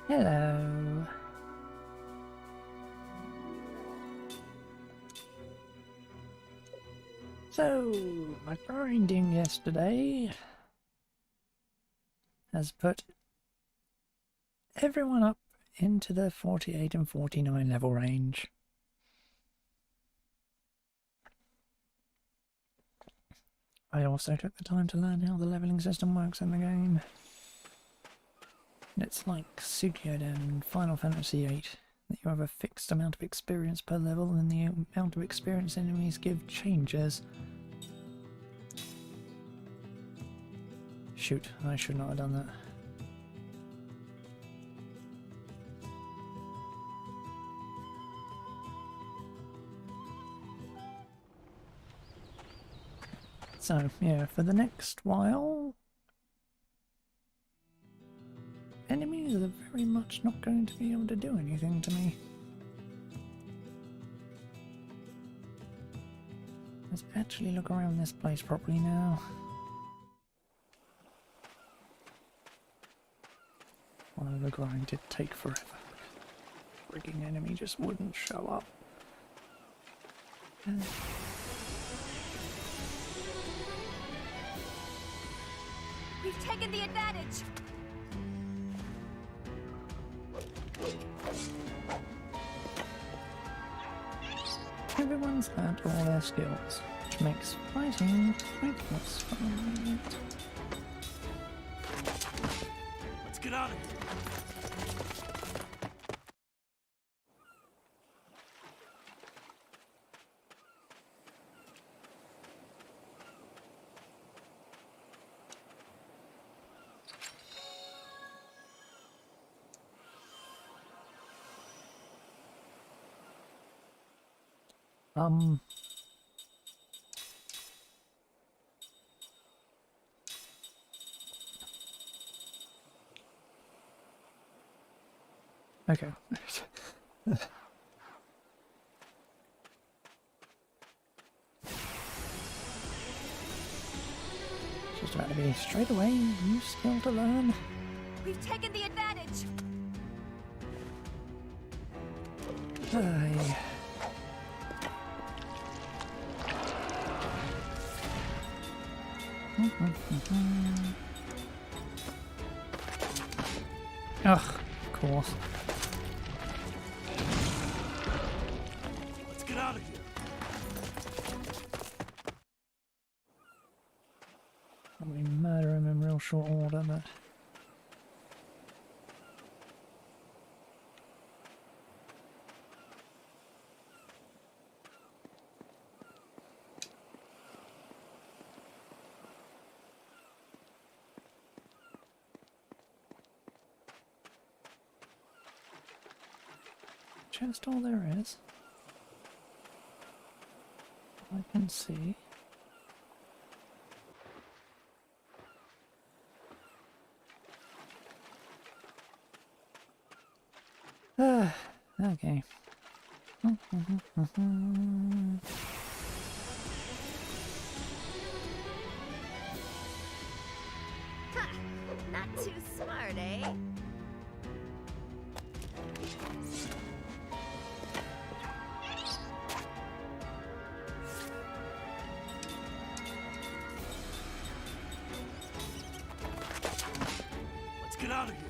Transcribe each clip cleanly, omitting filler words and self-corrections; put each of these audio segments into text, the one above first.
Hello. So, my grinding yesterday has put everyone up into the 48 and 49 level range. I also took the time to learn how the leveling system works in the game. It's like Suikoden and Final Fantasy VIII, that you have a fixed amount of experience per level and the amount of experience enemies give changes. Shoot, I should not have done that. So, yeah, for the next while, enemies are very much not going to be able to do anything to me. Let's actually look around this place properly now. Well, the grind did take forever. Frigging enemy just wouldn't show up. We've taken the advantage! Everyone's learned all their skills, which makes fighting pointless for me. Let's get out of here! Okay. Just about to be straight away, new skill to learn. We've taken the advantage! Aye. Ugh, of course. Let's get out of here! Probably murder him in real short order, but... Just all there is. I can see. Okay. Ha! Not too smart, eh? Let's get out of here!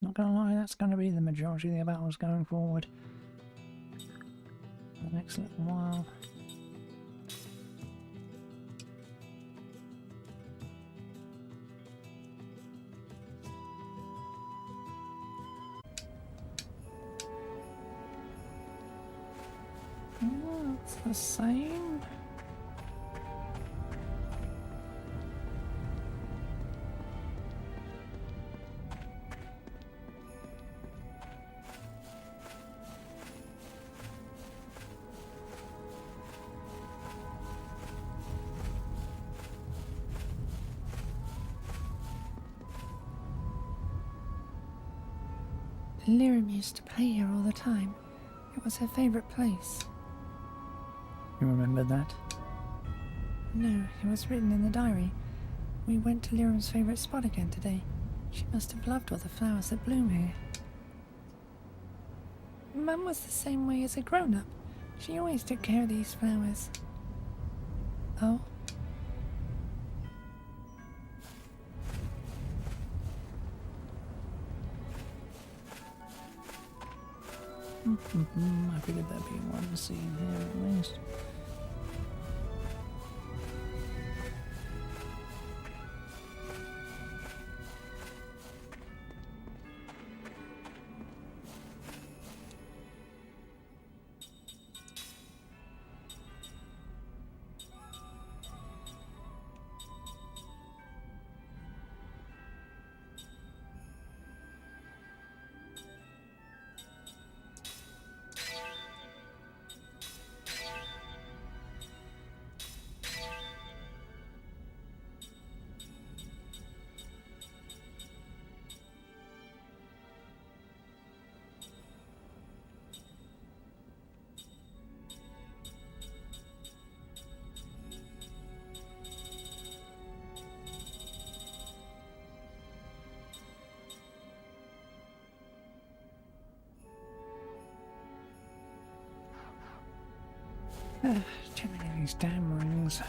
Not gonna lie, that's gonna be the majority of the battles going forward. For the next little while. Oh, it's the same. Lyrim used to play here all the time. It was her favourite place. You remember that? No, it was written in the diary. We went to Lyram's favourite spot again today. She must have loved all the flowers that bloom here. Mum was the same way as a grown-up. She always took care of these flowers. Oh? I figured there'd be one scene here at least. Too many of these damn rings.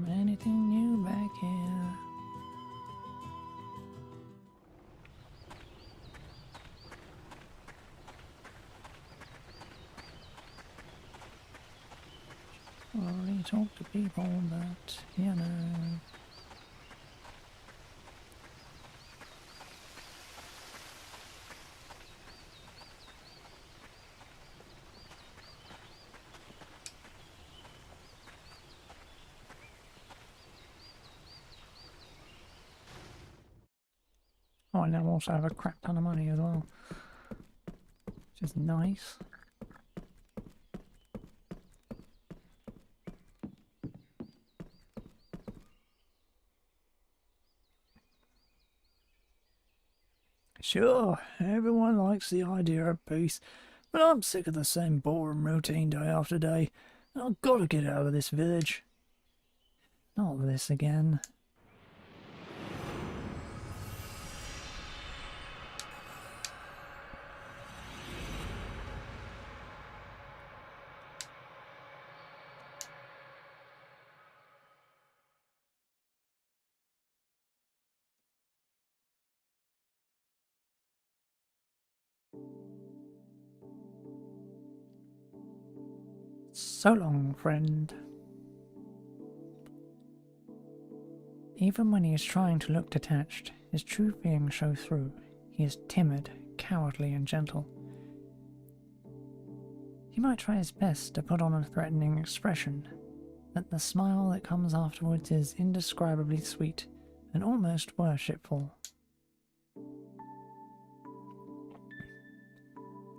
Anything new back here? Already talk to people, but you know. Oh, and I also have a crap ton of money as well, which is nice. Sure, everyone likes the idea of peace, but I'm sick of the same boring routine day after day. I've got to get out of this village. Not this again. So long, friend. Even when he is trying to look detached, his true feelings show through. He is timid, cowardly, and gentle. He might try his best to put on a threatening expression, but the smile that comes afterwards is indescribably sweet and almost worshipful.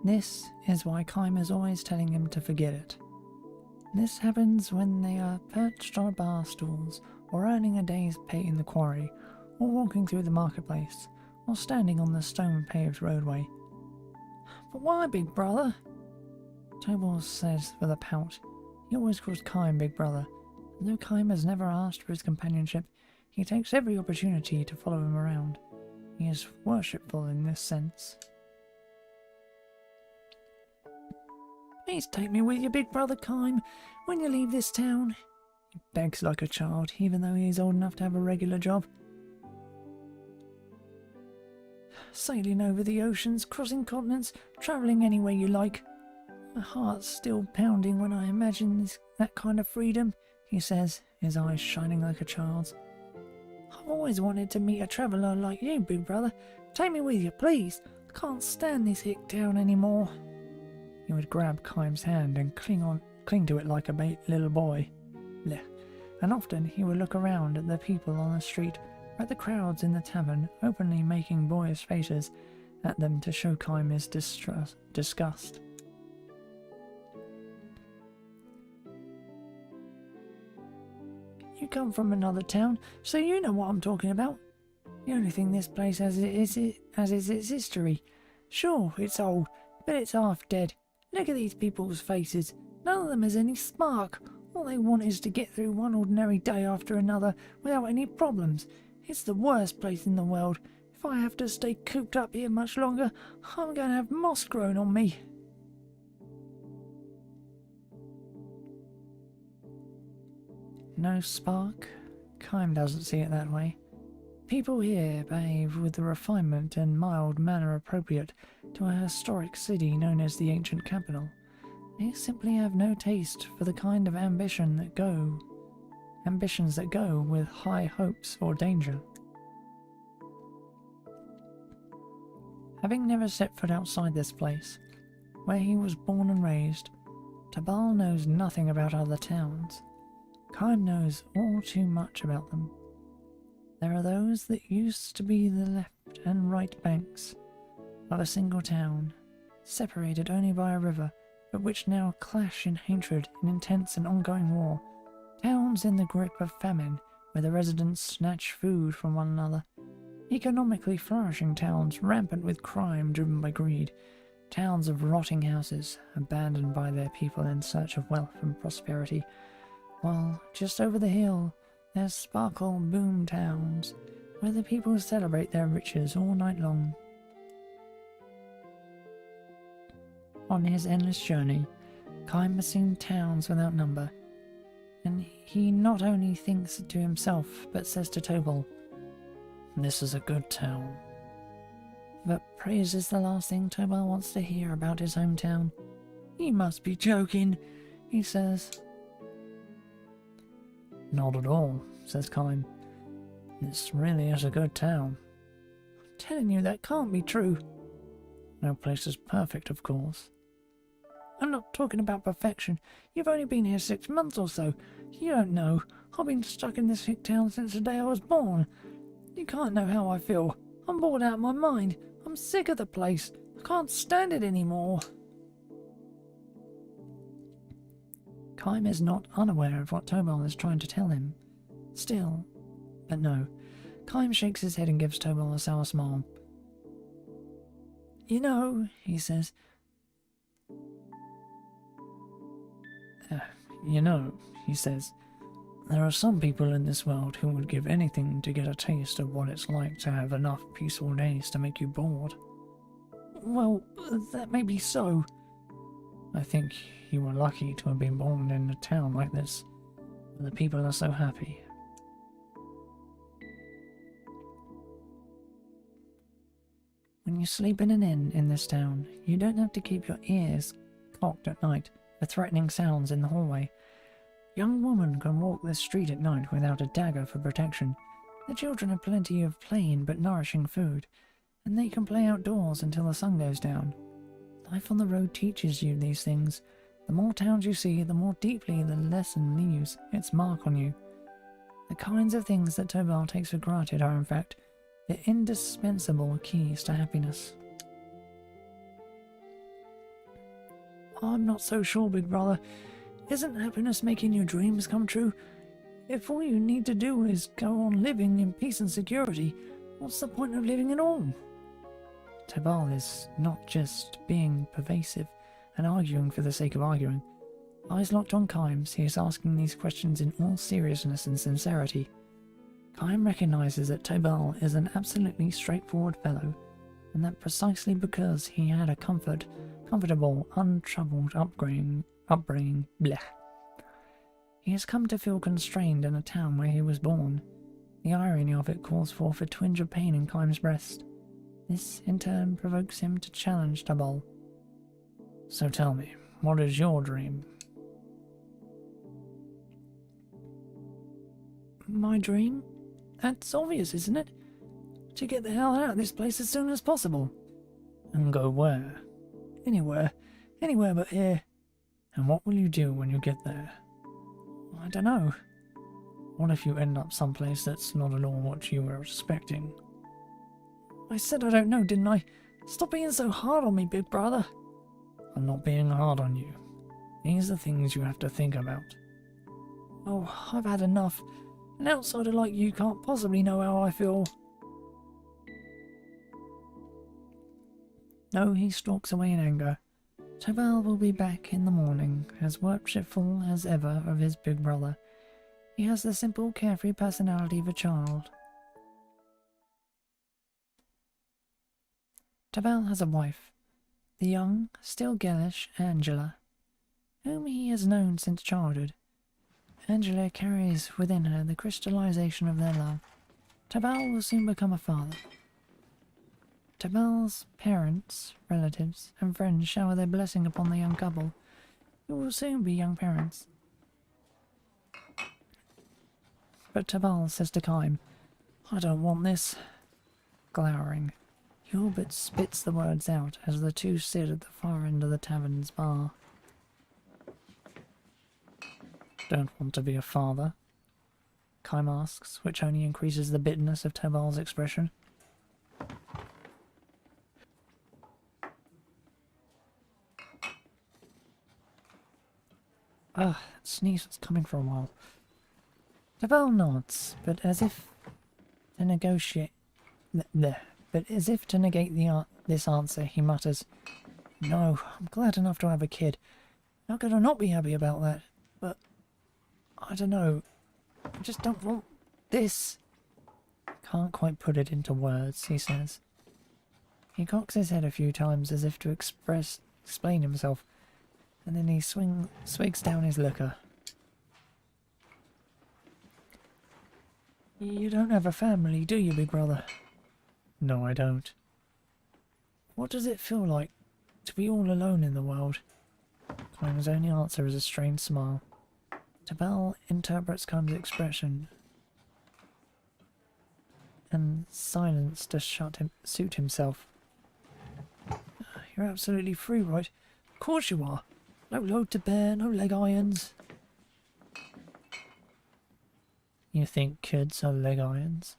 This is why Kym is always telling him to forget it. This happens when they are perched on bar stools, or earning a day's pay in the quarry, or walking through the marketplace, or standing on the stone-paved roadway. But why, big brother? Tobal says with a pout. He always calls Kym big brother, and though Kym has never asked for his companionship, he takes every opportunity to follow him around. He is worshipful in this sense. Please take me with you, big brother Kym, when you leave this town. He begs like a child, even though he is old enough to have a regular job. Sailing over the oceans, crossing continents, travelling anywhere you like. My heart's still pounding when I imagine that kind of freedom, he says, his eyes shining like a child's. I've always wanted to meet a traveller like you, big brother. Take me with you, please. I can't stand this hick town anymore. He would grab Kym's hand and cling to it like a little boy. Blech. And often he would look around at the people on the street, or at the crowds in the tavern, openly making boyish faces, at them to show Kime his disgust. You come from another town, so you know what I'm talking about. The only thing this place has is its history. Sure, it's old, but it's half dead. Look at these people's faces. None of them has any spark. All they want is to get through one ordinary day after another without any problems. It's the worst place in the world. If I have to stay cooped up here much longer, I'm going to have moss grown on me. No spark? Kime doesn't see it that way. People here behave with the refinement and mild manner appropriate to a historic city known as the ancient capital. They simply have no taste for the kind of ambitions that go with high hopes or danger. Having never set foot outside this place, where he was born and raised, Tabal knows nothing about other towns. Kime knows all too much about them. There are those that used to be the left and right banks of a single town, separated only by a river, but which now clash in hatred and intense and ongoing war. Towns in the grip of famine, where the residents snatch food from one another. Economically flourishing towns, rampant with crime driven by greed. Towns of rotting houses, abandoned by their people in search of wealth and prosperity. While just over the hill, there's sparkle boom towns, where the people celebrate their riches all night long. On his endless journey, Kime has seen towns without number, and he not only thinks to himself, but says to Tobal, "This is a good town." But praise is the last thing Tobal wants to hear about his hometown. "You must be joking," he says. "Not at all," says Kime. "This really is a good town." "I'm telling you, that can't be true." "No place is perfect, of course." "I'm not talking about perfection. You've only been here 6 months or so. You don't know. I've been stuck in this hick town since the day I was born. You can't know how I feel. I'm bored out of my mind. I'm sick of the place. I can't stand it anymore." Kime is not unaware of what Tobal is trying to tell him. Still, but no. Kime shakes his head and gives Tobal a sour smile. "You know," he says. "You know," he says, "there are some people in this world who would give anything to get a taste of what it's like to have enough peaceful days to make you bored." "Well, that may be so." "I think you were lucky to have been born in a town like this, where the people are so happy." When you sleep in an inn in this town, you don't have to keep your ears cocked at night for threatening sounds in the hallway. Young women can walk this street at night without a dagger for protection. The children have plenty of plain but nourishing food, and they can play outdoors until the sun goes down. Life on the road teaches you these things. The more towns you see, the more deeply the lesson leaves its mark on you. The kinds of things that Tobal takes for granted are, in fact, the indispensable keys to happiness. "I'm not so sure, big brother. Isn't happiness making your dreams come true? If all you need to do is go on living in peace and security, what's the point of living at all?" Tobal is not just being pervasive and arguing for the sake of arguing. Eyes locked on Kime's, he is asking these questions in all seriousness and sincerity. Kime recognizes that Tobal is an absolutely straightforward fellow, and that precisely because he had a comfortable, untroubled upbringing, he has come to feel constrained in a town where he was born. The irony of it calls forth a twinge of pain in Kime's breast. This, in turn, provokes him to challenge Tobal. "So tell me, what is your dream?" "My dream? That's obvious, isn't it? To get the hell out of this place as soon as possible." "And go where?" Anywhere but here." "And what will you do when you get there?" "I don't know." "What if you end up someplace that's not at all what you were expecting?" "I said I don't know, didn't I? Stop being so hard on me, big brother. I'm not being hard on you. These are things you have to think about. Oh, I've had enough. An outsider like you can't possibly know how I feel. No, he stalks away in anger. Tabal will be back in the morning, as worshipful as ever of his big brother. He has the simple, carefree personality of a child. Tabal has a wife, the young, still girlish Angela, whom he has known since childhood. Angela carries within her the crystallization of their love. Tabal will soon become a father. Tabal's parents, relatives, and friends shower their blessing upon the young couple, who will soon be young parents. But Tabal says to Kaim, "I don't want this." Glowering, Hubert spits the words out as the two sit at the far end of the tavern's bar. "Don't want to be a father?" Kaim asks, which only increases the bitterness of Tabal's expression. That sneeze was coming for a while. Tabal nods, but as if to negate this answer, he mutters, "No, I'm glad enough to have a kid. How could I not be happy about that? But I don't know. I just don't want this." Can't quite put it into words, he says. He cocks his head a few times as if to explain himself, and then he swigs down his liquor. "You don't have a family, do you, big brother?" "No, I don't." "What does it feel like to be all alone in the world?" Kaim's only answer is a strained smile. Tabal interprets Kaim's expression and silence to suit himself. "You're absolutely free, right? Of course you are. No load to bear, no leg irons." "You think kids are leg irons?"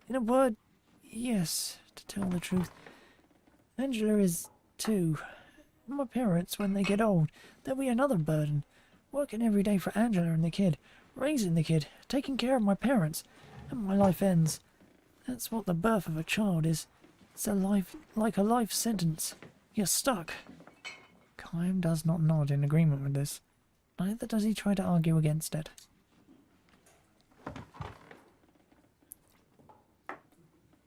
"In a word, yes, to tell the truth. Angela is too. My parents, when they get old, they'll be another burden. Working every day for Angela and the kid, raising the kid, taking care of my parents, and my life ends. That's what the birth of a child is. It's a life, like a life sentence. You're stuck." Kaim does not nod in agreement with this. Neither does he try to argue against it.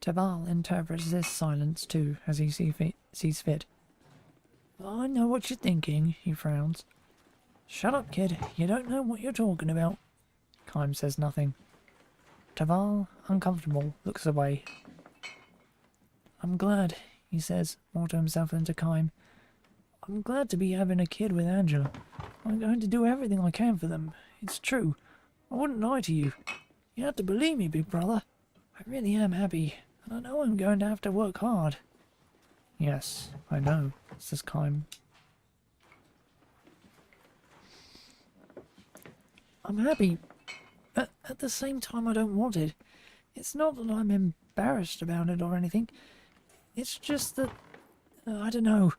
Tabal interprets this silence too, as he sees fit. "I know what you're thinking," he frowns. "Shut up, kid. You don't know what you're talking about." Kaim says nothing. Tabal, uncomfortable, looks away. "I'm glad," he says, more to himself than to Kaim. "I'm glad to be having a kid with Angela. I'm going to do everything I can for them. It's true. I wouldn't lie to you. You have to believe me, big brother. I really am happy, and I know I'm going to have to work hard." "Yes, I know," says Kaim. "I'm happy, but at the same time I don't want it. It's not that I'm embarrassed about it or anything. It's just that, I don't know,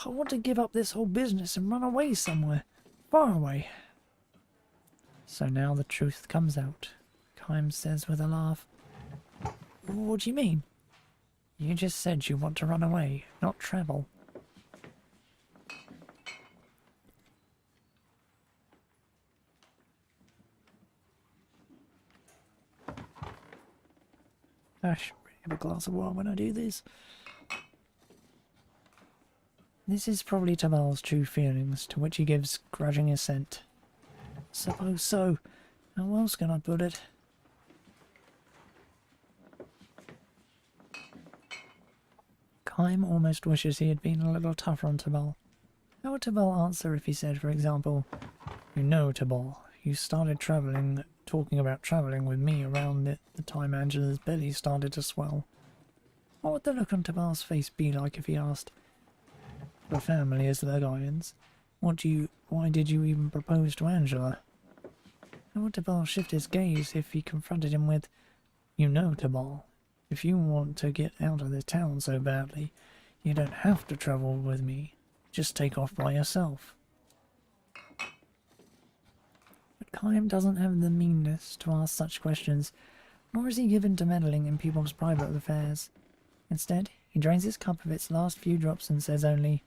I want to give up this whole business and run away somewhere, far away." So now the truth comes out, Kaim says with a laugh. "What do you mean?" "You just said you want to run away, not travel." I should have a glass of wine when I do this. This is probably Tabal's true feelings, to which he gives grudging assent. "Suppose so. How else can I put it?" Kaim almost wishes he had been a little tougher on Tabal. How would Tabal answer if he said, for example, "You know, Tabal, you started talking about travelling with me around the time Angela's belly started to swell"? What would the look on Tabal's face be like if he asked, "The family is leg irons. Why did you even propose to Angela?" How would Tabal shift his gaze if he confronted him with, "You know, Tabal, if you want to get out of the town so badly, You don't have to travel with me. Just take off by yourself. But Chaim doesn't have the meanness to ask such questions, nor is he given to meddling in people's private affairs. Instead, he drains his cup of its last few drops and says only,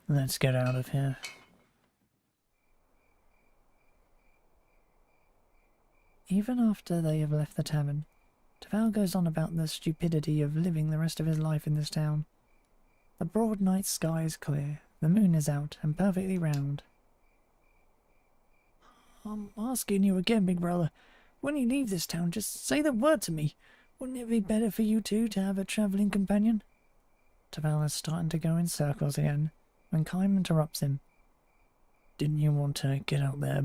"Let's get out of here." Even after they have left the tavern, Taval goes on about the stupidity of living the rest of his life in this town. The broad night sky is clear, the moon is out and perfectly round. "I'm asking you again, big brother, when you leave this town, just say the word to me. Wouldn't it be better for you two to have a travelling companion?" Taval is starting to go in circles again, when Chaim interrupts him. "Didn't you want to get out there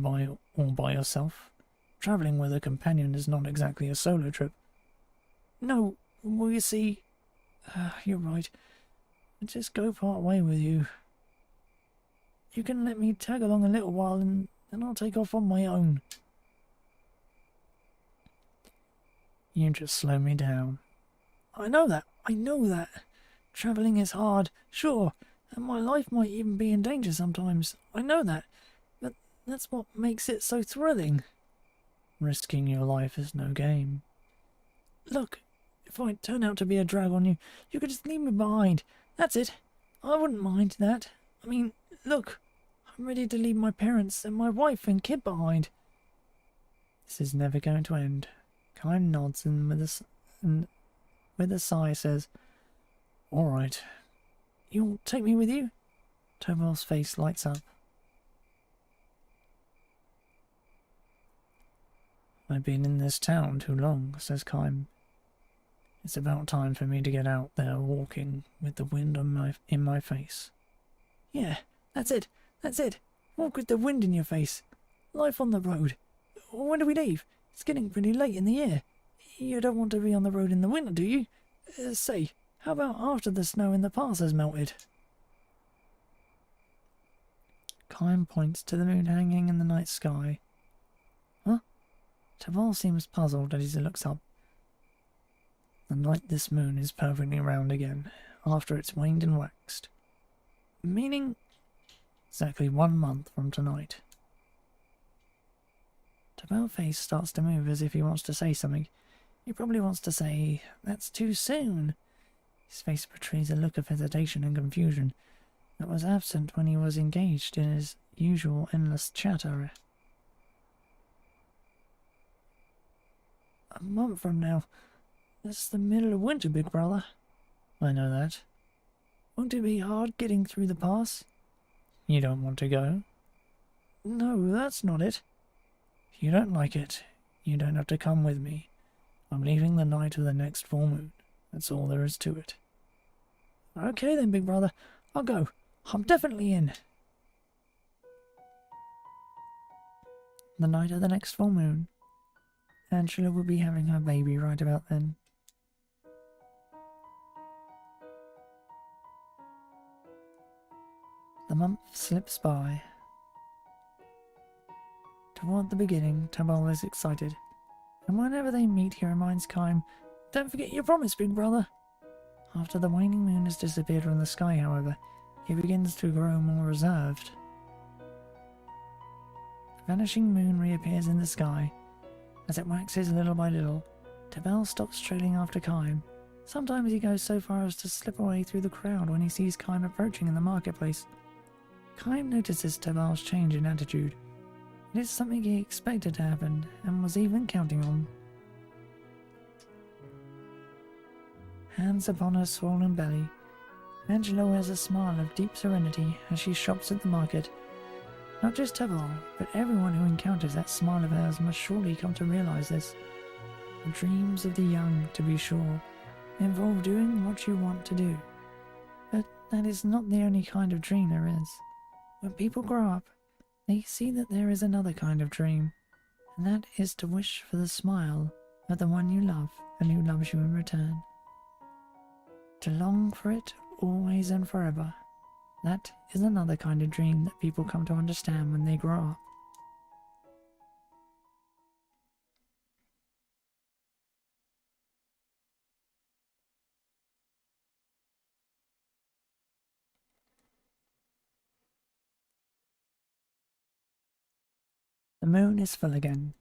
all by yourself? Travelling with a companion is not exactly a solo trip." "No, well, you see, you're right. I'll just go part way with you. You can let me tag along a little while and then I'll take off on my own." "You just slow me down." I know that. Travelling is hard, sure, and my life might even be in danger sometimes. I know that, but that's what makes it so thrilling." "Risking your life is no game." "Look, if I turn out to be a drag on you, you could just leave me behind. That's it. I wouldn't mind that. I mean, look, I'm ready to leave my parents and my wife and kid behind." This is never going to end. Chaim nods and with a sigh says, "All right." "You'll take me with you?" Toval's face lights up. "I've been in this town too long," says Chaim. "It's about time for me to get out there walking with the wind in my face." "Yeah, that's it. Walk with the wind in your face. Life on the road. When do we leave? It's getting pretty late in the year. You don't want to be on the road in the winter, do you? Say, how about after the snow in the pass has melted?" Chaim points to the moon hanging in the night sky. "Huh?" Taval seems puzzled as he looks up. "The night this moon is perfectly round again, after it's waned and waxed." "Meaning?" "Exactly 1 month from tonight." Taval's face starts to move as if he wants to say something. He probably wants to say, "That's too soon." His face betrays a look of hesitation and confusion that was absent when he was engaged in his usual endless chatter. "A month from now. That's the middle of winter, big brother." "I know that." "Won't it be hard getting through the pass?" "You don't want to go?" "No, that's not it." "If you don't like it, you don't have to come with me. I'm leaving the night of the next full moon. That's all there is to it." "Okay then, big brother. I'll go. I'm definitely in." The night of the next full moon. Angela will be having her baby right about then. The month slips by. Toward the beginning, Tabal is excited, and whenever they meet he reminds Chaim, "Don't forget your promise, big brother." After the waning moon has disappeared from the sky, however, he begins to grow more reserved. The vanishing moon reappears in the sky. As it waxes little by little, Tabal stops trailing after Chaim. Sometimes he goes so far as to slip away through the crowd when he sees Chaim approaching in the marketplace. Chaim notices Tabal's change in attitude. It is something he expected to happen and was even counting on. Hands upon her swollen belly, Angela wears a smile of deep serenity as she shops at the market. Not just Tabal, but everyone who encounters that smile of hers must surely come to realize this. The dreams of the young, to be sure, involve doing what you want to do. But that is not the only kind of dream there is. When people grow up, they see that there is another kind of dream, and that is to wish for the smile of the one you love and who loves you in return. To long for it always and forever. That is another kind of dream that people come to understand when they grow up. The moon is full again.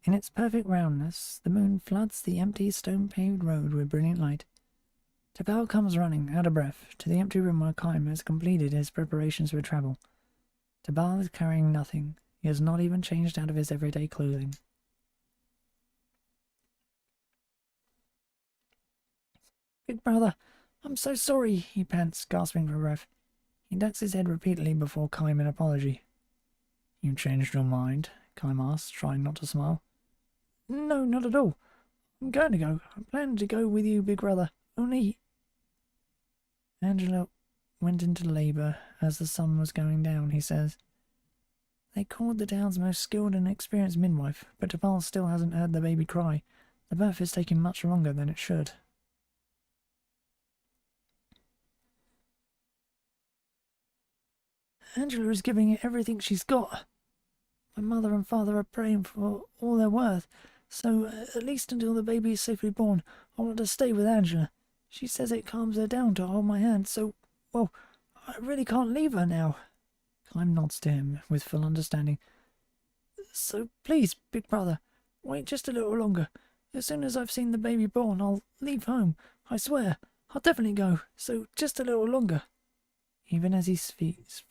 In its perfect roundness, the moon floods the empty stone-paved road with brilliant light. Tabal comes running, out of breath, to the empty room where Kaim has completed his preparations for travel. Tabal is carrying nothing. He has not even changed out of his everyday clothing. Big brother, I'm so sorry, he pants, gasping for breath. He ducks his head repeatedly before Kaim an apology. You changed your mind? Kaim asks, trying not to smile. No, not at all. I'm going to go. I plan to go with you, big brother. Only... Angela went into labour as the sun was going down, he says. They called the town's most skilled and experienced midwife, but Tabal still hasn't heard the baby cry. The birth is taking much longer than it should. Angela is giving it everything she's got. My mother and father are praying for all they're worth, so at least until the baby is safely born, I want to stay with Angela. She says it calms her down to hold my hand, so, well, I really can't leave her now. Kaim nods to him with full understanding. So please, big brother, wait just a little longer. As soon as I've seen the baby born, I'll leave home. I swear, I'll definitely go, so just a little longer. Even as he speaks,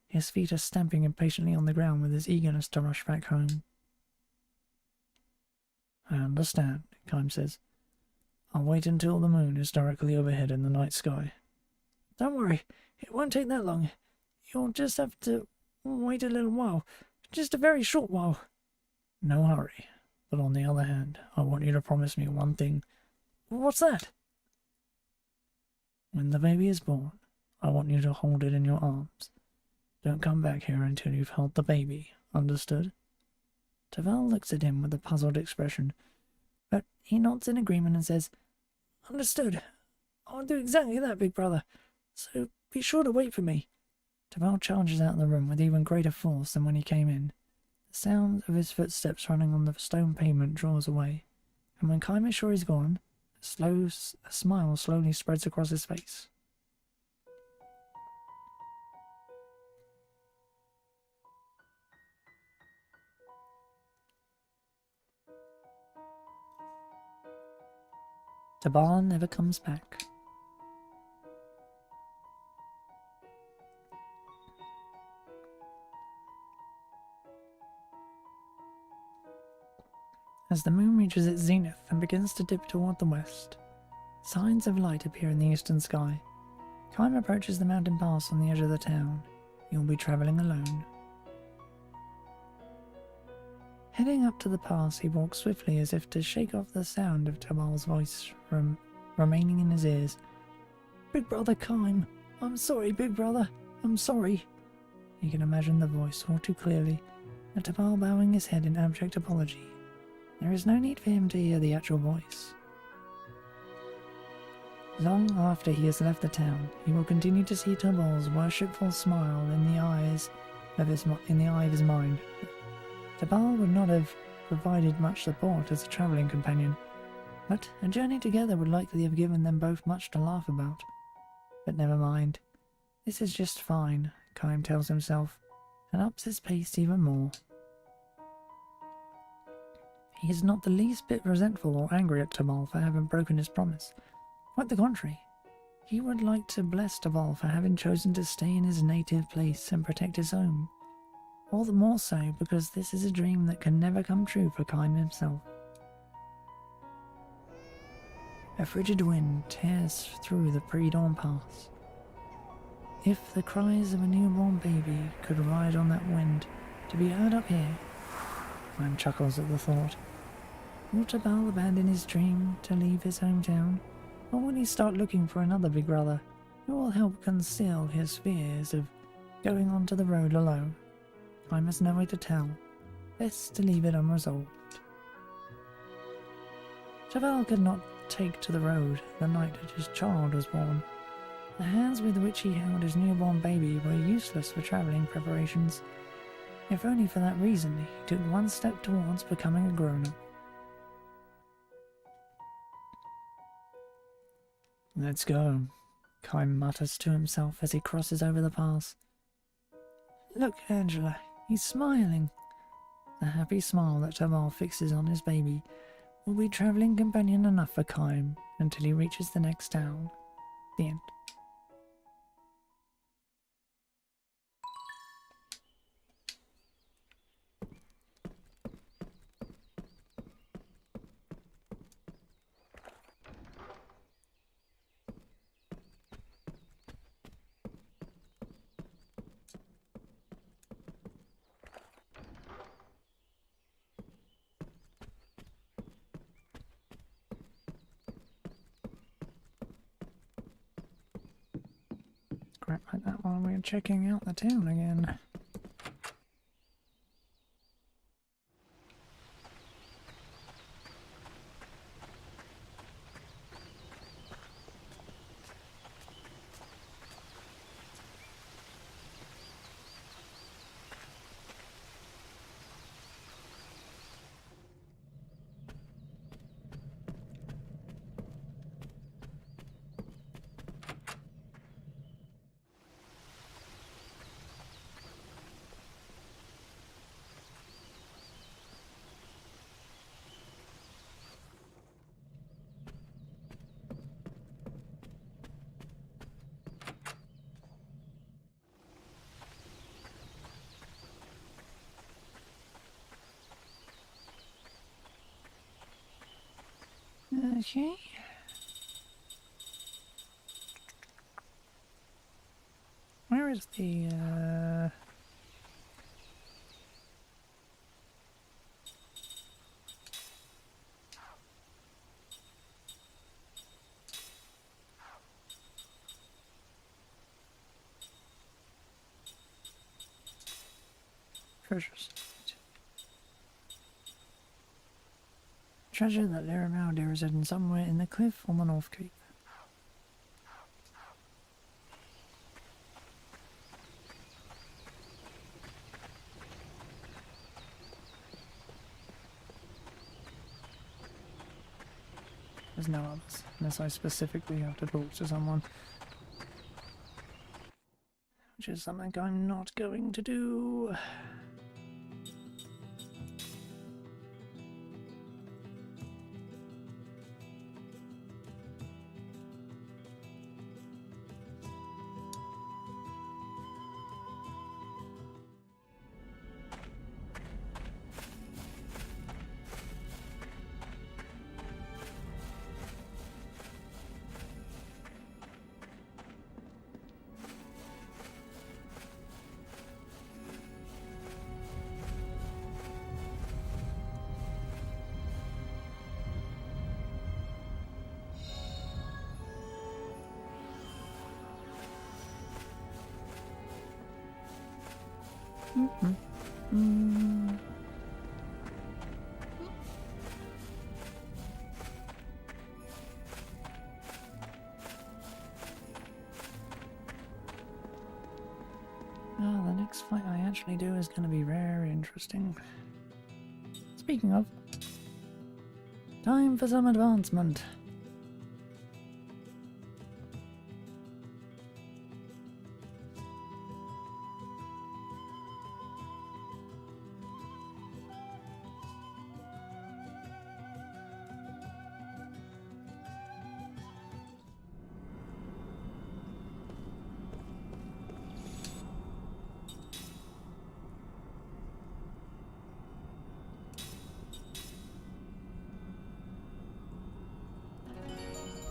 his feet are stamping impatiently on the ground with his eagerness to rush back home. I understand, Kaim says. I'll wait until the moon is directly overhead in the night sky. Don't worry, it won't take that long. You'll just have to wait a little while, just a very short while. No hurry, but on the other hand, I want you to promise me one thing. What's that? When the baby is born, I want you to hold it in your arms. Don't come back here until you've held the baby, understood? Taval looks at him with a puzzled expression, but he nods in agreement and says, Understood. I'll do exactly that, big brother, so be sure to wait for me. Taval charges out of the room with even greater force than when he came in. The sound of his footsteps running on the stone pavement draws away, and when Kaim is sure he's gone, a smile slowly spreads across his face. Tabal never comes back. As the moon reaches its zenith and begins to dip toward the west, signs of light appear in the eastern sky. Kaim approaches the mountain pass on the edge of the town. He will be travelling alone. Heading up to the pass, he walks swiftly as if to shake off the sound of Tabal's voice remaining in his ears. Big brother Kaim, I'm sorry, big brother, I'm sorry. He can imagine the voice all too clearly, and Tabal bowing his head in abject apology. There is no need for him to hear the actual voice. Long after he has left the town, he will continue to see Tabal's worshipful smile in the eye of his mind. Tabal would not have provided much support as a travelling companion, but a journey together would likely have given them both much to laugh about. But never mind. This is just fine, Kaim tells himself, and ups his pace even more. He is not the least bit resentful or angry at Tabal for having broken his promise. Quite the contrary. He would like to bless Tabal for having chosen to stay in his native place and protect his home. All the more so because this is a dream that can never come true for Kaim himself. A frigid wind tears through the pre-dawn pass. If the cries of a newborn baby could ride on that wind to be heard up here, Kaim chuckles at the thought. Will Tabal abandon his dream to leave his hometown, or will he start looking for another big brother who will help conceal his fears of going onto the road alone? Kaim has no way to tell. Best to leave it unresolved. Tabal could not take to the road the night that his child was born. The hands with which he held his newborn baby were useless for travelling preparations. If only for that reason, he took one step towards becoming a grown-up. Let's go, Kaim mutters to himself as he crosses over the pass. Look, Angela, he's smiling. The happy smile that Taval fixes on his baby will be travelling companion enough for Kaim until he reaches the next town. The end. Crap like that while we're checking out the town again. Okay. Where is the, treasures? Treasure that Laramau is hidden somewhere in the cliff on the North Cape. There's no others, unless I specifically have to talk to someone. Which is something I'm not going to do. The next fight I actually do is going to be very interesting. Speaking of, time for some advancement.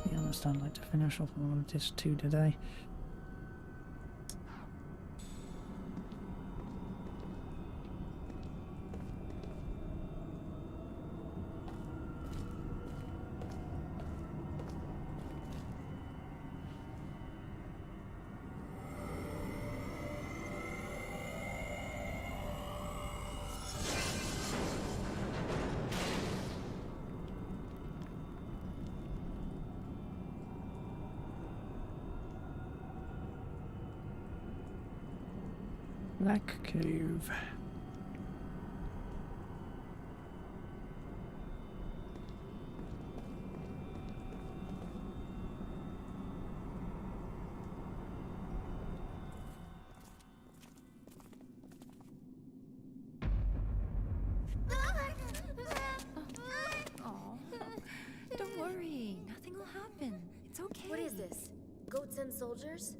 To be honest, I'd like to finish off all of this too today. Black Cave. It's okay. What is this? Goats and soldiers?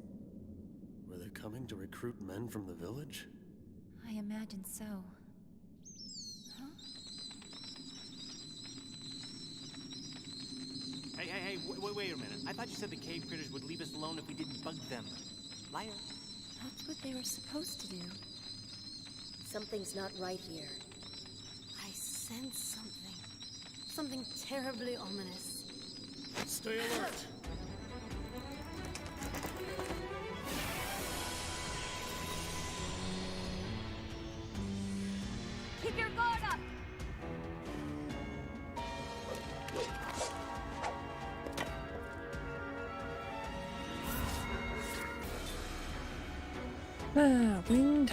Were they coming to recruit men from the village? I imagine so. Huh? Hey, wait a minute. I thought you said the cave critters would leave us alone if we didn't bug them. Liar. That's what they were supposed to do. Something's not right here. I sense something. Something terribly ominous. Stay alert! Keep your guard up! Wind.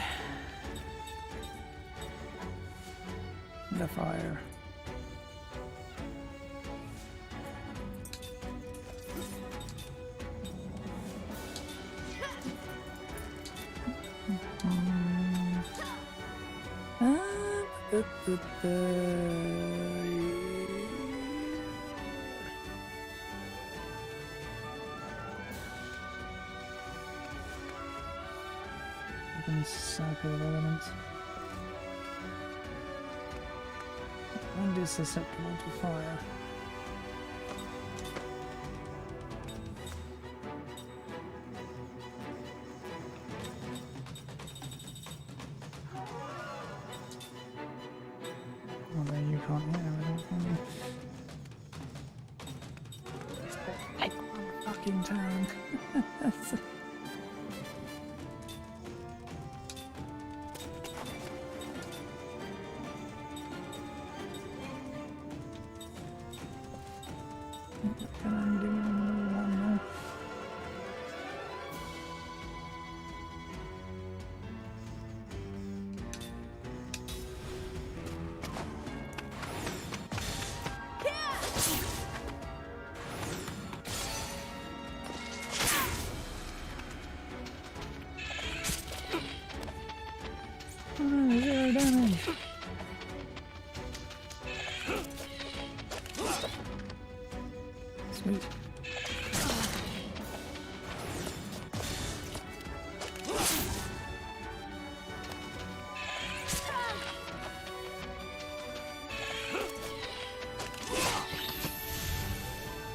The fire. Cycle of elements. Wind is susceptible to fire. Although you can't hit everything, can you? Take one fucking turn. Can I do another one now? Oh no, 0 damage. Sweet.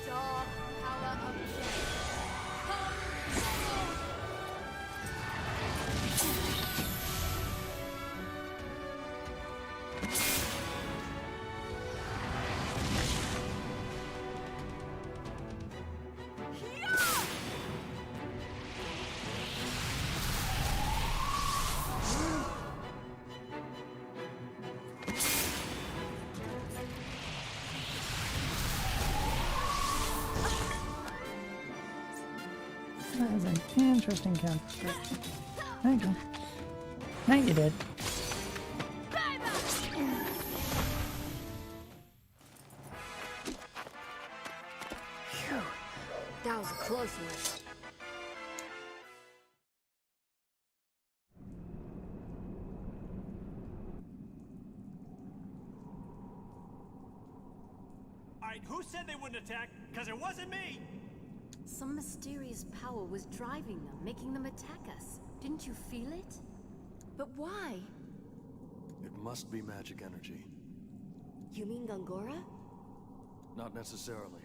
Dog power of death. That is an interesting counter. Thank you. Now you did. Phew. That was a close one. Alright, who said they wouldn't attack? Because it wasn't me! Some mysterious power was driving them, making them attack us. Didn't you feel it? But why? It must be magic energy. You mean Gongora? Not necessarily.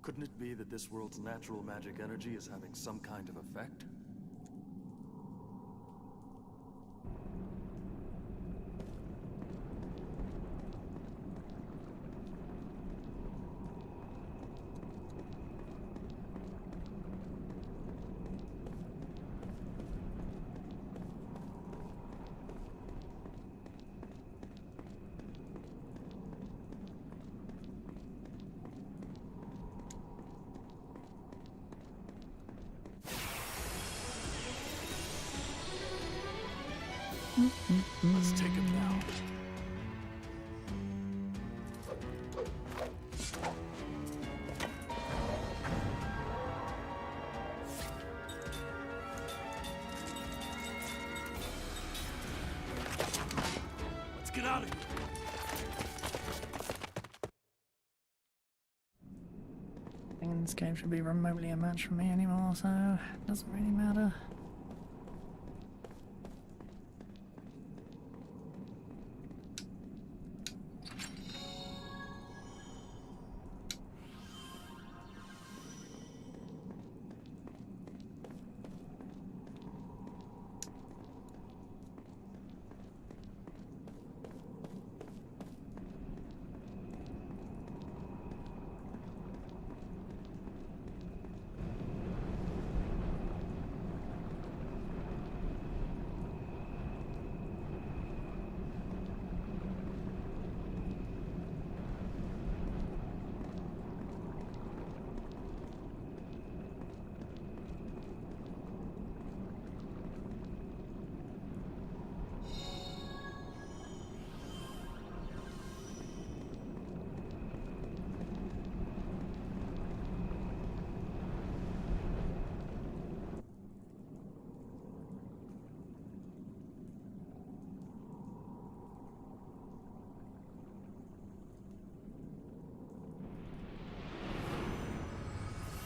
Couldn't it be that this world's natural magic energy is having some kind of effect? Let's take him now. Let's get out of here! And This game should be remotely a match for me anymore, so it doesn't really matter.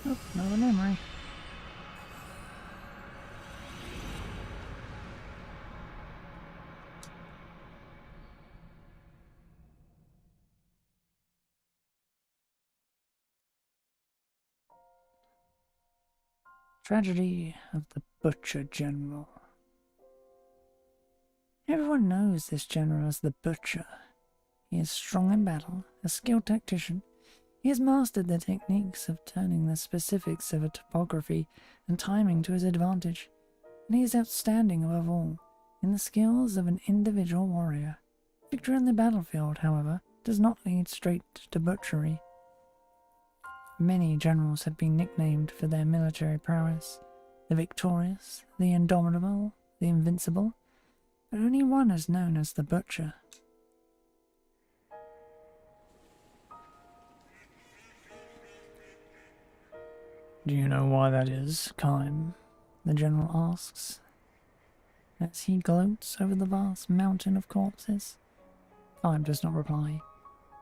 Oh, another memory. Tragedy of the Butcher General. Everyone knows this general as the Butcher. He is strong in battle, a skilled tactician. He has mastered the techniques of turning the specifics of a topography and timing to his advantage, and he is outstanding above all in the skills of an individual warrior. Victory on the battlefield, however, does not lead straight to butchery. Many generals have been nicknamed for their military prowess: the victorious, the indomitable, the invincible, but only one is known as the Butcher. Do you know why that is, Kime? The general asks, as he gloats over the vast mountain of corpses. Kime does not reply.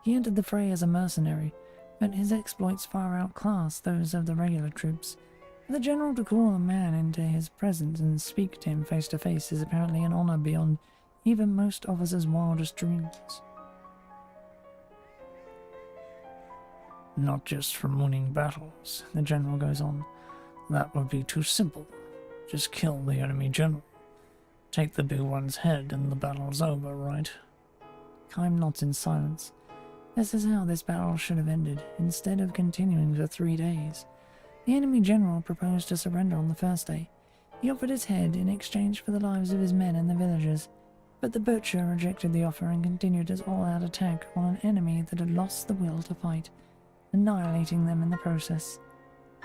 He entered the fray as a mercenary, but his exploits far outclass those of the regular troops. For the general to call a man into his presence and speak to him face to face is apparently an honor beyond even most officers' wildest dreams. Not just from winning battles, the general goes on. That would be too simple. Just kill the enemy general. Take the big one's head and the battle's over, right? Kime nods in silence. This is how this battle should have ended, instead of continuing for 3 days. The enemy general proposed to surrender on the first day. He offered his head in exchange for the lives of his men and the villagers, but the Butcher rejected the offer and continued his all-out attack on an enemy that had lost the will to fight, annihilating them in the process.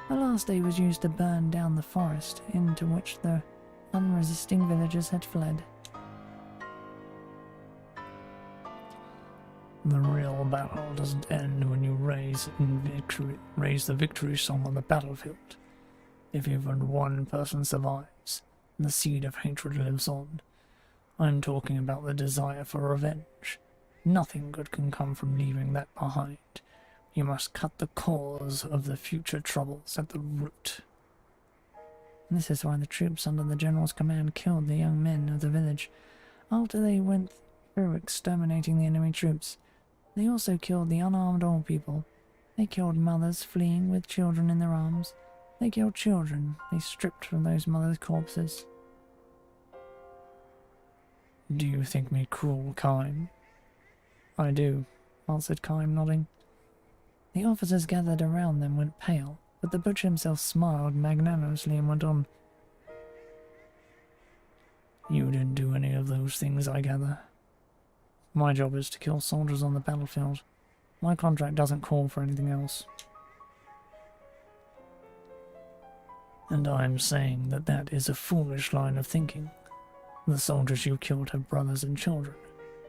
The last day was used to burn down the forest into which the unresisting villagers had fled. The real battle doesn't end when you raise the victory song on the battlefield. If even one person survives, the seed of hatred lives on. I'm talking about the desire for revenge. Nothing good can come from leaving that behind. You must cut the cause of the future troubles at the root. This is why the troops under the general's command killed the young men of the village. After they went through exterminating the enemy troops, they also killed the unarmed old people. They killed mothers fleeing with children in their arms. They killed children they stripped from those mothers' corpses. Do you think me cruel, Kime? I do, answered Kime, nodding. The officers gathered around them went pale, but the Butcher himself smiled magnanimously and went on. You didn't do any of those things, I gather. My job is to kill soldiers on the battlefield. My contract doesn't call for anything else. And I'm saying that that is a foolish line of thinking. The soldiers you killed have brothers and children.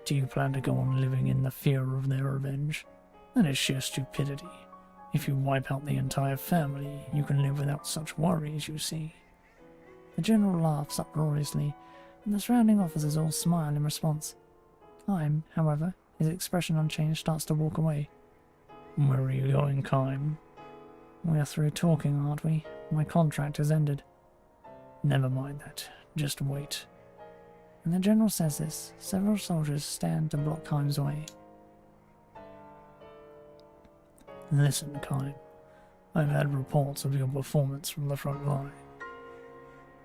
Do you plan to go on living in the fear of their revenge? That is sheer stupidity. If you wipe out the entire family, you can live without such worries, you see. The general laughs uproariously, and the surrounding officers all smile in response. Kime, however, his expression unchanged, starts to walk away. Where are you going, Kime? We're through talking, aren't we? My contract has ended. Never mind that. Just wait. When the general says this, several soldiers stand to block Keim's way. Listen, Keim. I've had reports of your performance from the front line.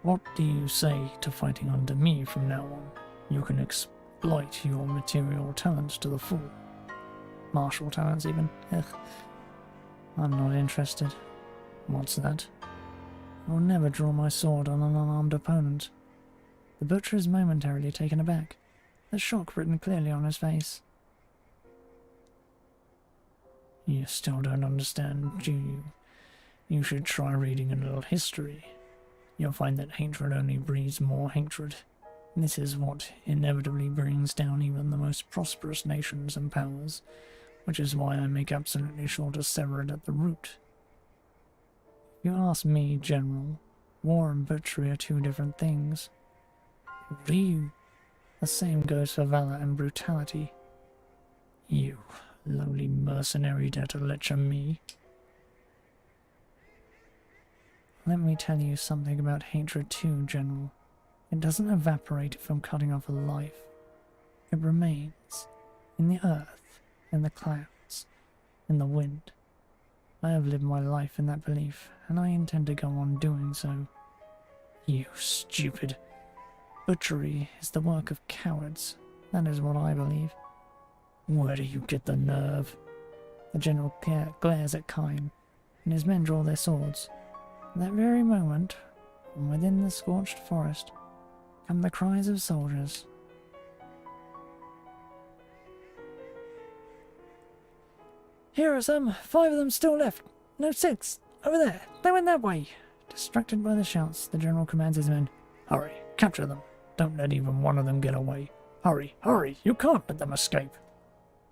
What do you say to fighting under me from now on? You can exploit your material talents to the full. Martial talents, even. Ugh. I'm not interested. What's that? I will never draw my sword on an unarmed opponent. The butcher is momentarily taken aback, the shock written clearly on his face. You still don't understand, do you? You should try reading a little history. You'll find that hatred only breeds more hatred. This is what inevitably brings down even the most prosperous nations and powers, which is why I make absolutely sure to sever it at the root. If you ask me, General, war and butchery are two different things. The same goes for valor and brutality. You lowly mercenary dare to lecture me? Let me tell you something about hatred too, General. It doesn't evaporate from cutting off a life. It remains in the earth, in the clouds, in the wind. I have lived my life in that belief, and I intend to go on doing so. You stupid. Butchery is the work of cowards. That is what I believe. Where do you get the nerve? The general glares at Keim, and his men draw their swords. At that very moment, from within the scorched forest, come the cries of soldiers. Here are some. 5 of them still left. No, 6. Over there. They went that way. Distracted by the shouts, the general commands his men. Hurry, capture them. Don't let even one of them get away. Hurry, hurry, you can't let them escape.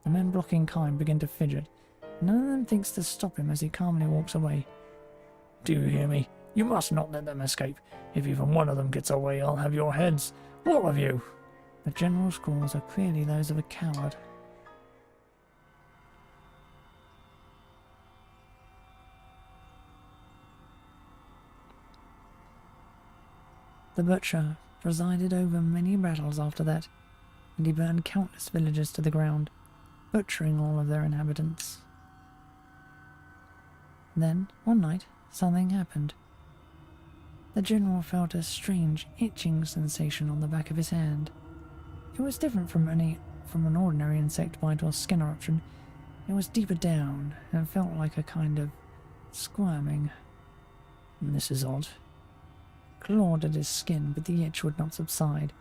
The men blocking Keim begin to fidget. None of them thinks to stop him as he calmly walks away. Do you hear me? You must not let them escape. If even one of them gets away, I'll have your heads. All of you. The general's calls are clearly those of a coward. The butcher presided over many battles after that, and he burned countless villages to the ground, butchering all of their inhabitants. Then, one night, something happened. The general felt a strange, itching sensation on the back of his hand. It was different from an ordinary insect bite or skin eruption. It was deeper down, and felt like a kind of squirming. This is odd. Clawed at his skin, but the itch would not subside.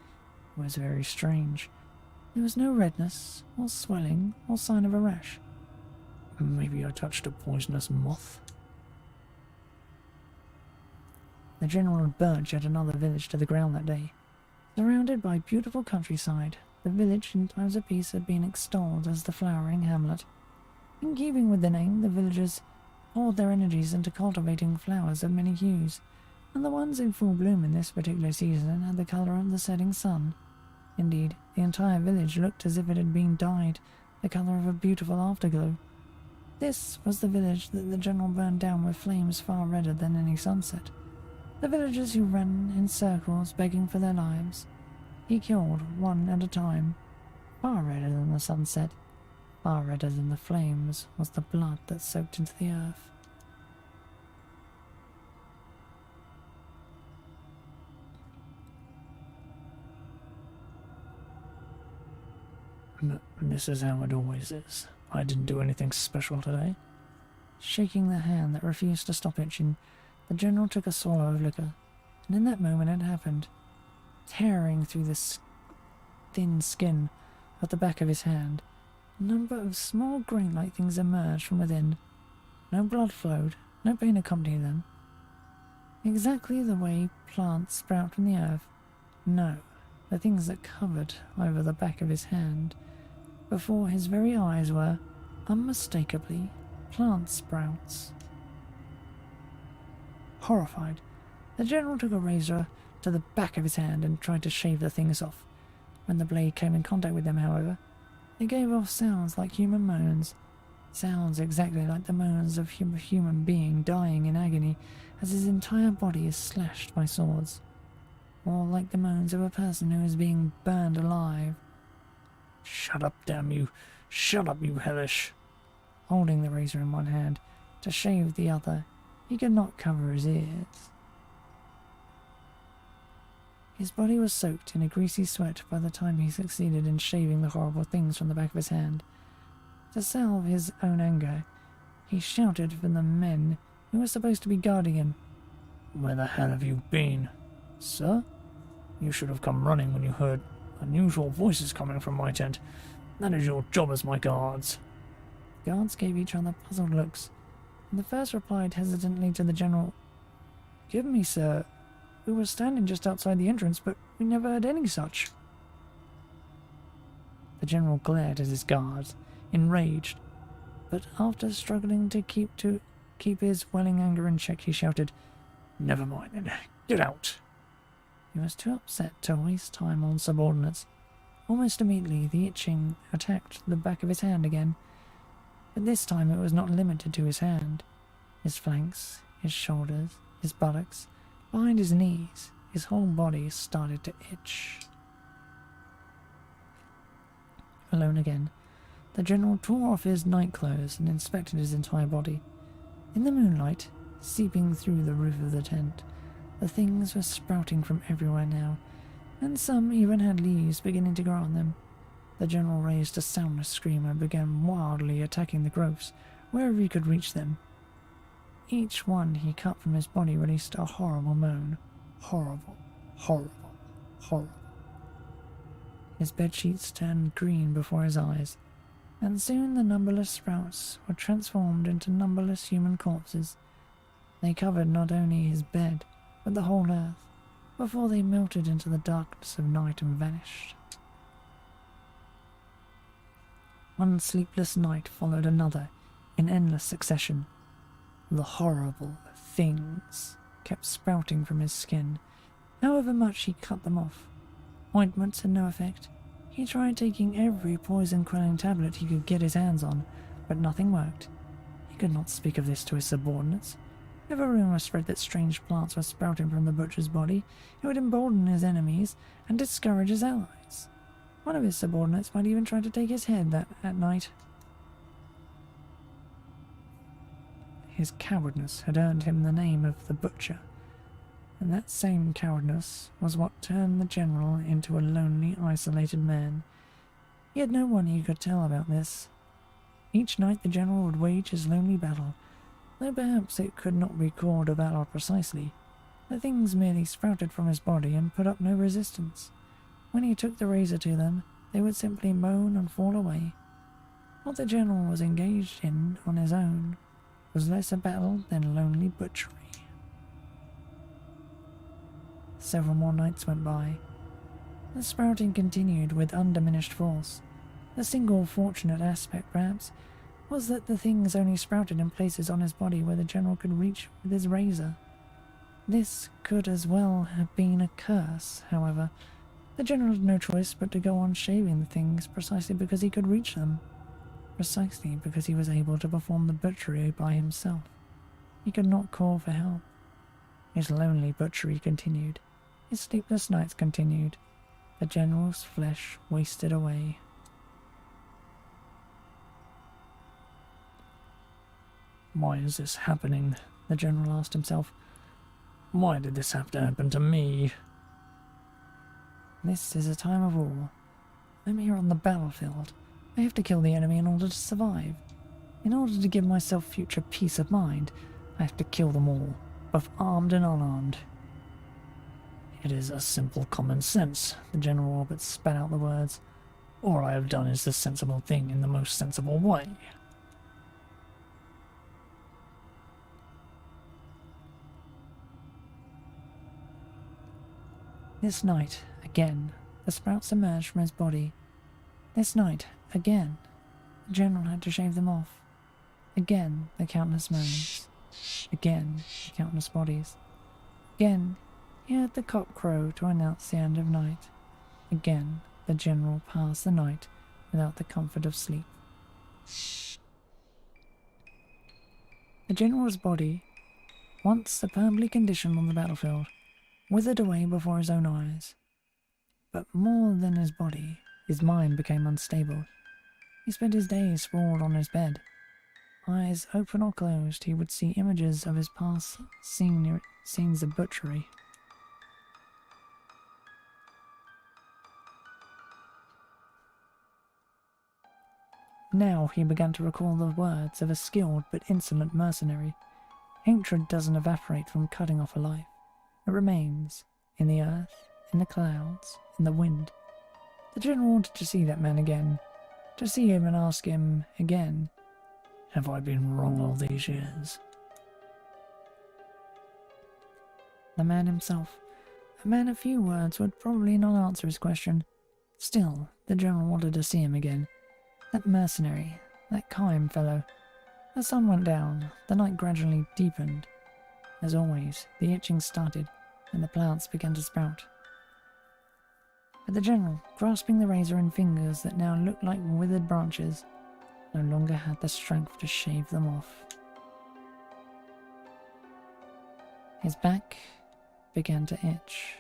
It was very strange. There was no redness, or swelling, or sign of a rash. Maybe I touched a poisonous moth? The general had burnt yet another village to the ground that day. Surrounded by beautiful countryside, the village in times of peace had been extolled as the flowering hamlet. In keeping with the name, the villagers poured their energies into cultivating flowers of many hues, and the ones in full bloom in this particular season had the colour of the setting sun. Indeed, the entire village looked as if it had been dyed the colour of a beautiful afterglow. This was the village that the general burned down with flames far redder than any sunset. The villagers who ran in circles begging for their lives. He killed one at a time. Far redder than the sunset, far redder than the flames, was the blood that soaked into the earth. This is how it always is. I didn't do anything special today. Shaking the hand that refused to stop itching, the general took a swallow of liquor, and in that moment it happened. Tearing through the thin skin at the back of his hand, a number of small grain-like things emerged from within. No blood flowed, no pain accompanied them. Exactly the way plants sprout from the earth. No, the things that covered over the back of his hand before his very eyes were, unmistakably, plant sprouts. Horrified, the general took a razor to the back of his hand and tried to shave the things off. When the blade came in contact with them, however, it gave off sounds like human moans. Sounds exactly like the moans of a human being dying in agony as his entire body is slashed by swords. Or like the moans of a person who is being burned alive. Shut up, damn you! Shut up, you hellish! Holding the razor in one hand, to shave the other, he could not cover his ears. His body was soaked in a greasy sweat by the time he succeeded in shaving the horrible things from the back of his hand. To salve his own anger, he shouted for the men who were supposed to be guarding him. Where the hell have you been? Sir? You should have come running when you heard unusual voices coming from my tent. That is your job as my guards. The guards gave each other puzzled looks, and the first replied hesitantly to the general, Give me, sir. We were standing just outside the entrance, but we never heard any such. The general glared at his guards, enraged, but after struggling to keep his welling anger in check, he shouted, Never mind then, get out. He was too upset to waste time on subordinates. Almost immediately, the itching attacked the back of his hand again, but this time it was not limited to his hand. His flanks, his shoulders, his buttocks, behind his knees, his whole body started to itch. Alone again, the general tore off his nightclothes and inspected his entire body. In the moonlight, seeping through the roof of the tent, the things were sprouting from everywhere now, and some even had leaves beginning to grow on them. The general raised a soundless scream and began wildly attacking the growths, wherever he could reach them. Each one he cut from his body released a horrible moan. Horrible, horrible, horrible. His bedsheets turned green before his eyes, and soon the numberless sprouts were transformed into numberless human corpses. They covered not only his bed, but the whole earth, before they melted into the darkness of night and vanished. One sleepless night followed another, in endless succession. The horrible things kept sprouting from his skin, however much he cut them off. Ointments had no effect. He tried taking every poison-quelling tablet he could get his hands on, but nothing worked. He could not speak of this to his subordinates. If a rumor spread that strange plants were sprouting from the butcher's body, it would embolden his enemies and discourage his allies. One of his subordinates might even try to take his head at night. His cowardness had earned him the name of the Butcher, and that same cowardness was what turned the general into a lonely, isolated man. He had no one he could tell about this. Each night the general would wage his lonely battle, though perhaps it could not be called a battle precisely. The things merely sprouted from his body and put up no resistance. When he took the razor to them, they would simply moan and fall away. What the general was engaged in on his own was less a battle than lonely butchery. Several more nights went by. The sprouting continued with undiminished force. The single fortunate aspect, perhaps, was that the things only sprouted in places on his body where the general could reach with his razor. This could as well have been a curse, however. The general had no choice but to go on shaving the things precisely because he could reach them. Precisely because he was able to perform the butchery by himself. He could not call for help. His lonely butchery continued. His sleepless nights continued. The general's flesh wasted away. Why is this happening? The general asked himself. Why did this have to happen to me? This is a time of war. I'm here on the battlefield. I have to kill the enemy in order to survive. In order to give myself future peace of mind, I have to kill them all, both armed and unarmed. It is a simple common sense, the General Robert spat out the words. All I have done is the sensible thing in the most sensible way. This night, again, the sprouts emerged from his body. This night, again, the general had to shave them off. Again, the countless moans. Again, the countless bodies. Again, he heard the cock crow to announce the end of night. Again, the general passed the night without the comfort of sleep. The general's body, once superbly conditioned on the battlefield, withered away before his own eyes. But more than his body, his mind became unstable. He spent his days sprawled on his bed. Eyes open or closed, he would see images of his past scenes of butchery. Now he began to recall the words of a skilled but insolent mercenary. Hatred doesn't evaporate from cutting off a life. It remains, in the earth, in the clouds, in the wind. The general wanted to see that man again, to see him and ask him again, "Have I been wrong all these years?" The man himself, a man of few words, would probably not answer his question. Still, the general wanted to see him again. That mercenary, that Kime fellow. The sun went down, the night gradually deepened. As always, the itching started, and the plants began to sprout. But the general, grasping the razor in fingers that now looked like withered branches, no longer had the strength to shave them off. His back began to itch.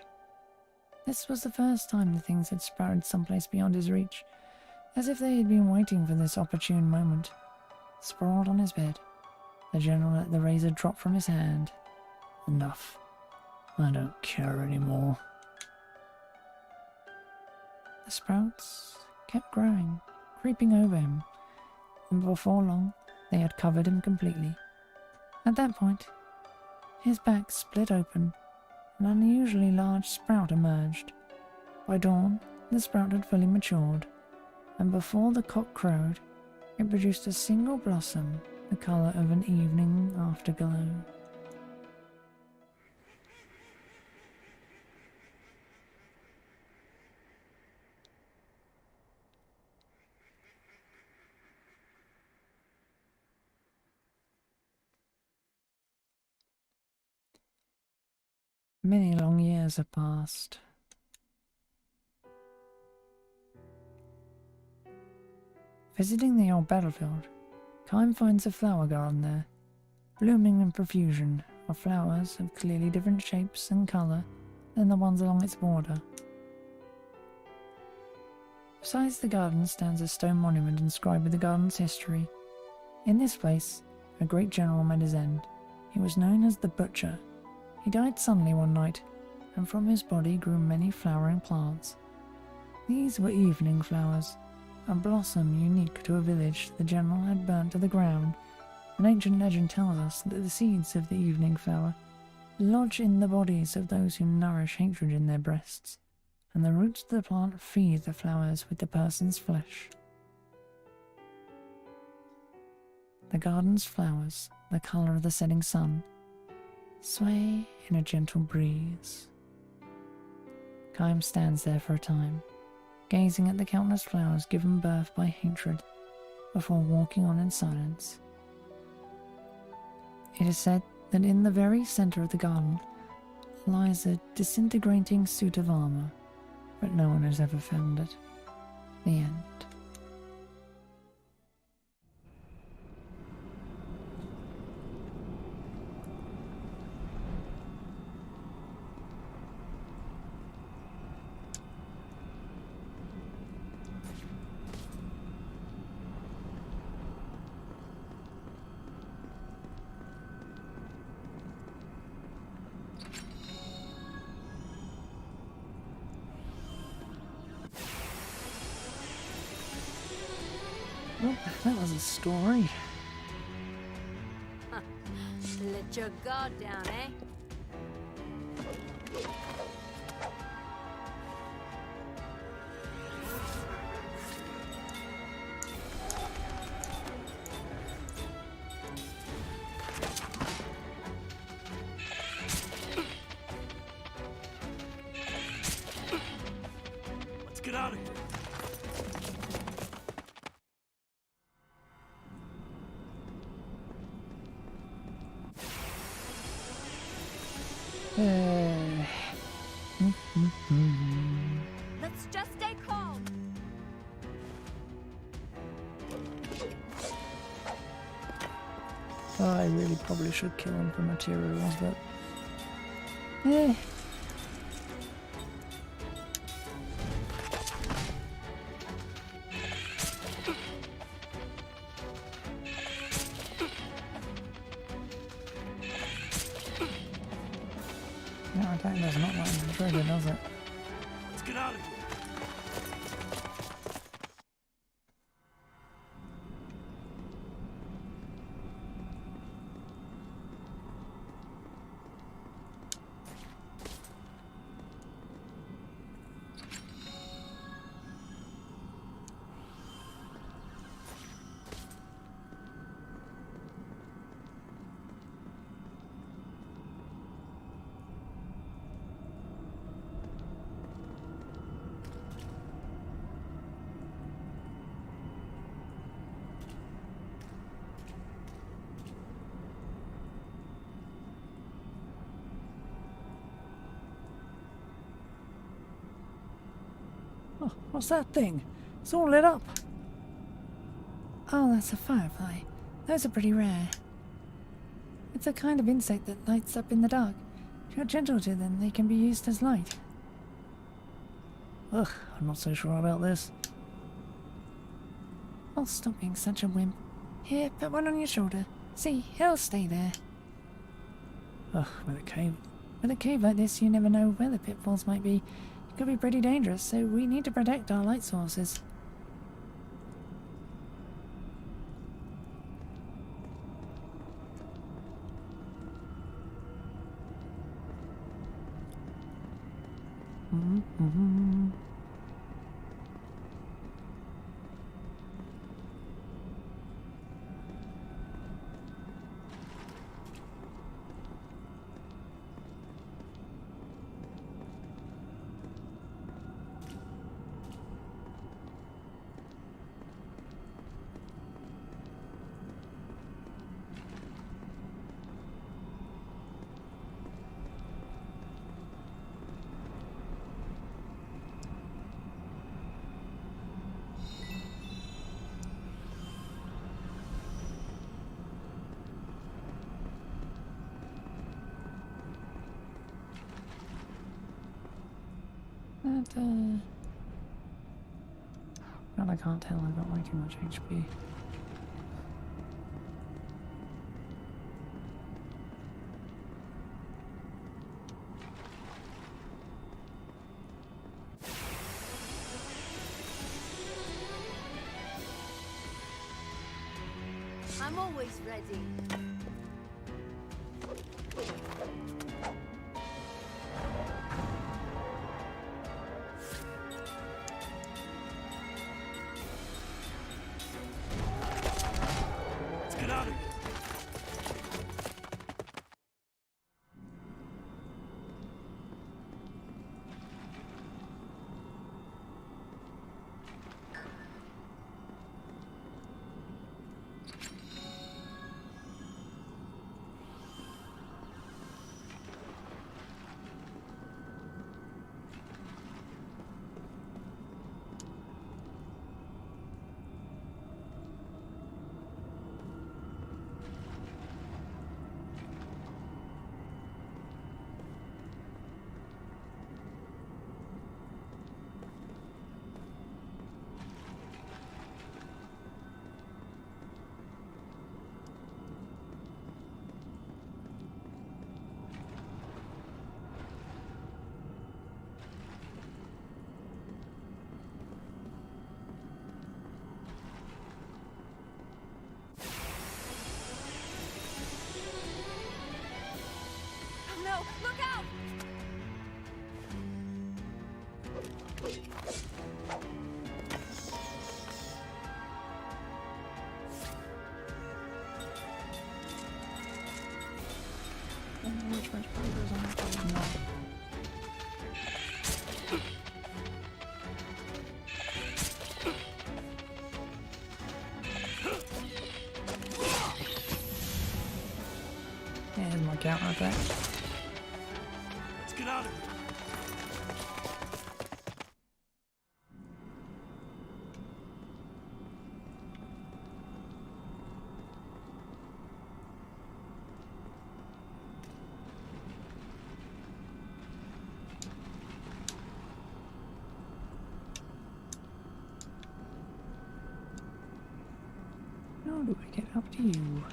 This was the first time the things had sprouted someplace beyond his reach, as if they had been waiting for this opportune moment. Sprawled on his bed, the general let the razor drop from his hand. Enough. I don't care anymore. The sprouts kept growing, creeping over him, and before long they had covered him completely. At that point, his back split open, an unusually large sprout emerged. By dawn, the sprout had fully matured, and before the cock crowed, it produced a single blossom the colour of an evening afterglow. Many long years have passed. Visiting the old battlefield, Kime finds a flower garden there, blooming in profusion of flowers of clearly different shapes and colour than the ones along its border. Besides the garden stands a stone monument inscribed with the garden's history. In this place, a great general met his end. He was known as the Butcher. He died suddenly one night, and from his body grew many flowering plants. These were evening flowers, a blossom unique to a village the general had burnt to the ground. An ancient legend tells us that the seeds of the evening flower lodge in the bodies of those who nourish hatred in their breasts, and the roots of the plant feed the flowers with the person's flesh. The garden's flowers, the colour of the setting sun, sway in a gentle breeze. Kime stands there for a time, gazing at the countless flowers given birth by hatred, before walking on in silence. It is said that in the very centre of the garden lies a disintegrating suit of armour, but no one has ever found it. The end. Well, that was a story. Let your guard down, eh? Let's get out of here. Let's just stay calm. I really probably should kill him for materials, but... eh. No, attack does not like the trigger, does it? Let's get out of here. Oh, what's that thing? It's all lit up. Oh, that's a firefly. Those are pretty rare. It's a kind of insect that lights up in the dark. If you're gentle to them, they can be used as light. Ugh, I'm not so sure about this. Oh, stop being such a wimp. Here, put one on your shoulder. See, it'll stay there. Ugh, with a cave like this, you never know where the pitfalls might be. It could be pretty dangerous, so we need to protect our light sources. Mm-hmm. God, I can't tell. I've got way too much HP. I'm always ready. Let's get out of here. No, look out! Which much progress on it? No. Here's my counter attack. Let's get out of here. How do I get up to you?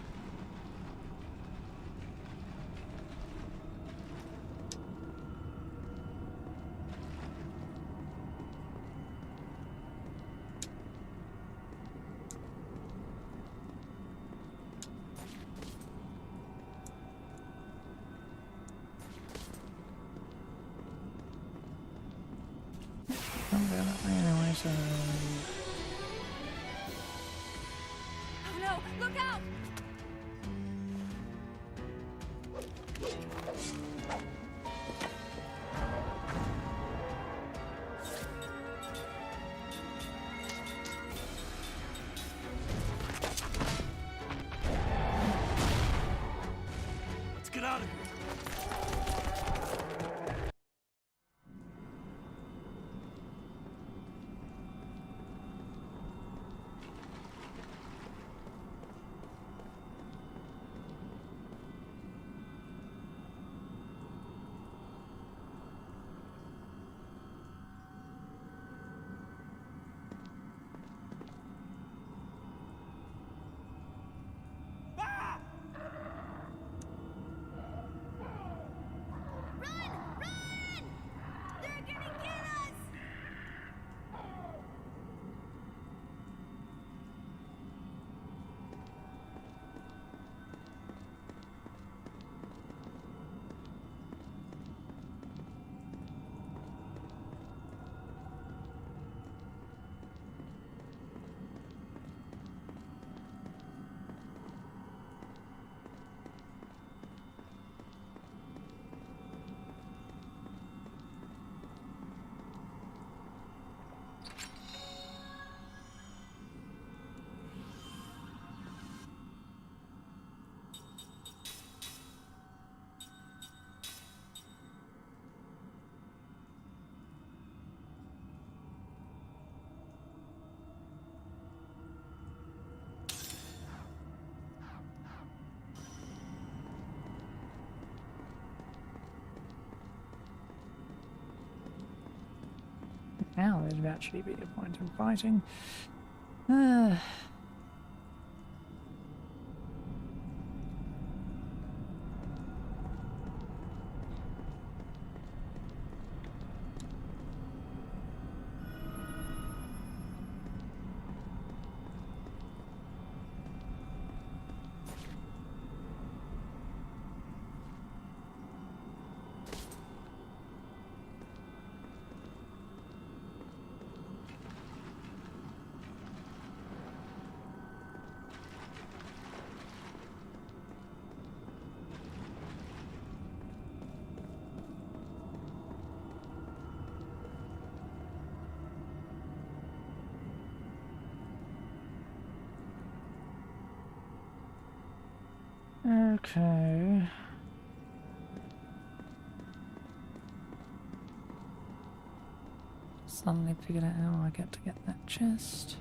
I'm going that way anyway, so... Oh no! Look out! Let's get out of here. Now there'd actually be a point in fighting. Okay. Suddenly figured out how I get to get that chest.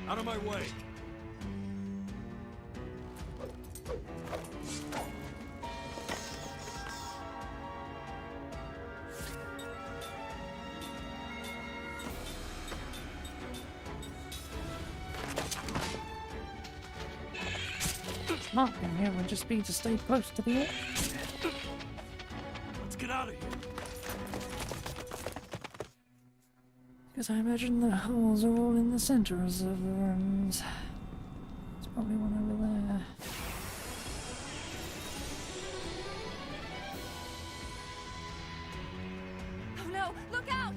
Out of my way! smart thing here would just be to stay close to the edge. Let's get out of here. Because I imagine the holes are all in the centers of the rooms. There's probably one over there. Oh no! Look out!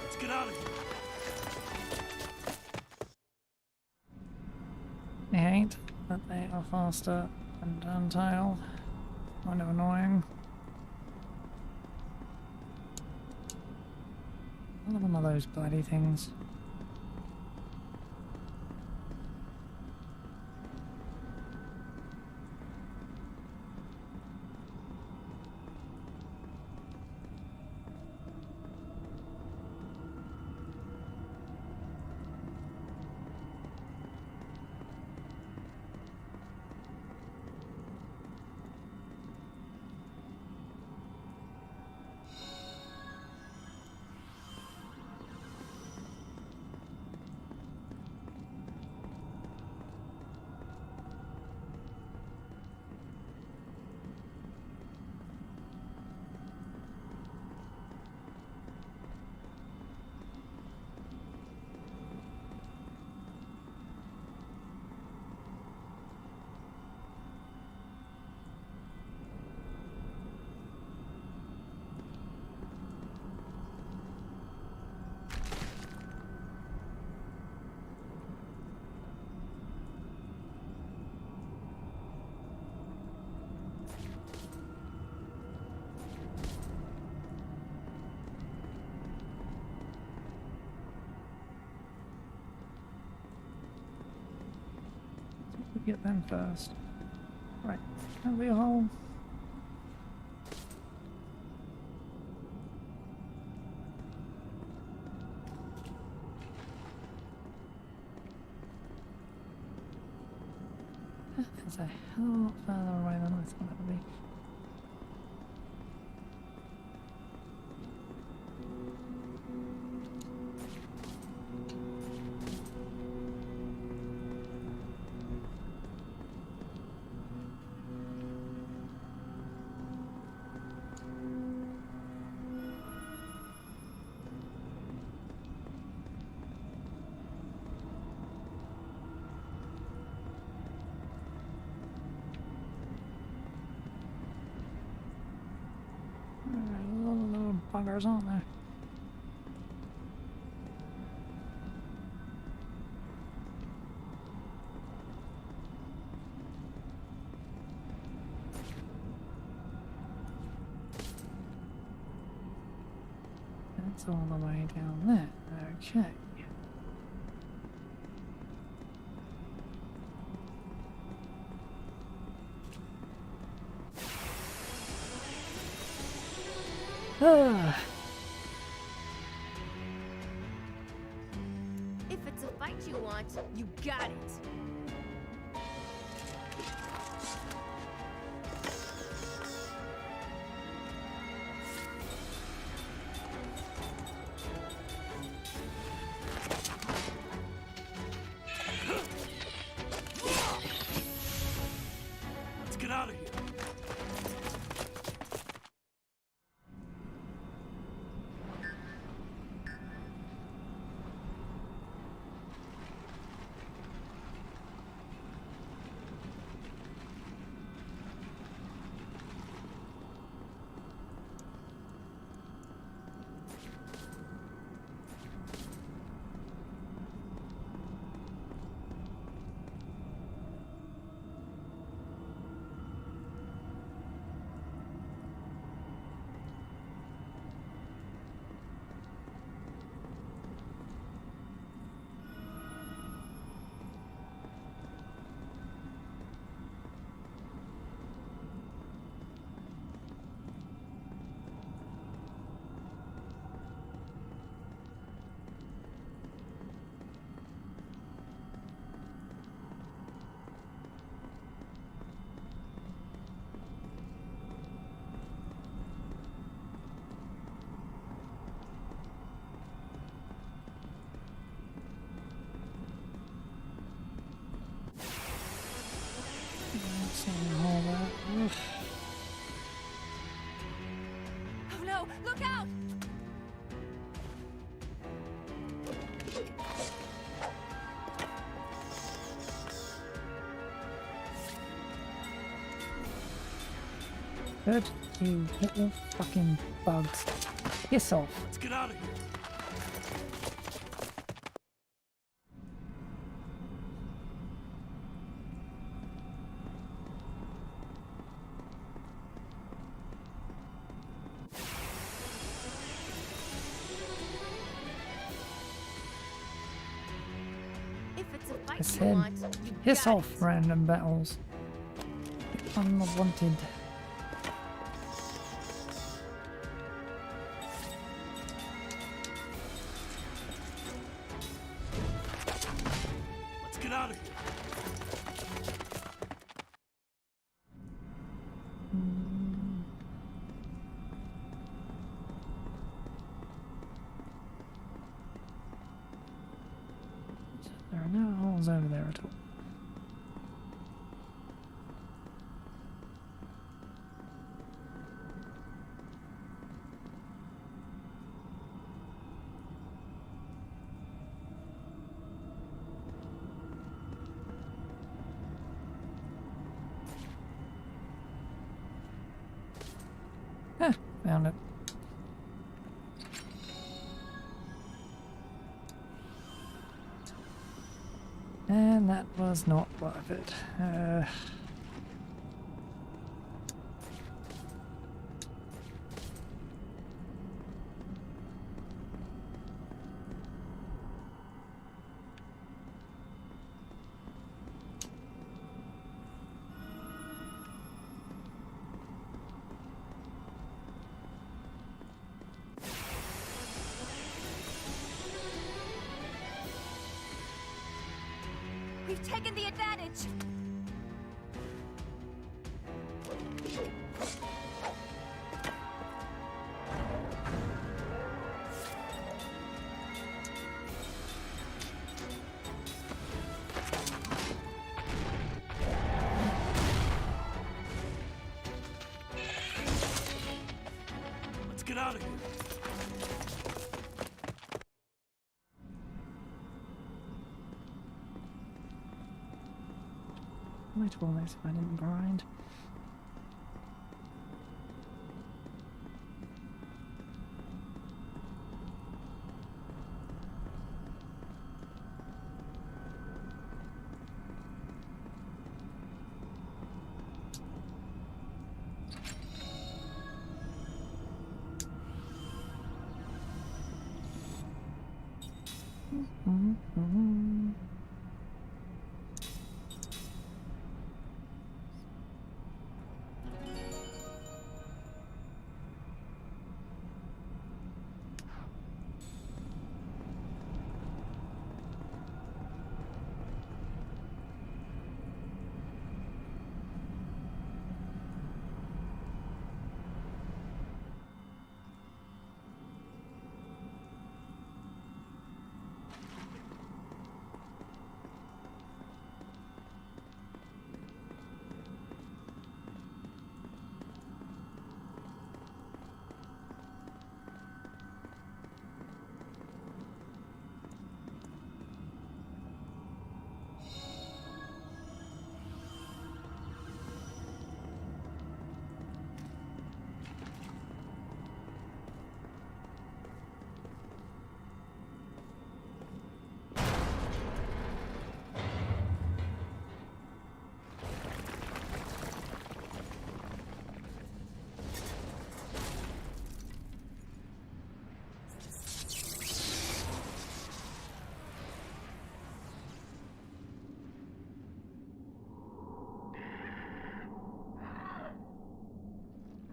Let's get out of here. I hate that they are faster and turntail. Kind of annoying. Another one of those bloody things. We'll get them first. Right, can be a hole. It's a hell of a lot further away than I thought it would be. There's a lot of little buggers, aren't there? That's all the way down there. Okay. Ah. If it's a fight you want, you got it. Let's get out of here. Seeing all that. Ugh. Oh no! Look out! Good, you little fucking bugs. Piss off. Let's get out of here. If it's a I fight you said, want, you piss got off, it. random battles. Unwanted. Let's get out of here. There are no holes over there at all. Found it. And that was not worth it. We've taken the advantage! Let's get out of here. Wait all this if I didn't grind.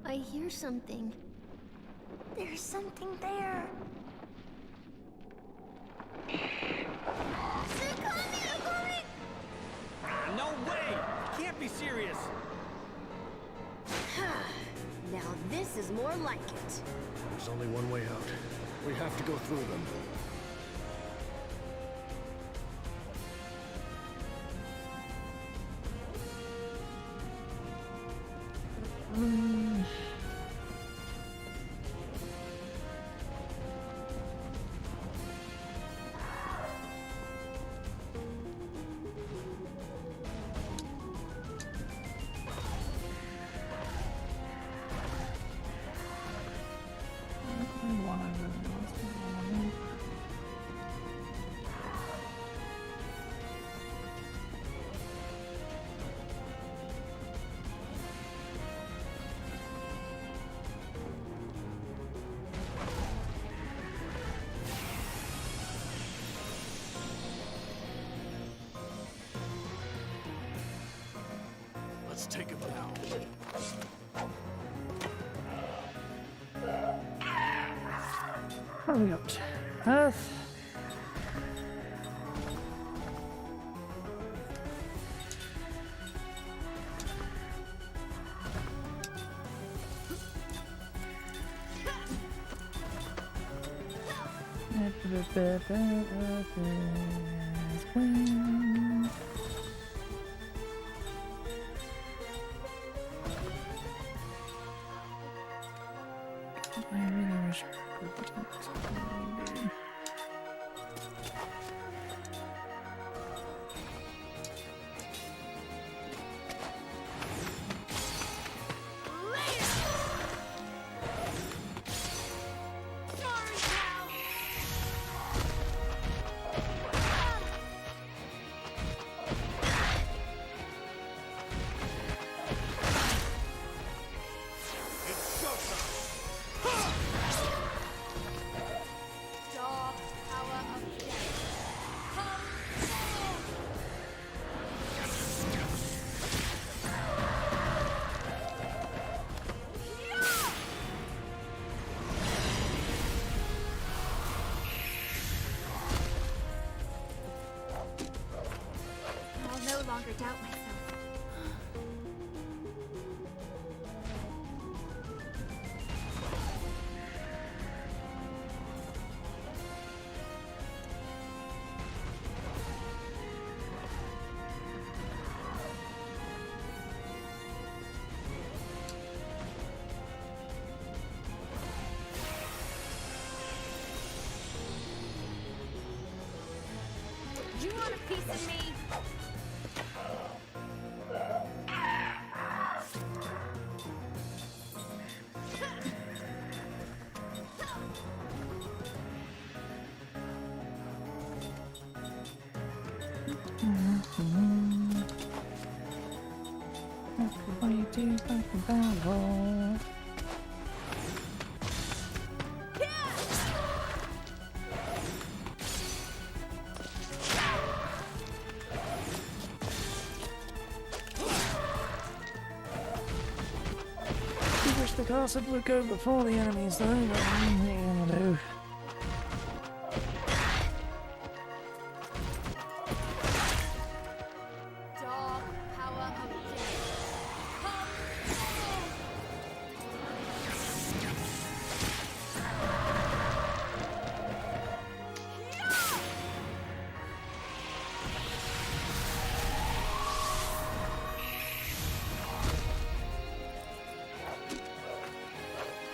I hear something. There's something there. They're coming! No way! Can't be serious! Now this is more like it. There's only one way out. We have to go through them. take him down. What are we up to? Earth. Wings. I really wish I could. Dark power of death. Come I'll no longer doubt myself. You want a piece of me? Everybody do fucking battle. I wish the castle would go before the enemies though, but what are you gonna do? Dark power of death. Come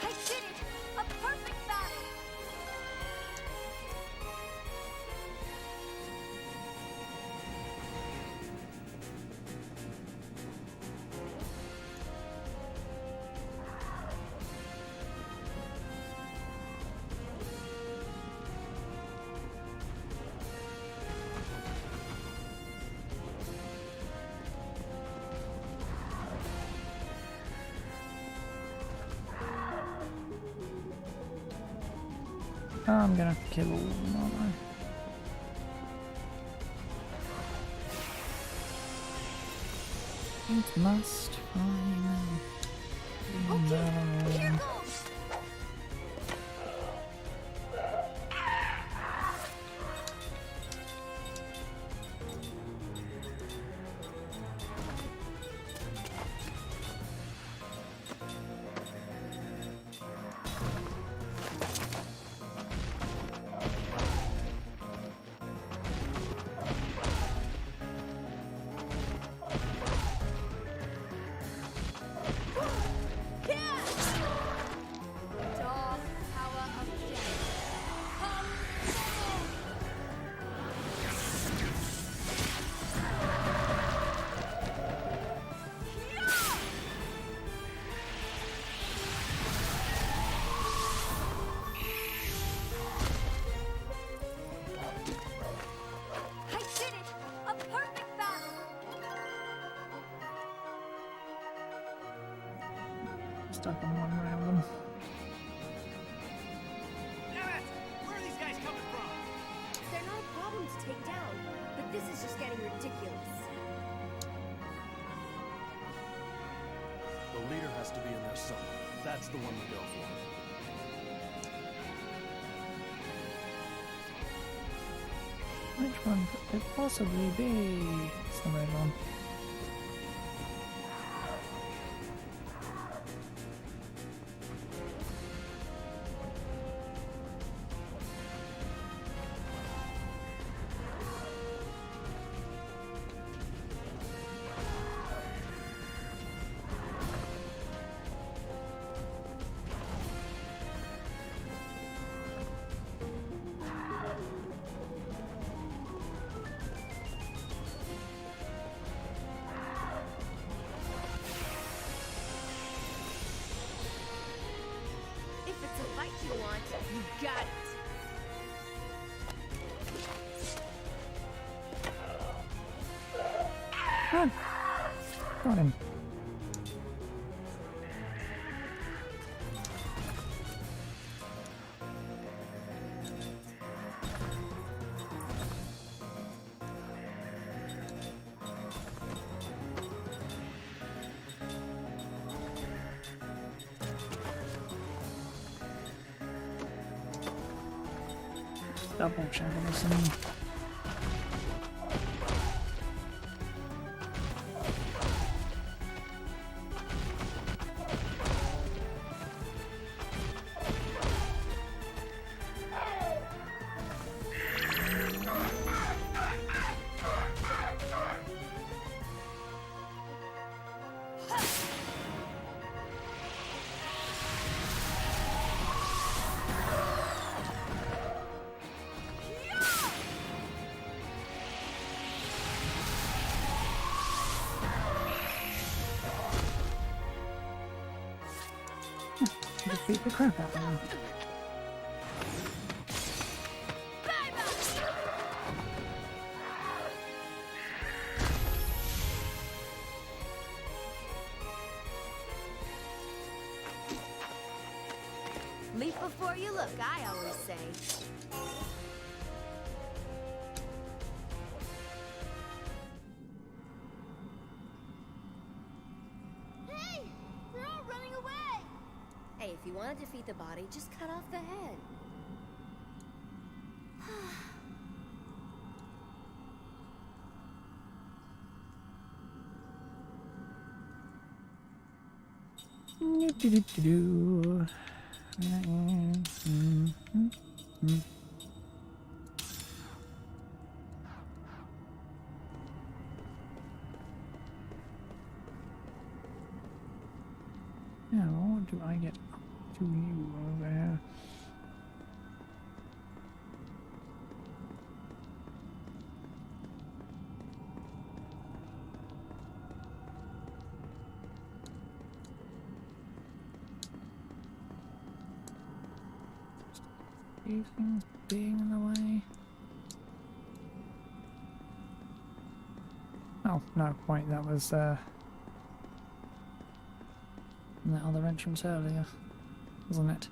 I did it! A perfect battle! I'm gonna have to kill all of them, aren't I? It must finally be Here done. goes! Dark power of death. Come I did it! A perfect battle! Stuck on one round them. Damn it! Where are these guys coming from? They're not a problem to take down, but this is just getting ridiculous. has to be in there somewhere. That's the one to go for. Which one could it possibly be? It's the red one. If it's a fight you want, you got it. Ah, got him. Double shadowless and just beat the crap out of him. Leap before you look, I always say. Hey! They're all running away! Hey, if you want to defeat the body, just cut off the head. Do-do-do-do-do. Now, what do I get up to you over here? These things being in the way. Oh, no, wait, that was, that other entrance earlier, wasn't it?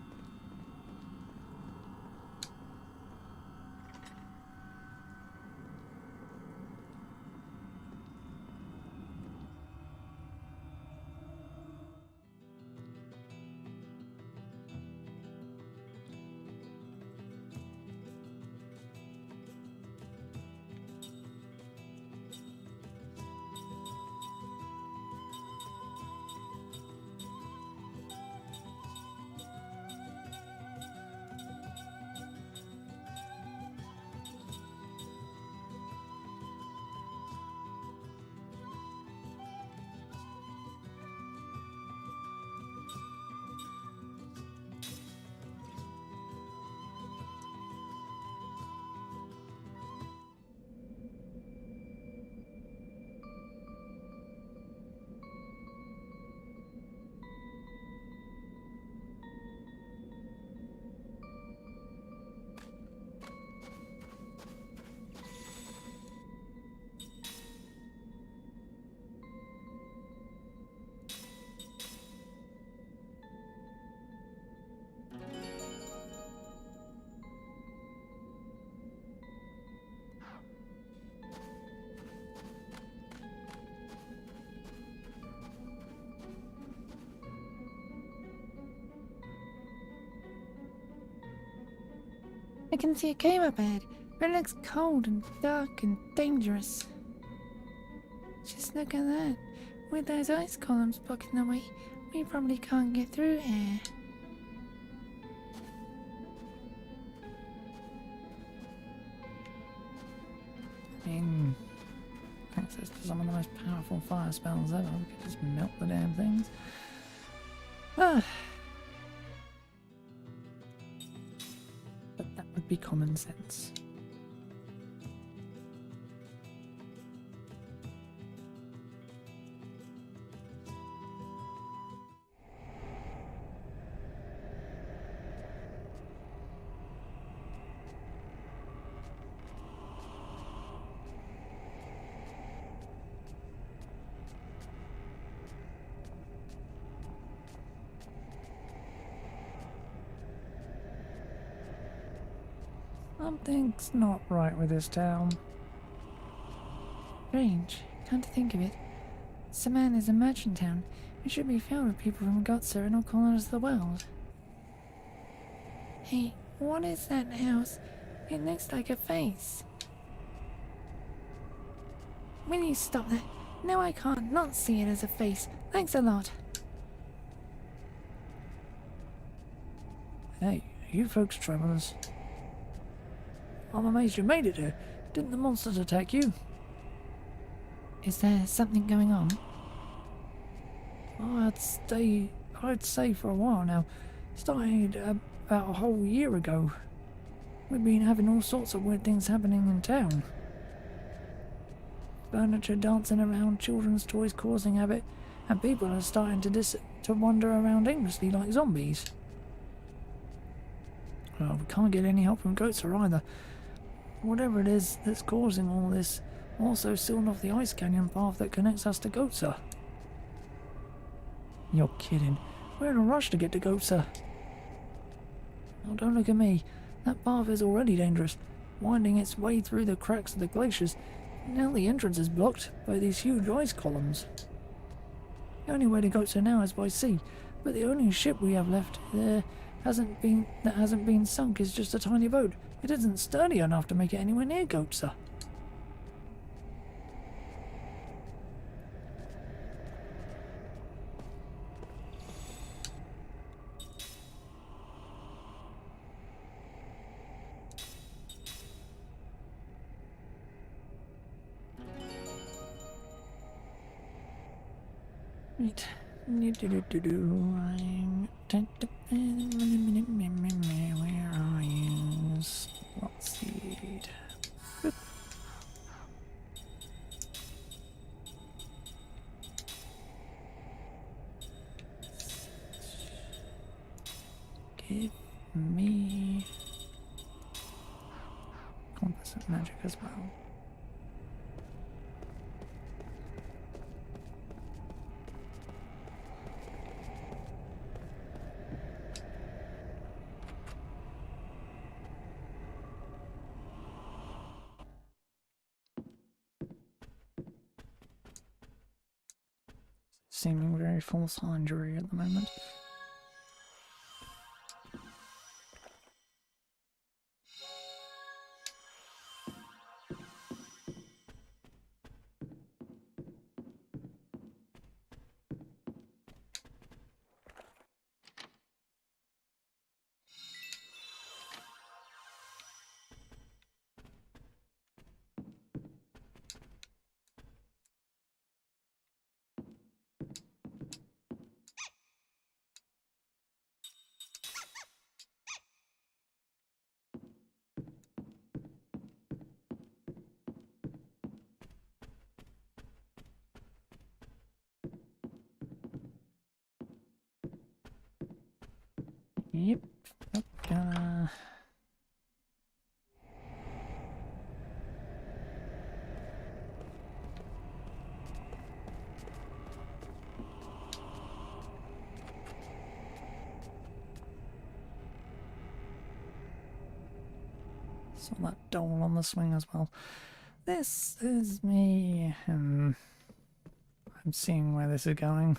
I can see a cave up ahead, but it looks cold and dark and dangerous. Just look at that. With those ice columns blocking the way, we probably can't get through here. I mean, access to some of the most powerful fire spells ever. We could just melt the damn things. Ah. But that would be common sense. Something's not right with this town. Strange. Come to think of it, Saman is a merchant town. It should be filled with people from Gotsa and all corners of the world. Hey, what is that house? It looks like a face. Will you stop that? No, I can't not see it as a face. Thanks a lot. Hey, you folks travelers. I'm amazed you made it here. Didn't the monsters attack you? Is there something going on? I'd say for a while now. Started about a whole year ago. We've been having all sorts of weird things happening in town. Furniture dancing around, children's toys causing havoc, and people are starting to wander around aimlessly like zombies. Well, we can't get any help from Gotsa either. Whatever it is that's causing all this also sealed off the ice canyon path that connects us to Gotsa. You're kidding. We're in a rush to get to Gotsa. Oh, don't look at me. That path is already dangerous, winding its way through the cracks of the glaciers. Now the entrance is blocked by these huge ice columns. The only way to Gotsa now is by sea, but the only ship we have left there hasn't been sunk is just a tiny boat. It isn't sturdy enough to make it anywhere near Gotsa. Right. Where are you? Slot seed. Boop. Give me composite magic as well. Seeming very full injury at the moment. Yep. Gonna... Saw that doll on the swing as well. This is me. I'm seeing where this is going.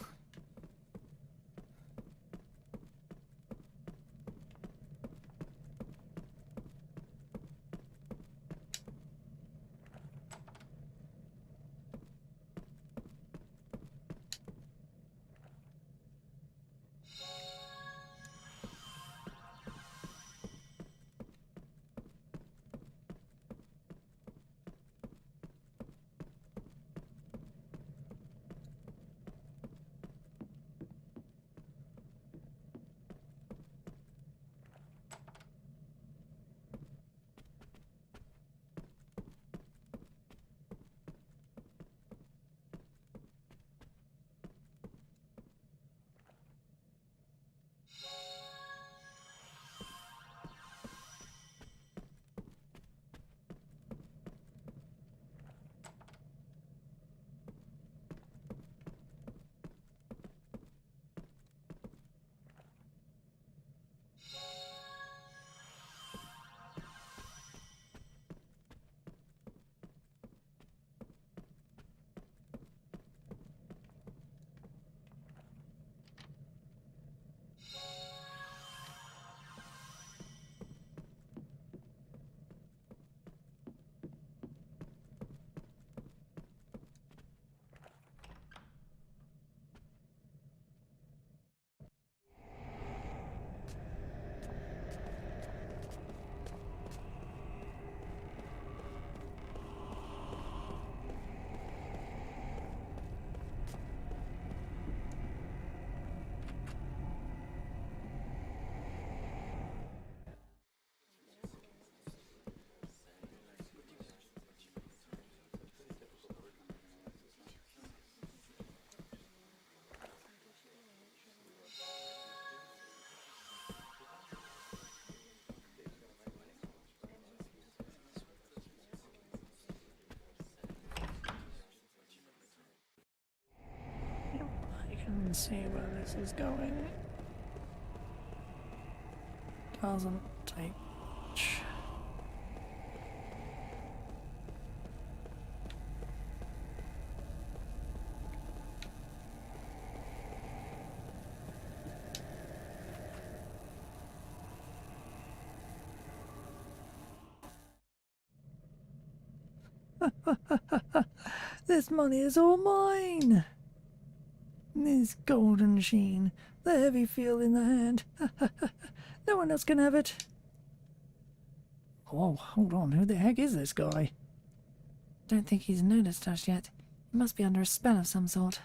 can see where this is going. Doesn't take much. This money is all mine! This golden sheen, the heavy feel in the hand. No one else can have it. Whoa, hold on, who the heck is this guy? Don't think he's noticed us yet. He must be under a spell of some sort.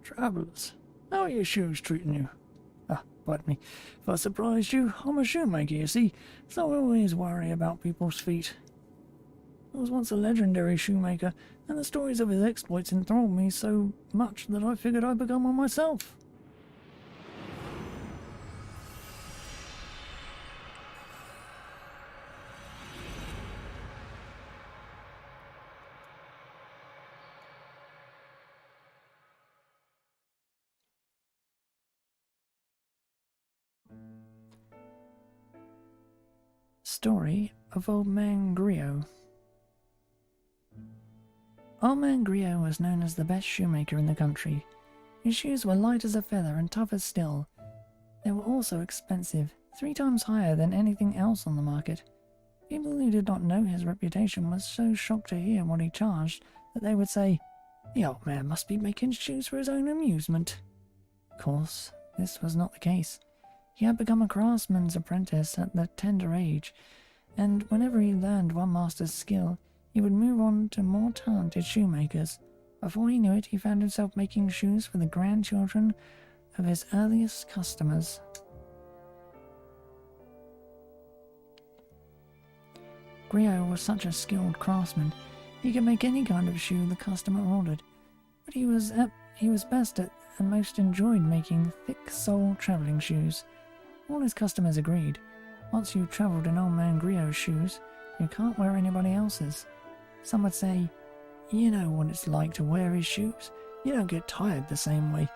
Travellers, how are your shoes treating you? Ah, pardon me. If I surprised you, I'm a shoemaker, you see, so I always worry about people's feet. I was once a legendary shoemaker, and the stories of his exploits enthralled me so much that I figured I'd become one myself. Story of Old Man Griot. Old Man Griot was known as the best shoemaker in the country. His shoes were light as a feather and tough as steel. They were also expensive, 3 times higher than anything else on the market. People who did not know his reputation were so shocked to hear what he charged that they would say, "The old man must be making shoes for his own amusement." Of course, this was not the case. He had become a craftsman's apprentice at the tender age, and whenever he learned one master's skill, he would move on to more talented shoemakers. Before he knew it, he found himself making shoes for the grandchildren of his earliest customers. Griot was such a skilled craftsman, he could make any kind of shoe the customer ordered, but he was best at and most enjoyed making thick-sole travelling shoes. All his customers agreed. Once you've travelled in Old Man Griot's shoes, you can't wear anybody else's. Some would say, "You know what it's like to wear his shoes. You don't get tired the same way.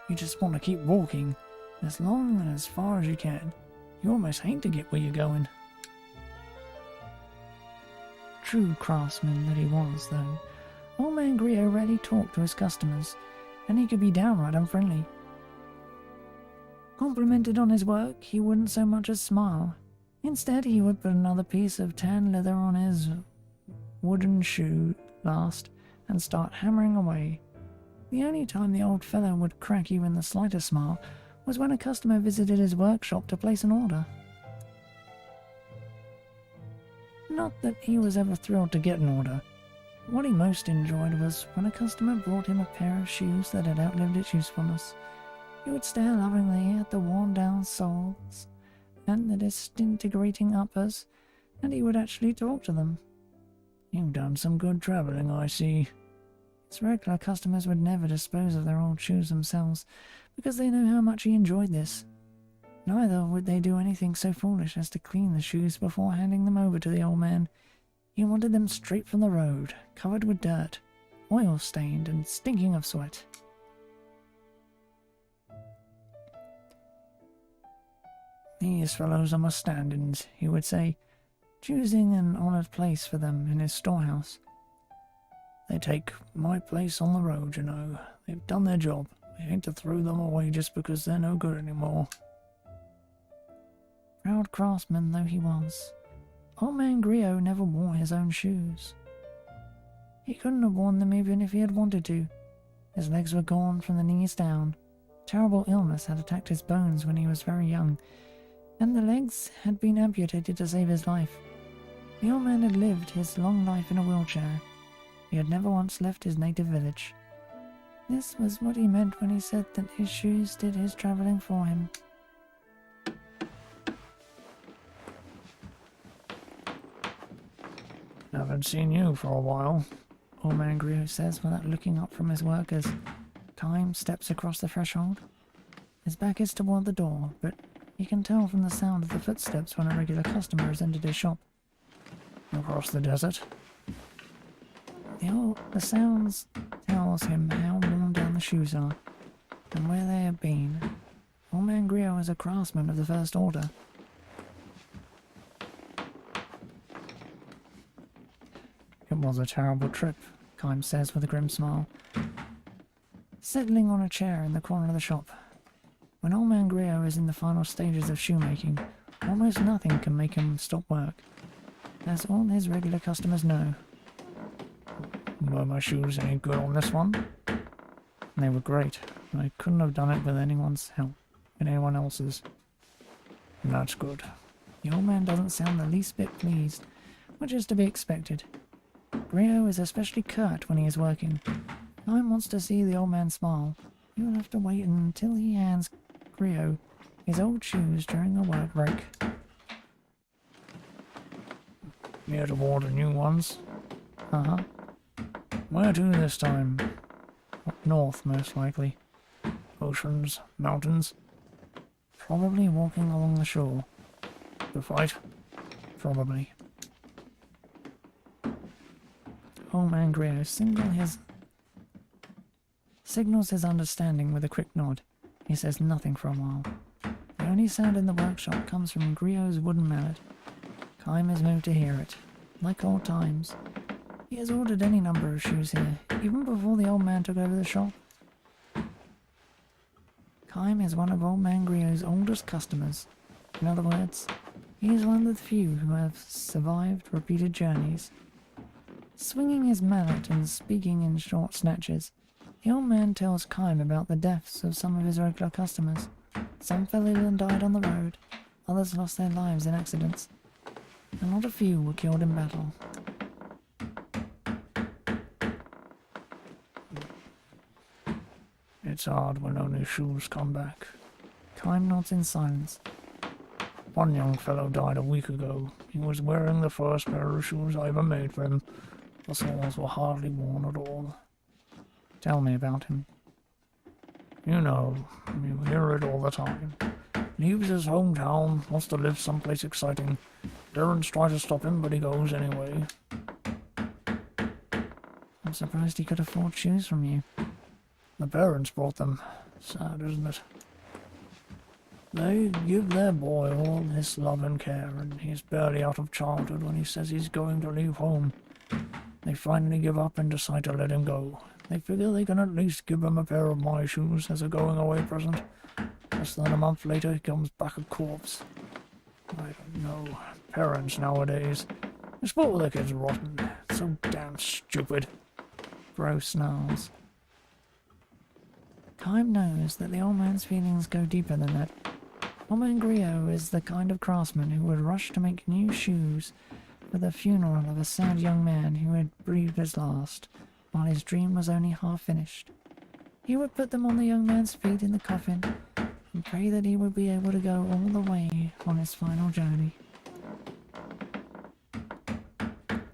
You just want to keep walking, as long and as far as you can. You almost hate to get where you're going." True craftsman that he was, though, Old Man Griot rarely talked to his customers, and he could be downright unfriendly. Complimented on his work, he wouldn't so much as smile. Instead, he would put another piece of tan leather on his wooden shoe last and start hammering away. The only time the old fellow would crack even the slightest smile was when a customer visited his workshop to place an order. Not that he was ever thrilled to get an order. What he most enjoyed was when a customer brought him a pair of shoes that had outlived its usefulness. He would stare lovingly at the worn-down soles and the disintegrating uppers, and he would actually talk to them. "You've done some good travelling, I see." His regular customers would never dispose of their old shoes themselves, because they know how much he enjoyed this. Neither would they do anything so foolish as to clean the shoes before handing them over to the old man. He wanted them straight from the road, covered with dirt, oil-stained and stinking of sweat. "These fellows are my stand-ins," he would say, choosing an honoured place for them in his storehouse. They take my place on the road, you know. They've done their job. I hate to throw them away just because they're no good anymore. Proud craftsman though he was, Old Man Griot never wore his own shoes. He couldn't have worn them even if he had wanted to. His legs were gone from the knees down. Terrible illness had attacked his bones when he was very young, and the legs had been amputated to save his life. The old man had lived his long life in a wheelchair. He had never once left his native village. This was what he meant when he said that his shoes did his travelling for him. Haven't seen you for a while, Old Man Griot says without looking up from his work as Time steps across the threshold. His back is toward the door, but he can tell from the sound of the footsteps when a regular customer has entered his shop. Across the desert. The sounds tells him how worn down the shoes are, and where they have been. Old Man Griot is a craftsman of the First Order. It was a terrible trip, Kime says with a grim smile, settling on a chair in the corner of the shop. When Old Man Griot is in the final stages of shoemaking, almost nothing can make him stop work, as all his regular customers know. Were my shoes any good on this one? They were great. I couldn't have done it with anyone's help, and anyone else's. That's good. The old man doesn't sound the least bit pleased, which is to be expected. Griot is especially curt when he is working. Kime wants to see the old man smile. He will have to wait until he hands Griot his old shoes during a work break. Here to order new ones? Uh-huh. Where to this time? Up north, most likely. Oceans, mountains. Probably walking along the shore. To fight? Probably. Old Man Griot signals his understanding with a quick nod. He says nothing for a while. The only sound in the workshop comes from Griot's wooden mallet. Kime is moved to hear it. Like old times. He has ordered any number of shoes here, even before the old man took over the shop. Kime is one of Old Man Griot's oldest customers. In other words, he is one of the few who have survived repeated journeys. Swinging his mallet and speaking in short snatches, the old man tells Kime about the deaths of some of his regular customers. Some fell ill and died on the road, others lost their lives in accidents, and not a few were killed in battle. It's hard when only shoes come back. Kime nods in silence. One young fellow died a week ago. He was wearing the first pair of shoes I ever made for him. The soles were hardly worn at all. Tell me about him. You know, you hear it all the time. Leaves his hometown, wants to live someplace exciting. Parents try to stop him, but he goes anyway. I'm surprised he could afford shoes from you. The parents brought them. Sad, isn't it? They give their boy all this love and care, and he's barely out of childhood when he says he's going to leave home. They finally give up and decide to let him go. They figure they can at least give him a pair of my shoes as a going-away present. Less than a month later, he comes back a corpse. I don't know. Parents nowadays. They spoil their kids rotten. It's so damn stupid. Bro snarls. Kime knows that the old man's feelings go deeper than that. Old Man Griot is the kind of craftsman who would rush to make new shoes for the funeral of a sad young man who had breathed his last, while his dream was only half finished. He would put them on the young man's feet in the coffin, and pray that he would be able to go all the way on his final journey.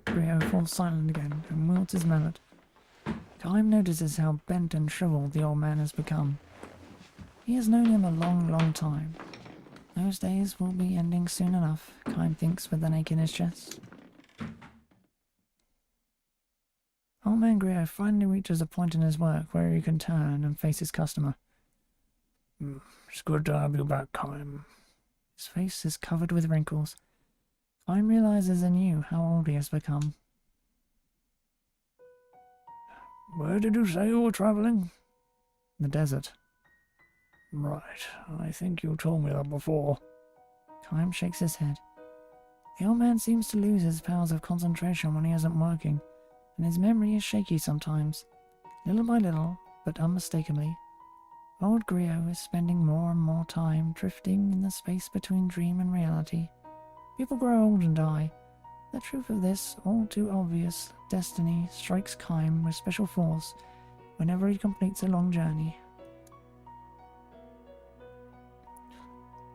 Griot falls silent again and wields his mallet. Kime notices how bent and shriveled the old man has become. He has known him a long, long time. Those days will be ending soon enough, Kime thinks with an ache in his chest. Old Man Griot finally reaches a point in his work where he can turn and face his customer. It's good to have you back, Kime. His face is covered with wrinkles. Kime realizes anew how old he has become. Where did you say you were traveling? The desert. Right, I think you told me that before. Kime shakes his head. The old man seems to lose his powers of concentration when he isn't working, and his memory is shaky sometimes. Little by little, but unmistakably, old Griot is spending more and more time drifting in the space between dream and reality. People grow old and die. The truth of this, all too obvious destiny, strikes Kime with special force whenever he completes a long journey.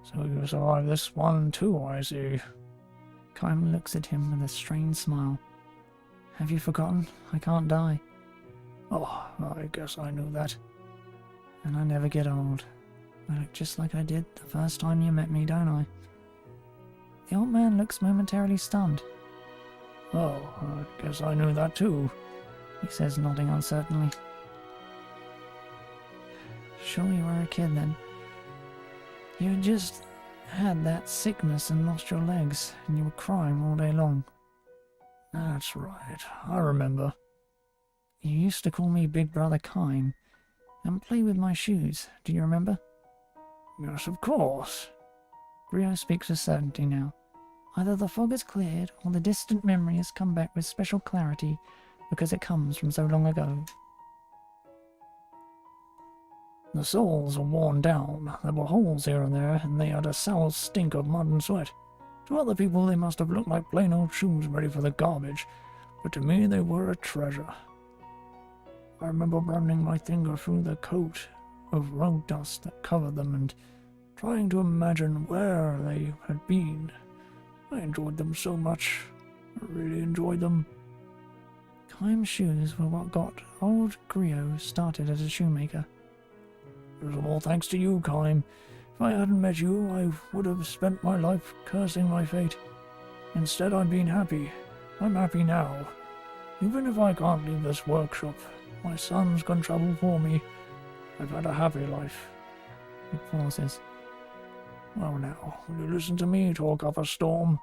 So you survived this one too, I see. Kime looks at him with a strange smile. Have you forgotten? I can't die. Oh, I guess I knew that. And I never get old. I look just like I did the first time you met me, don't I? The old man looks momentarily stunned. Oh, I guess I knew that too, he says, nodding uncertainly. Sure you were a kid then. You had just had that sickness and lost your legs, and you were crying all day long. That's right, I remember. You used to call me Big Brother Kime, and play with my shoes, do you remember? Yes, of course. Griot speaks with certainty now. Either the fog has cleared, or the distant memory has come back with special clarity, because it comes from so long ago. The soles are worn down, there were holes here and there, and they had a sour stink of mud and sweat. To other people they must have looked like plain old shoes ready for the garbage, but to me they were a treasure. I remember running my finger through the coat of road dust that covered them and trying to imagine where they had been. I enjoyed them so much. I really enjoyed them. Kime's shoes were what got old Griot started as a shoemaker. It was all thanks to you, Kime. If I hadn't met you, I would have spent my life cursing my fate. Instead, I've been happy. I'm happy now. Even if I can't leave this workshop, my sons can travel for me. I've had a happy life. He pauses. Well now, will you listen to me talk up a storm?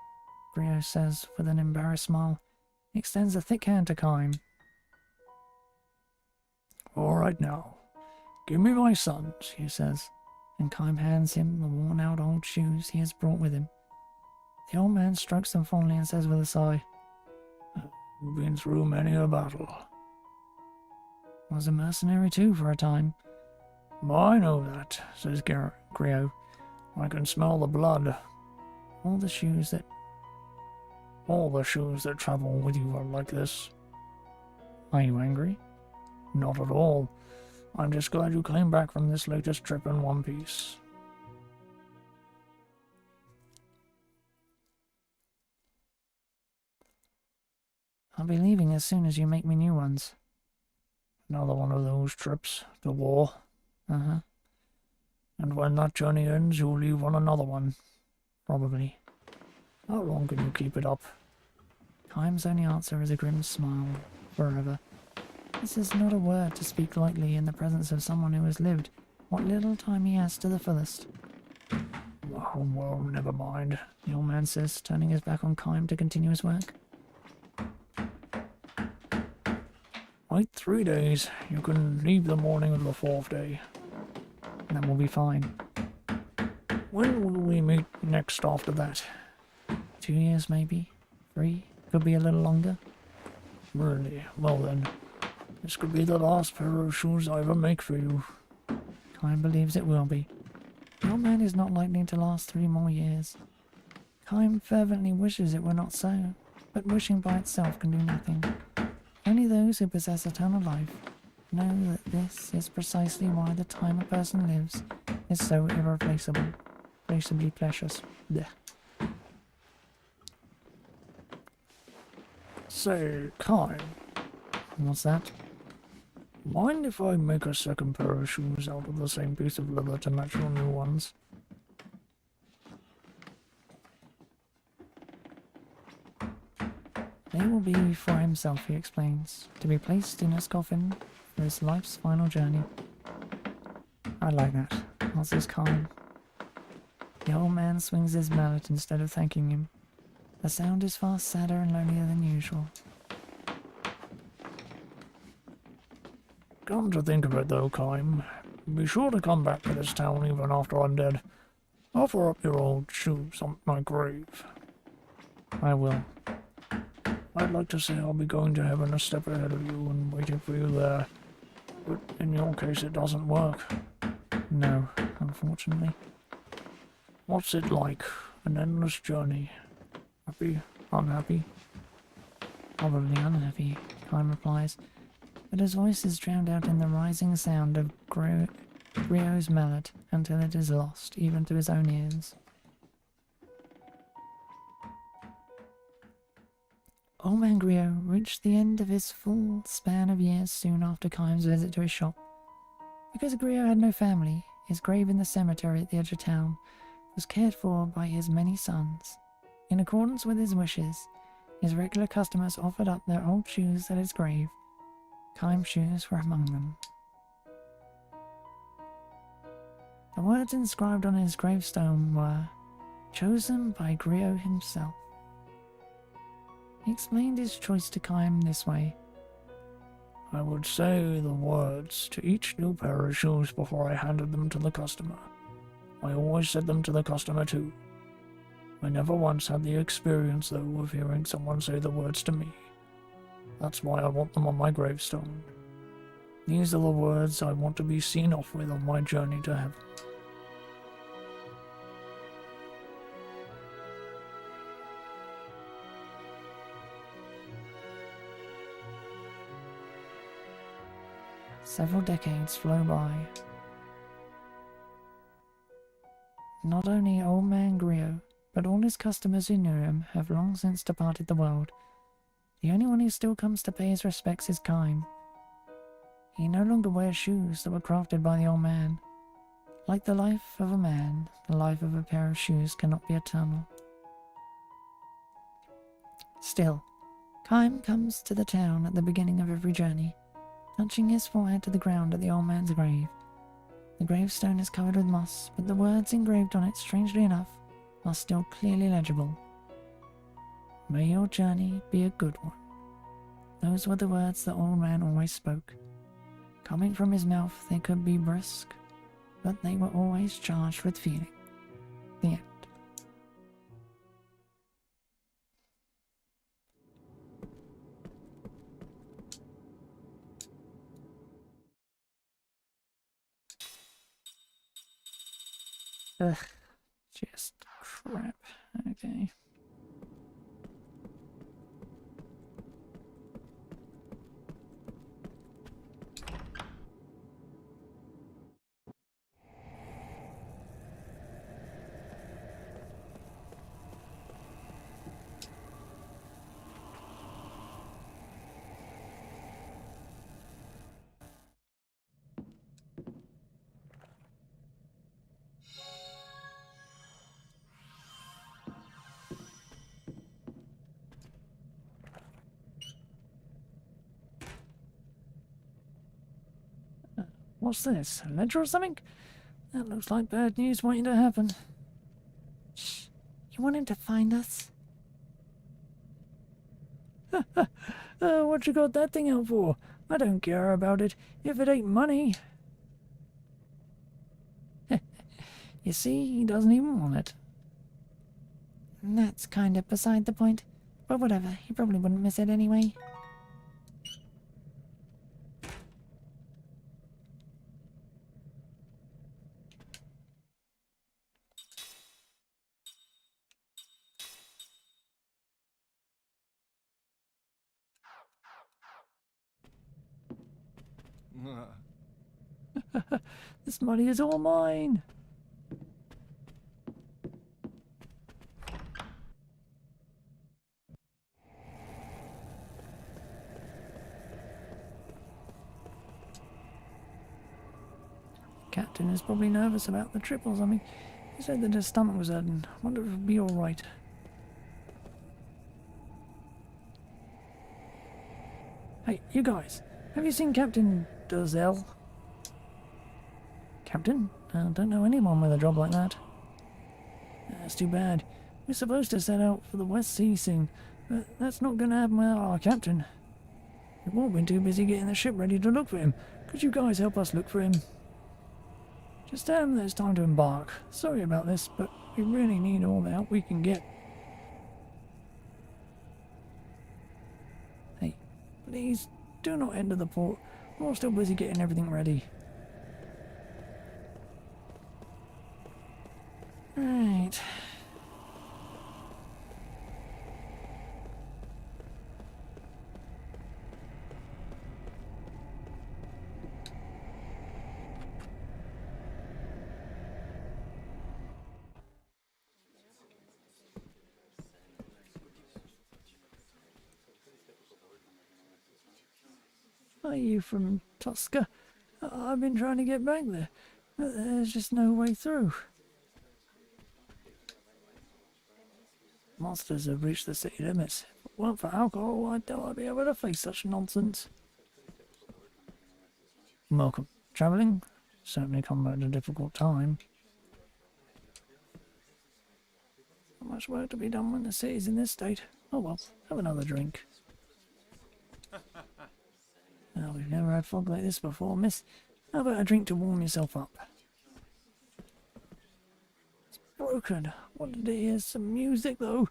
Griot says with an embarrassed smile. He extends a thick hand to Kime. All right now. Give me my sons, he says, and Kime hands him the worn-out old shoes he has brought with him. The old man strokes them fondly and says with a sigh, You've been through many a battle. Was a mercenary too for a time. I know that, says Griot. I can smell the blood. All the shoes that travel with you are like this. Are you angry? Not at all. I'm just glad you came back from this latest trip in one piece. I'll be leaving as soon as you make me new ones. Another one of those trips to war. Uh-huh. And when that journey ends, you'll leave on another one. Probably. How long can you keep it up? Kime's only answer is a grim smile. Forever. This is not a word to speak lightly in the presence of someone who has lived what little time he has to the fullest. Well, never mind, the old man says, turning his back on Kime to continue his work. Wait 3 days. You can leave the morning of the 4th day. That will be fine. When will we meet next after that? 2 years, maybe? 3? Could be a little longer. Really? Well then, this could be the last pair of shoes I ever make for you. Kime believes it will be. The old man is not likely to last 3 more years. Kime fervently wishes it were not so, but wishing by itself can do nothing. Only those who possess eternal life know that this is precisely why the time a person lives is so irreplaceably precious. Blech. Say, Kime. What's that? Mind if I make a second pair of shoes out of the same piece of leather to match your new ones? They will be for himself, he explains, to be placed in his coffin for his life's final journey. I like that, answers Kime. The old man swings his mallet instead of thanking him. The sound is far sadder and lonelier than usual. Come to think of it though, Kime, be sure to come back to this town even after I'm dead. Offer up your old shoes on my grave. I will. I'd like to say I'll be going to heaven a step ahead of you and waiting for you there, but in your case it doesn't work. No, unfortunately. What's it like? An endless journey? Happy? Unhappy? Probably unhappy, Kime replies, but his voice is drowned out in the rising sound of Grio's mallet until it is lost, even to his own ears. Old Man Grio reached the end of his full span of years soon after Kime's visit to his shop. Because Grio had no family, his grave in the cemetery at the edge of town was cared for by his many sons. In accordance with his wishes, his regular customers offered up their old shoes at his grave. Kime's shoes were among them. The words inscribed on his gravestone were, "Chosen by Grio himself." He explained his choice to Kime this way. I would say the words to each new pair of shoes before I handed them to the customer. I always said them to the customer too. I never once had the experience, though, of hearing someone say the words to me. That's why I want them on my gravestone. These are the words I want to be seen off with on my journey to heaven. Several decades flow by. Not only Old Man Grio, but all his customers who knew him have long since departed the world. The only one who still comes to pay his respects is Kime. He no longer wears shoes that were crafted by the old man. Like the life of a man, the life of a pair of shoes cannot be eternal. Still, Kime comes to the town at the beginning of every journey, touching his forehead to the ground at the old man's grave. The gravestone is covered with moss, but the words engraved on it, strangely enough, are still clearly legible. May your journey be a good one. Those were the words the old man always spoke. Coming from his mouth, they could be brisk, but they were always charged with feeling. The end. Ugh, just crap. Okay. What's this? A ledger or something? That looks like bad news waiting to happen. Shh. You wanted to find us? What you got that thing out for? I don't care about it if it ain't money. You see, he doesn't even want it. That's kind of beside the point. But whatever, he probably wouldn't miss it anyway. This money is all mine. Captain is probably nervous about the trip or something. He said that his stomach was hurting. Wonder if it'll be alright. Hey, you guys, have you seen Captain Durzel? Captain? I don't know anyone with a job like that. That's too bad. We're supposed to set out for the West Sea soon, but that's not going to happen without our captain. We've all been too busy getting the ship ready to look for him. Could you guys help us look for him? Just tell him that it's time to embark. Sorry about this, but we really need all the help we can get. Hey, please do not enter the port. We're all still busy getting everything ready. Right. Are you from Tosca? I've been trying to get back there, but there's just no way through. Monsters have reached the city limits. If it weren't for alcohol, I doubt I'd be able to face such nonsense. Welcome. Travelling? Certainly come at a difficult time. Not much work to be done when the city's in this state. Oh well, have another drink. Well, we've never had fog like this before, miss. How about a drink to warm yourself up? It's broken. Wanted to hear some music, though.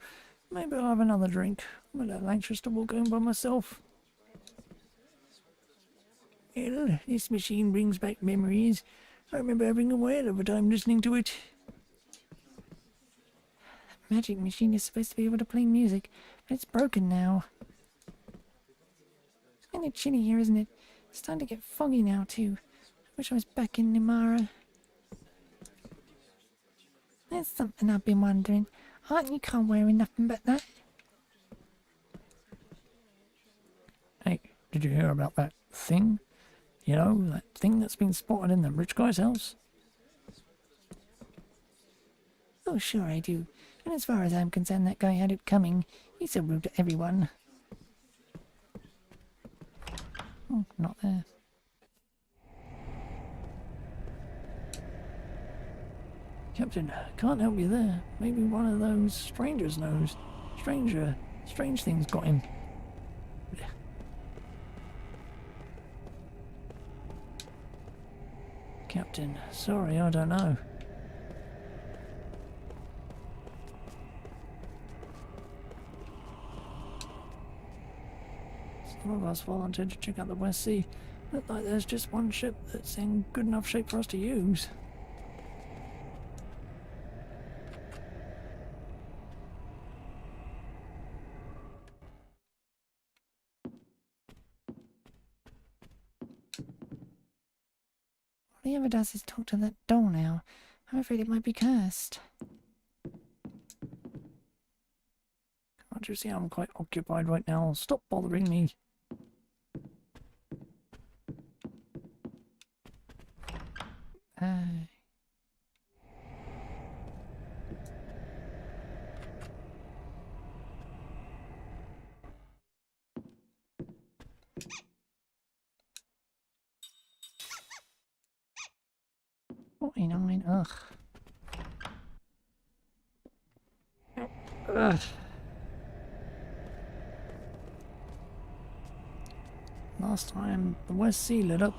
Maybe I'll have another drink. I'm a little anxious to walk home by myself. Well, this machine brings back memories. I remember having a whale of a time listening to it. The magic machine is supposed to be able to play music, but it's broken now. It's kind of chilly here, isn't it? It's starting to get foggy now, too. I wish I was back in Nimara. There's something I've been wondering. Aren't you can't wearing nothing but that? Hey, did you hear about that thing? You know, that thing that's been spotted in the rich guy's house? Oh, sure I do. And as far as I'm concerned, that guy had it coming. He's so rude to everyone. Oh, not there. Captain, can't help you there. Maybe one of those strangers knows. Strange things got him. Captain, sorry, I don't know. Some of us volunteered to check out the West Sea. Look like there's just one ship that's in good enough shape for us to use. All he ever does is talk to that doll now. I'm afraid it might be cursed. Can't you see I'm quite occupied right now? Stop bothering me. $49. Ugh. Ugh. Last time the West Sea lit up,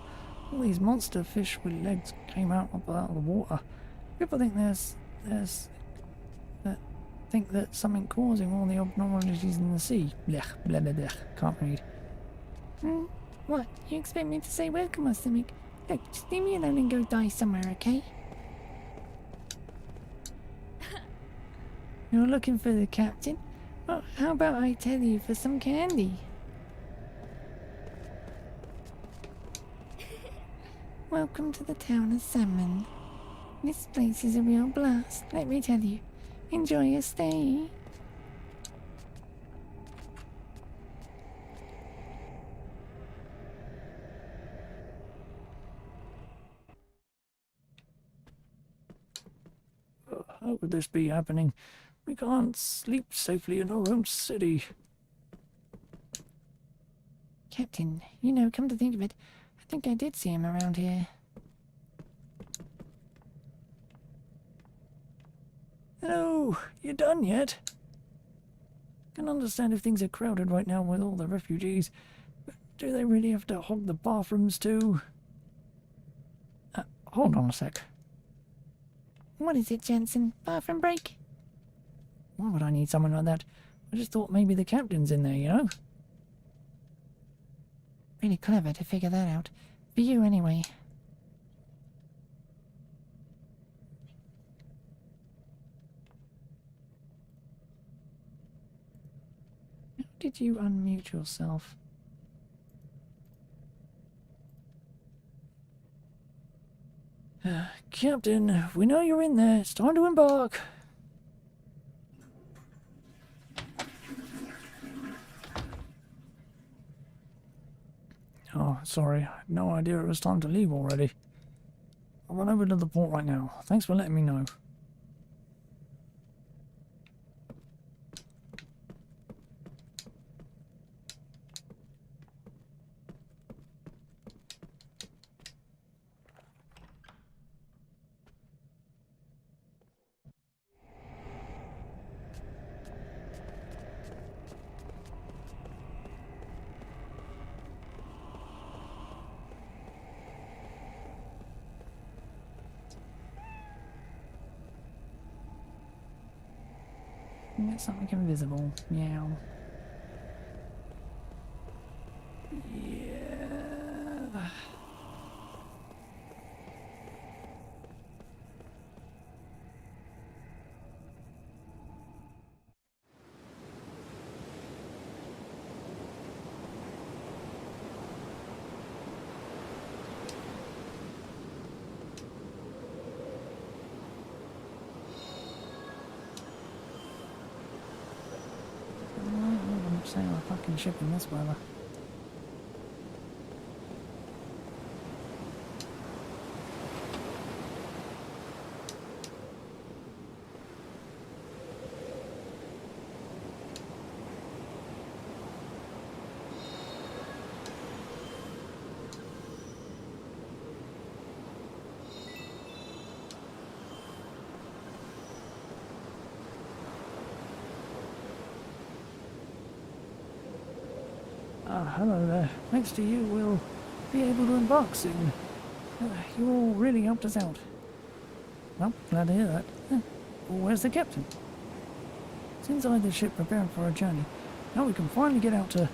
all these monster fish with legs came out of the water. People think that something causing all the abnormalities in the sea. Blech, blah blah blah. Can't read. What? You expect me to say welcome or something? Look, just leave me alone and go die somewhere, okay? You're looking for the captain? Well, how about I tell you for some candy? Welcome to the town of Salmon. This place is a real blast, let me tell you. Enjoy your stay. How could this be happening? We can't sleep safely in our own city. Captain, you know, come to think of it, I think I did see him around here. Hello, you done yet? Can understand if things are crowded right now with all the refugees, but Do they really have to hog the bathrooms too? Hold on a sec. What is it, Jensen? Bathroom break? Why would I need someone like that? I just thought maybe the captain's in there, you know? Really clever to figure that out. For you, anyway. How did you unmute yourself? Captain, we know you're in there. It's time to embark. Oh, sorry. I had no idea it was time to leave already. I'll run over to the port right now. Thanks for letting me know. Get something invisible. Meow. Yeah. I'm saying a fucking ship in this weather. Hello there. Thanks to you, we'll be able to embark soon. You all really helped us out. Well, glad to hear that. Well, where's the captain? It's inside the ship preparing for our journey. Now we can finally get out to...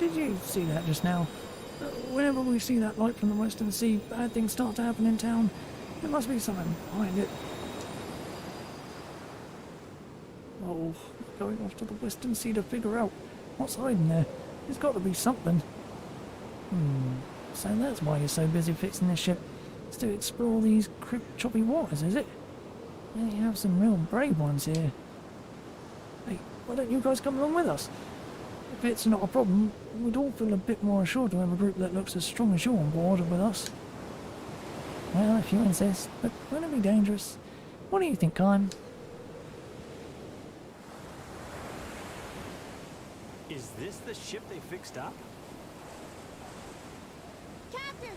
Did you see that just now? Whenever we see that light from the Western Sea, bad things start to happen in town. There must be something behind it. Oh, going off to the Western Sea to figure out what's hiding there. There's got to be something. So that's why you're so busy fixing this ship. It's to explore these choppy waters, is it? Yeah, you have some real brave ones here. Hey, why don't you guys come along with us? If it's not a problem, we'd all feel a bit more assured to have a group that looks as strong as you on board with us. Well, if you insist, but won't it be dangerous? What do you think, Kime? Is this the ship they fixed up? Captain!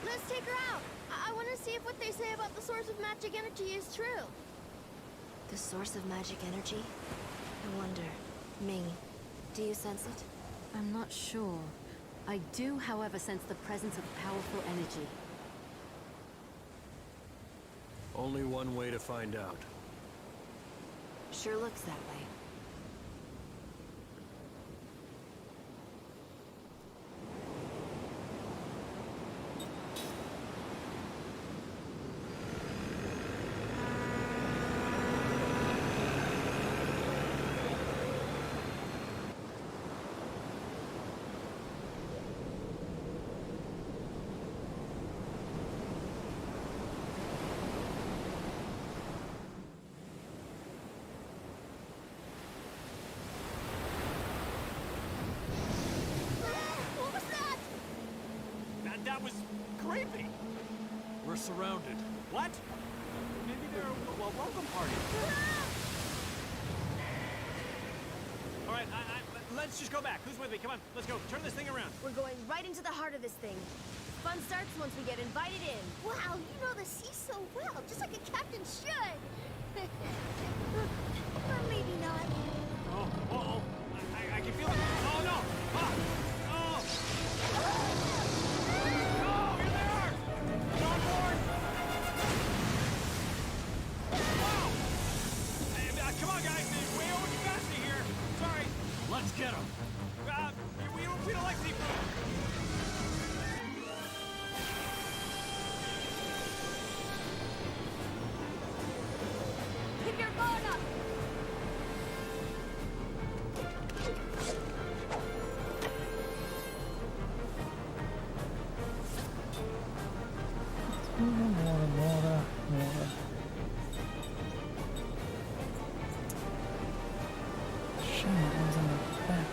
Let's take her out. I want to see if what they say about the source of magic energy is true. The source of magic energy? I wonder. Ming, do you sense it? I'm not sure. I do, however, sense the presence of powerful energy. Only one way to find out. Sure looks that way. What was that? That was creepy. We're surrounded. What? Maybe they're a welcome party. All right, let's just go back. Who's with me? Come on, let's go. Turn this thing around. We're going right into the heart of this thing. fun starts once we get invited in. Wow, you know the sea so well, just like a captain should. Or maybe not. Oh, uh-oh. I can feel it. Oh, no. Ah. Oh. Oh, here they are. They're on board. Wow. Hey, come on, guys. Way over capacity here. Sorry. Let's get them. We don't like seafood. Keep your guard up. Water. Shame it was on the back.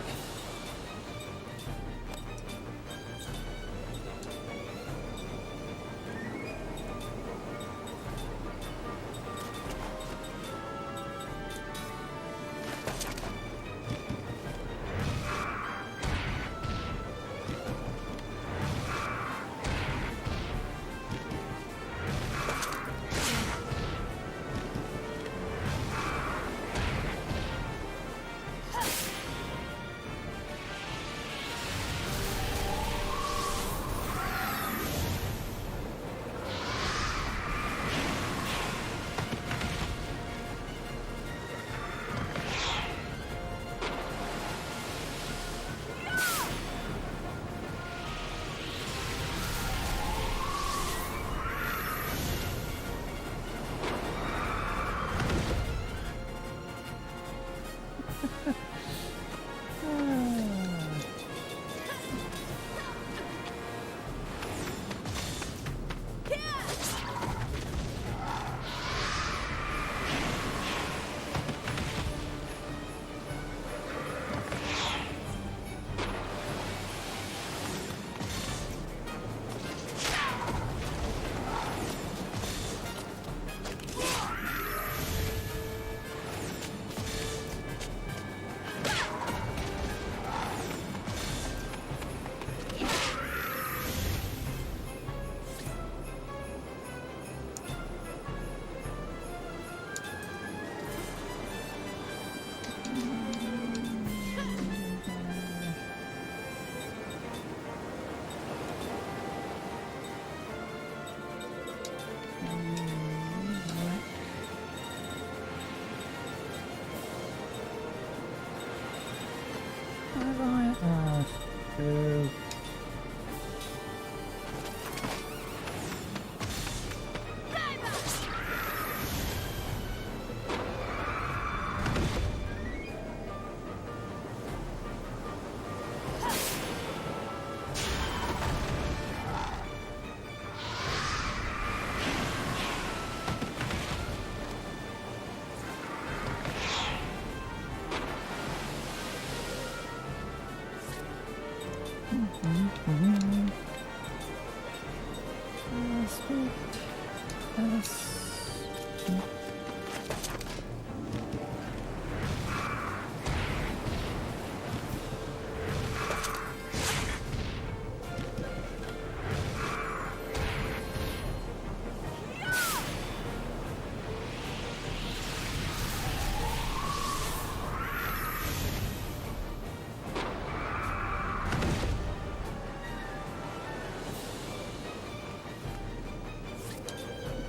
Boo.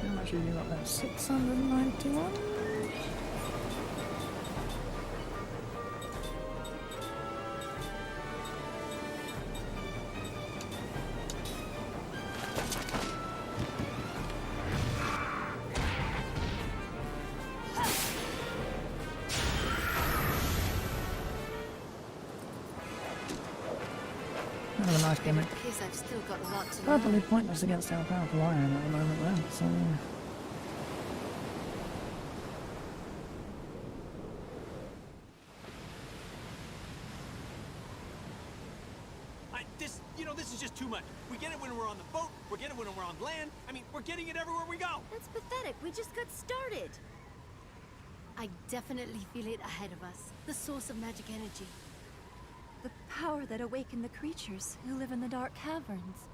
How much have you got there? 691? Kind of a nice gimmick. Because I've still got a lot to learn. Utterly pointless against how powerful I am at the moment though, so... This is just too much. We get it when we're on the boat, we get it when we're on land. I mean, we're getting it everywhere we go. That's pathetic. We just got started. I definitely feel it ahead of us. The source of magic energy. The power that awakened the creatures who live in the dark caverns.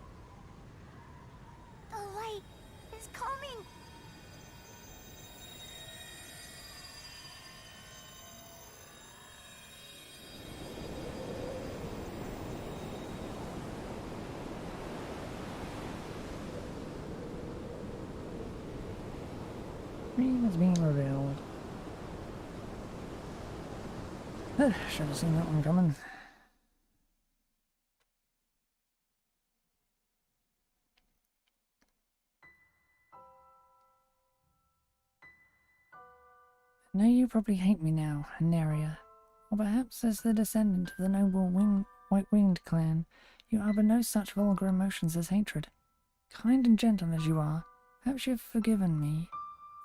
Dream is being revealed. Should have seen that one coming. I know you probably hate me now, Neria. Or perhaps as the descendant of the noble white-winged clan, you harbour no such vulgar emotions as hatred. Kind and gentle as you are, perhaps you have forgiven me.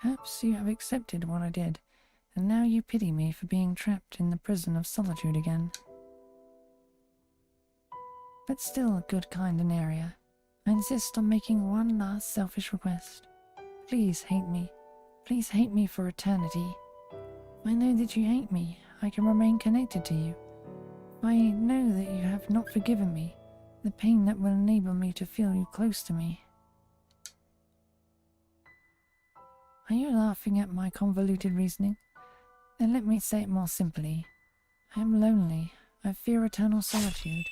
Perhaps you have accepted what I did, and now you pity me for being trapped in the prison of solitude again. But still, good kind Aneria, I insist on making one last selfish request. Please hate me. Please hate me for eternity. If I know that you hate me, I can remain connected to you. If I know that you have not forgiven me, the pain that will enable me to feel you close to me. Are you laughing at my convoluted reasoning? Then let me say it more simply. I am lonely. I fear eternal solitude.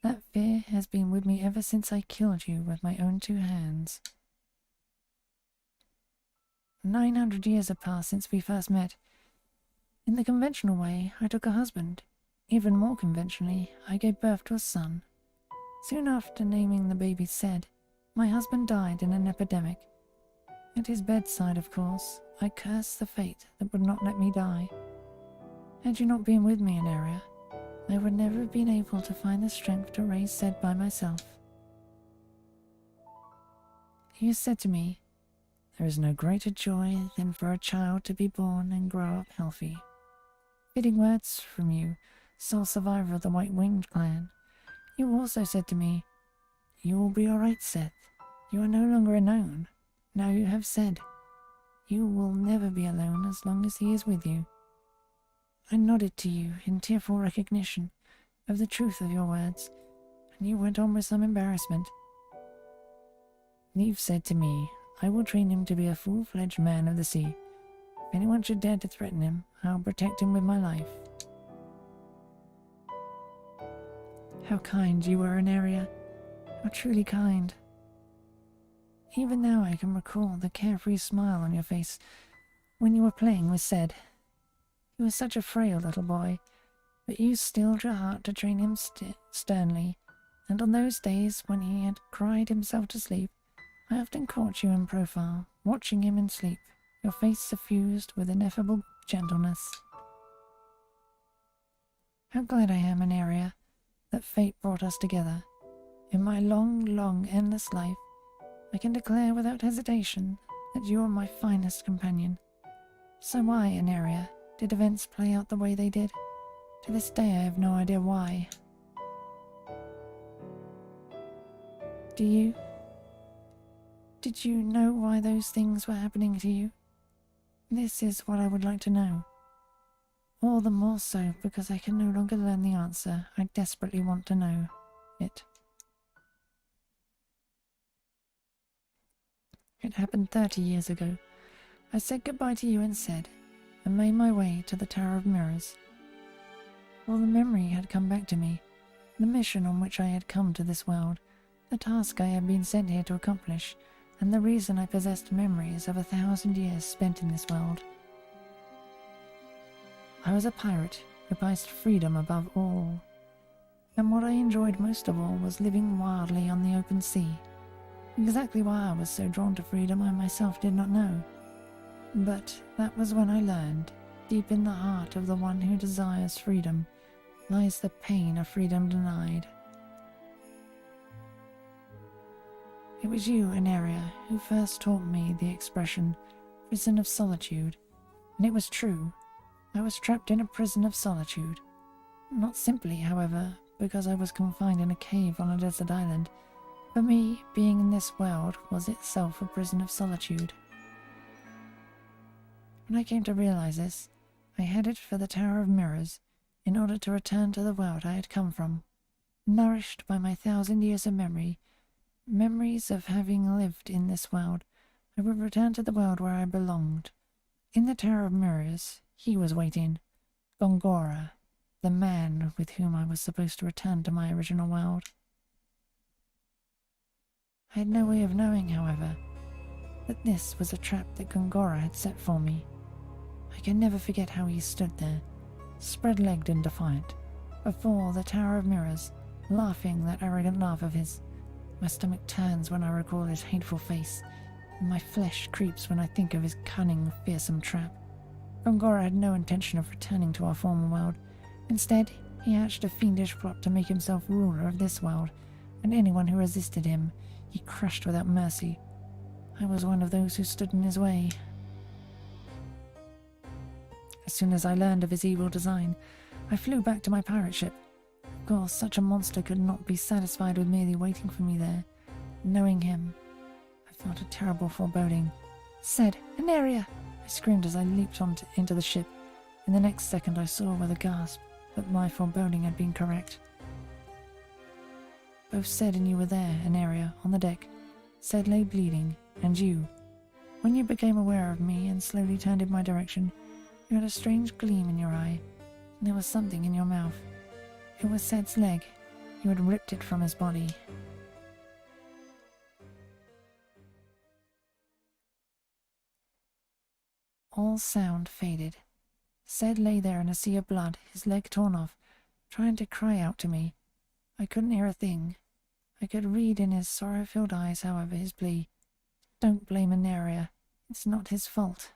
That fear has been with me ever since I killed you with my own 2 hands. 900 years have passed since we first met. In the conventional way, I took a husband. Even more conventionally, I gave birth to a son. Soon after naming the baby Sed, my husband died in an epidemic. At his bedside, of course, I cursed the fate that would not let me die. Had you not been with me in area, I would never have been able to find the strength to raise Sed by myself. You said to me, "There is no greater joy than for a child to be born and grow up healthy." Fitting words from you, sole survivor of the White-Winged clan. You also said to me, "You will be alright, Seth. You are no longer alone. Now you have Sed. You will never be alone as long as he is with you." I nodded to you in tearful recognition of the truth of your words, and you went on with some embarrassment. Neve said to me, "I will train him to be a full-fledged man of the sea. If anyone should dare to threaten him, I will protect him with my life." How kind you were, Aneria. How truly kind. Even now I can recall the carefree smile on your face when you were playing with Sed. He was such a frail little boy, but you stilled your heart to train him sternly, and on those days when he had cried himself to sleep, I often caught you in profile, watching him in sleep, your face suffused with ineffable gentleness. How glad I am, Aneria, that fate brought us together. In my long, long, endless life, I can declare without hesitation that you are my finest companion. So why, Aneria, did events play out the way they did? To this day I have no idea why. Did you know why those things were happening to you? This is what I would like to know. All the more so because I can no longer learn the answer. I desperately want to know it. It happened 30 years ago. I said goodbye to you and Sed, and made my way to the Tower of Mirrors. All the memory had come back to me, the mission on which I had come to this world, the task I had been sent here to accomplish, and the reason I possessed memories of 1,000 years spent in this world. I was a pirate who prized freedom above all, and what I enjoyed most of all was living wildly on the open sea. Exactly why I was so drawn to freedom I myself did not know. But that was when I learned, deep in the heart of the one who desires freedom, lies the pain of freedom denied. It was you, Aneria, who first taught me the expression, prison of solitude, and it was true. I was trapped in a prison of solitude. Not simply, however, because I was confined in a cave on a desert island. For me, being in this world was itself a prison of solitude. When I came to realize this, I headed for the Tower of Mirrors in order to return to the world I had come from. Nourished by my 1,000 years of memories of having lived in this world, I would return to the world where I belonged. In the Tower of Mirrors, he was waiting, Gongora, the man with whom I was supposed to return to my original world. I had no way of knowing, however, But this was a trap that Gongora had set for me. I can never forget how he stood there, spread-legged and defiant, before the Tower of Mirrors, laughing that arrogant laugh of his. My stomach turns when I recall his hateful face, and my flesh creeps when I think of his cunning, fearsome trap. Gongora had no intention of returning to our former world. Instead, he hatched a fiendish plot to make himself ruler of this world, and anyone who resisted him, he crushed without mercy. I was one of those who stood in his way. As soon as I learned of his evil design, I flew back to my pirate ship. Of course, such a monster could not be satisfied with merely waiting for me there. Knowing him, I felt a terrible foreboding. "Said, Aneria!" I screamed as I leaped into the ship. In the next second I saw with a gasp that my foreboding had been correct. Both Ced and you were there, Aneria, on the deck. Ced lay bleeding, and you. When you became aware of me and slowly turned in my direction, you had a strange gleam in your eye, and there was something in your mouth. It was Ced's leg. You had ripped it from his body. All sound faded. Ced lay there in a sea of blood, his leg torn off, trying to cry out to me. I couldn't hear a thing. I could read in his sorrow-filled eyes, however, his plea. Don't blame Aneria. It's not his fault.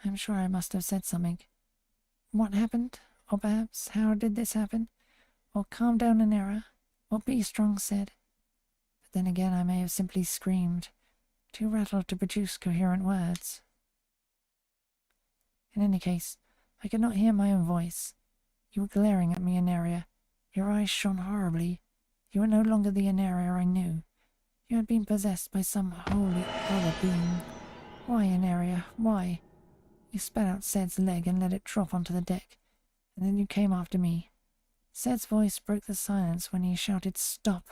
I'm sure I must have said something. What happened? Or perhaps, how did this happen? Or calm down, Aneria. Or be strong, Ced. But then again, I may have simply screamed, too rattled to produce coherent words. In any case, I could not hear my own voice. You were glaring at me, Aneria. Your eyes shone horribly. You were no longer the Aneria I knew. You had been possessed by some wholly other being. Why, Aneria? Why? You spat out Ced's leg and let it drop onto the deck, and then you came after me. Ced's voice broke the silence when he shouted, "Stop!"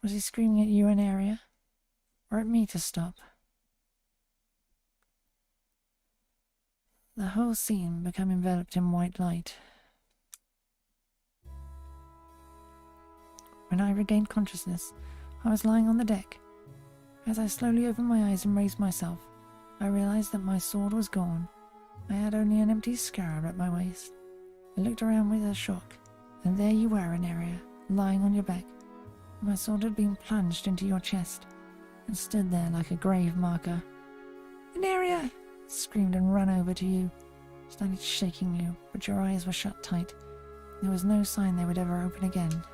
Was he screaming at you, Aneria? Or at me to stop? The whole scene became enveloped in white light. When I regained consciousness, I was lying on the deck. As I slowly opened my eyes and raised myself, I realized that my sword was gone. I had only an empty scarab at my waist. I looked around with a shock, and there you were, Aneria, lying on your back. My sword had been plunged into your chest, and stood there like a grave marker. "Aneria!" I screamed and ran over to you. Started shaking you, but your eyes were shut tight. There was no sign they would ever open again.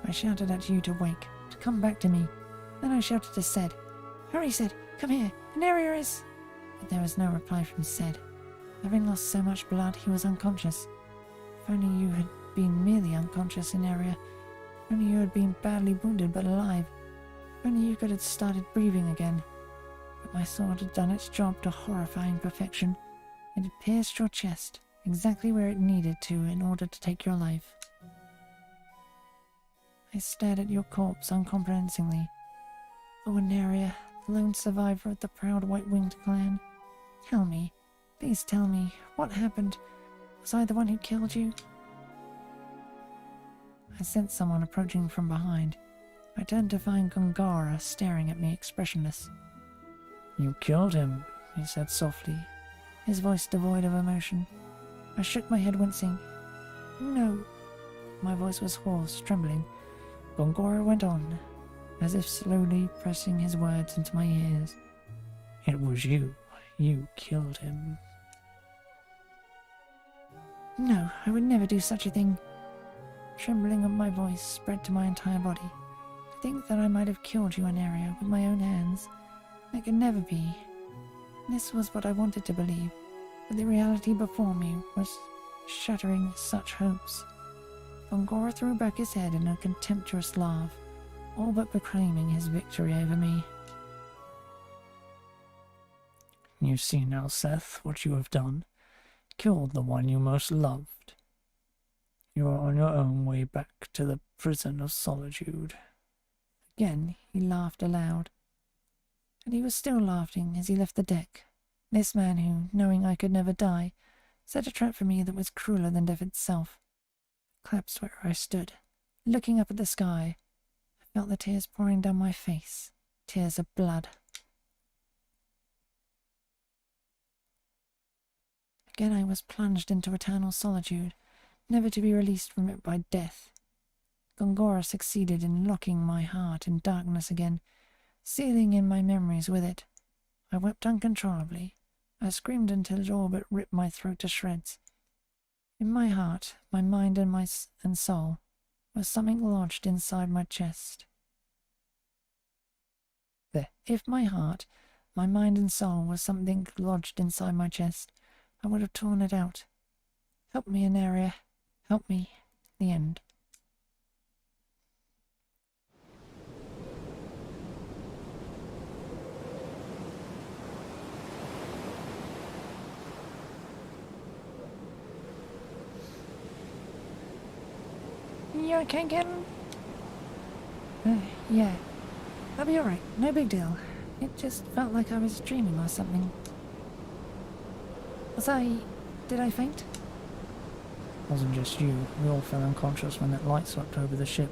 I shouted at you to wake, to come back to me. Then I shouted to Ced, "Hurry, Ced, come here, Aneria is..." But there was no reply from Ced. Having lost so much blood, he was unconscious. If only you had been merely unconscious, Aneria. If only you had been badly wounded but alive. If only you could have started breathing again. But my sword had done its job to horrifying perfection. It had pierced your chest, exactly where it needed to in order to take your life. I stared at your corpse uncomprehensively. Oh, Aneria, the lone survivor of the proud white-winged clan. Tell me, please tell me, what happened? Was I the one who killed you? I sensed someone approaching from behind. I turned to find Gongora staring at me expressionless. "You killed him," he said softly, his voice devoid of emotion. I shook my head, wincing. "No." My voice was hoarse, trembling. Gongora went on, as if slowly pressing his words into my ears. "It was you. You killed him." "No, I would never do such a thing." Trembling of my voice spread to my entire body. To think that I might have killed you, Aneria, with my own hands. That could never be. This was what I wanted to believe, but the reality before me was shattering such hopes. Gongora threw back his head in a contemptuous laugh, all but proclaiming his victory over me. "You see now, Seth, what you have done. Killed the one you most loved. You are on your own way back to the prison of solitude." Again he laughed aloud. And he was still laughing as he left the deck. This man who, knowing I could never die, set a trap for me that was crueler than death itself. collapsed where I stood, looking up at the sky. I felt the tears pouring down my face, tears of blood. Again I was plunged into eternal solitude, never to be released from it by death. Gongora succeeded in locking my heart in darkness again, sealing in my memories with it. I wept uncontrollably. I screamed until it all but ripped my throat to shreds. In my heart, my mind and soul was something lodged inside my chest. There. If my heart, my mind and soul was something lodged inside my chest, I would have torn it out. Help me, Anaria. Help me. The end. You okay, Kitten? Yeah. I'll be alright. No big deal. It just felt like I was dreaming or something. Did I faint? Wasn't just you. We all fell unconscious when that light swept over the ship.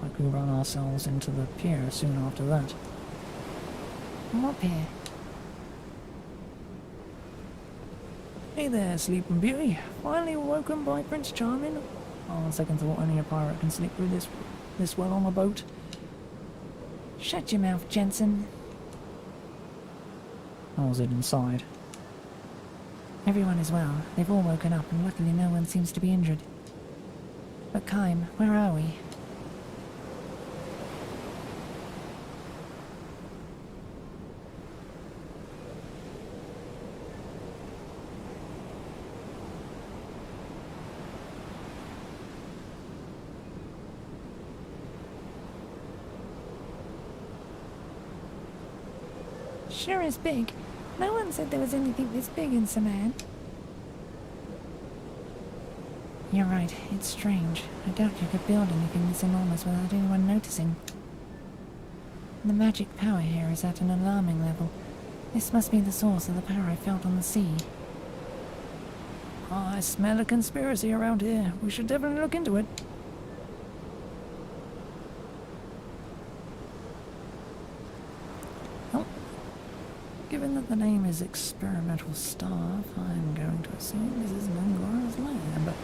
Like we ran ourselves into the pier soon after that. What pier? Hey there, Sleeping Beauty. Finally woken by Prince Charming. On second thought, only a pirate can sleep through this well on a boat. Shut your mouth, Jensen. How was it inside? Everyone is well. They've all woken up, and luckily no one seems to be injured. But Kaim, where are we? Sure is big. No one said there was anything this big in Saman. You're right, it's strange. I doubt you could build anything this enormous without anyone noticing. The magic power here is at an alarming level. This must be the source of the power I felt on the sea. I smell a conspiracy around here. We should definitely look into it. Given that the name is Experimental Staff, I'm going to assume this is Nangora's lab.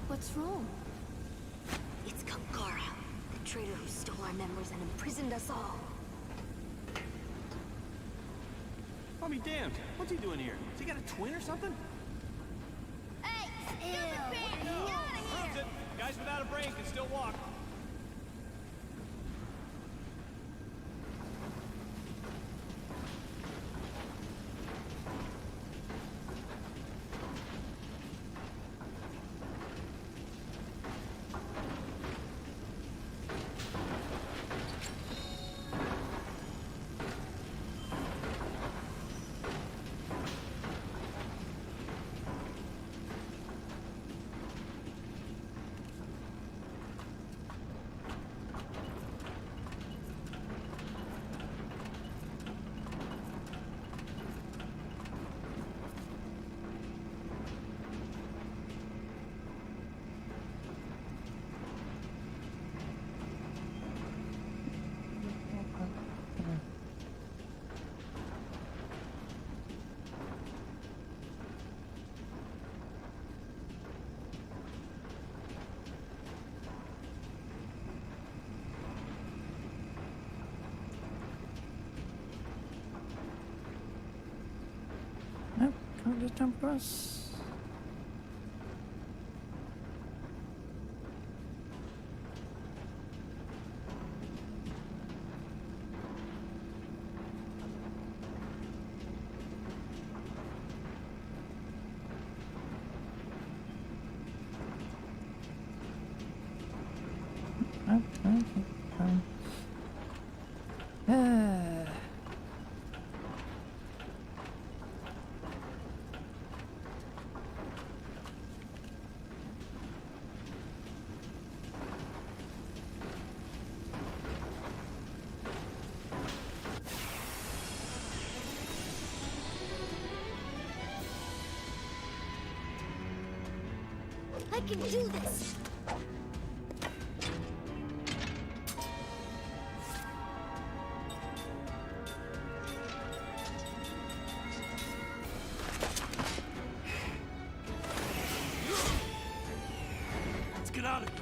What's wrong? It's Gongora, the traitor who stole our memories and imprisoned us all. I'll be damned. What's he doing here? Has he got a twin or something? Hey, train can still walk. Nope, can't just jump across. Nope, no, keep going. I can do this! Let's get out of here.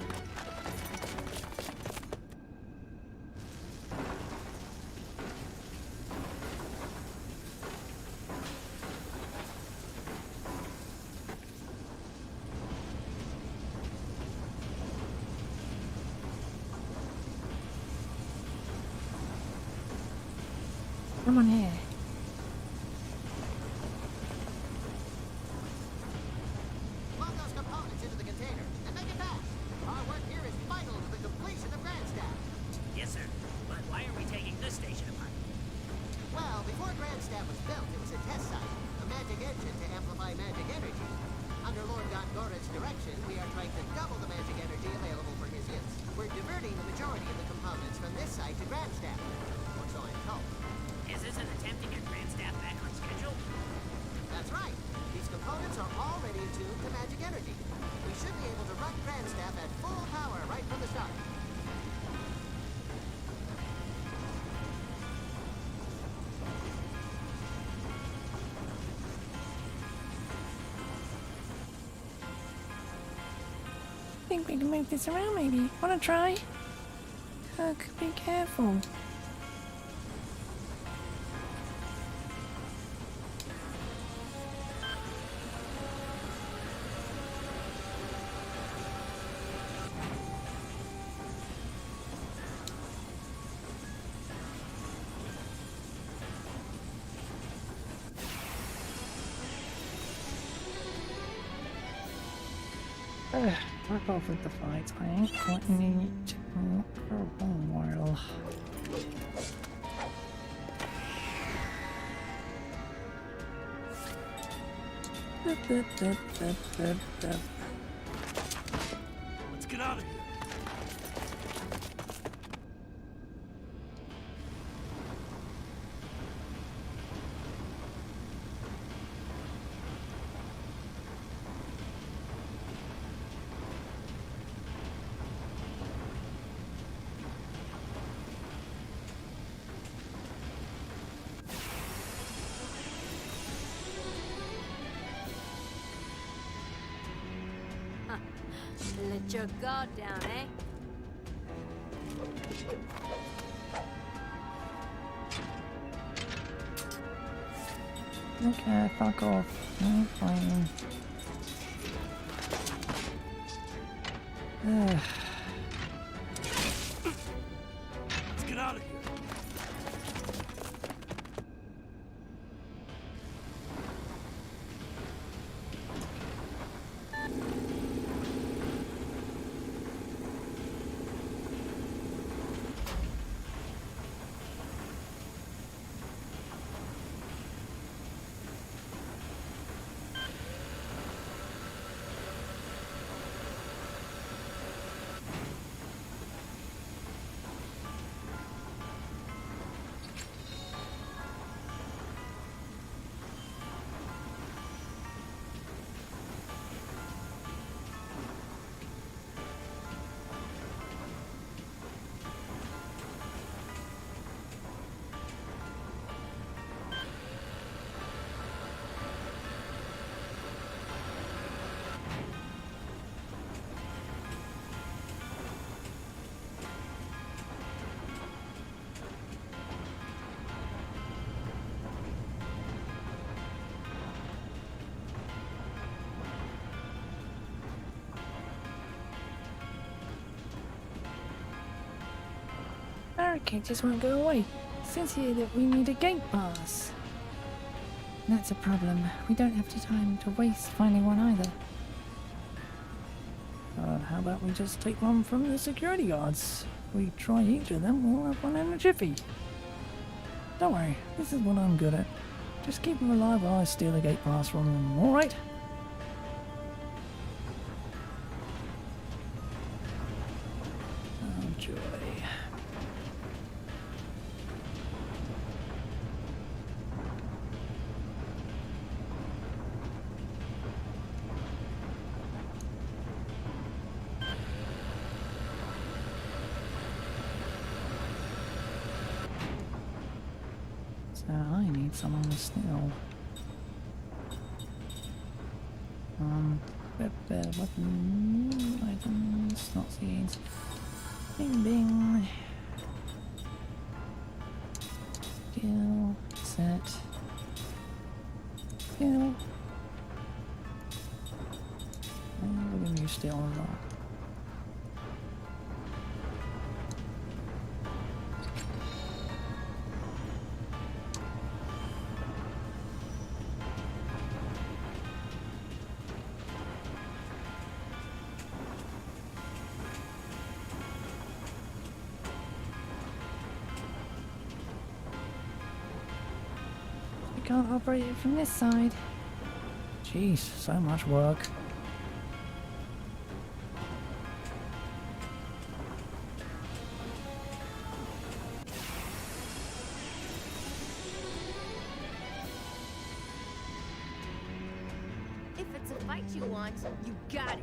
Come on here. Load those components into the container and make it fast. Our work here is vital to the completion of Grandstaff. Yes, sir. But why are we taking this station apart? Well, before Grandstaff was built, it was a test site, a magic engine to amplify magic energy. Under Lord Gondora's direction, we are trying to double the magic energy available for his use. We're diverting the majority of the components from this site to Grandstaff, or so I'm told. Is this an attempt to get Grandstaff back on schedule? That's right. These components are already attuned to magic energy. We should be able to run Grandstaff at full power right from the start. I think we can move this around maybe. Wanna try? Be careful. Fuck off with the fights. I ain't quite neat for a while. Let's get out of here. Let your guard down, eh? Okay, fuck off. I'm fine. Ugh. barricade just won't go away. It says here that we need a gate pass. That's a problem. We don't have the time to waste finding one either. How about we just take one from the security guards? We try each of them, we'll have one in a jiffy. Don't worry, this is what I'm good at. Just keep them alive while I steal the gate pass from them, alright? Oh joy. So I need some on the still. Weapon items, not seeds. Bing bing. Skill set. Skill. And we're gonna use still a lot. We can't operate it from this side. Jeez, so much work. If it's a fight you want, you got it.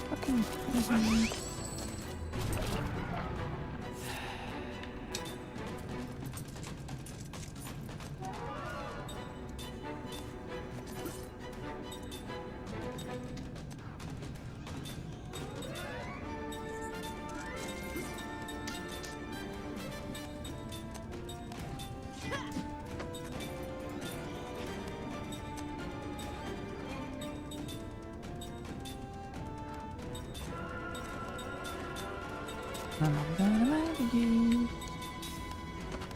Fucking poison. I'm gonna murder you.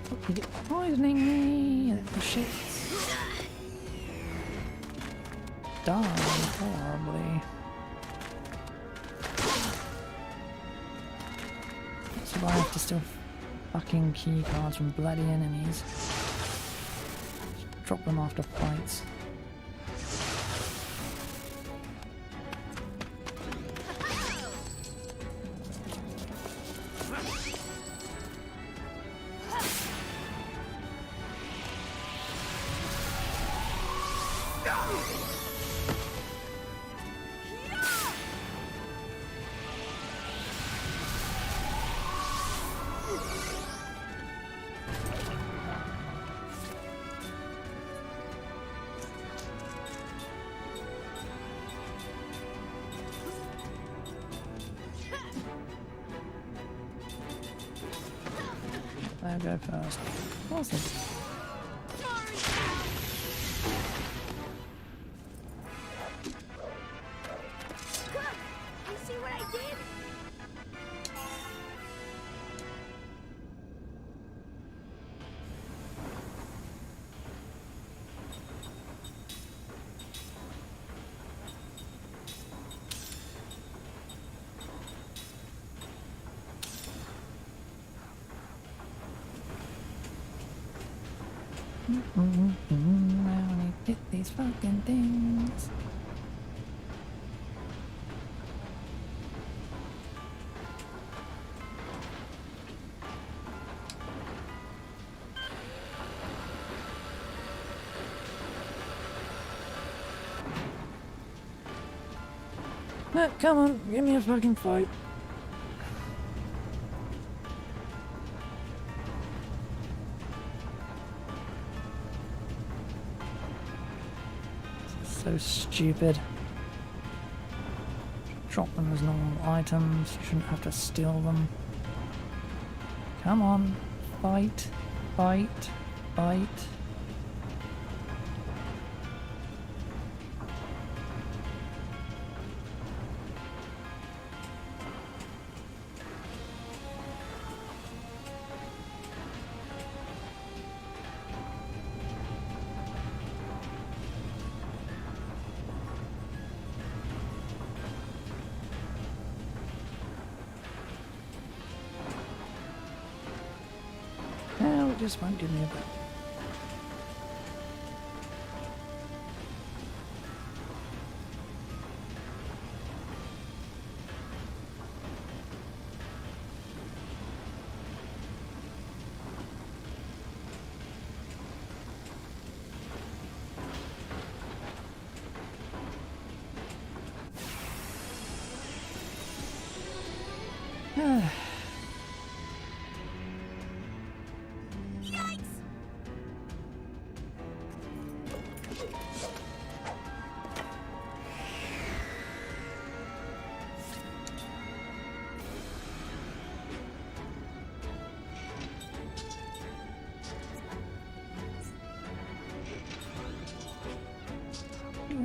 Hope you get poisoning me, little shits. Die horribly. So I have to steal fucking key cards from bloody enemies. Just drop them after fights. I'll go first. Awesome. Look! You see what I did? I wanna get these fucking things. Come on, give me a fucking fight. So stupid. Drop them as normal items. You shouldn't have to steal them. Come on. Fight. Fight. Fight. Well, it just won't give me a bit.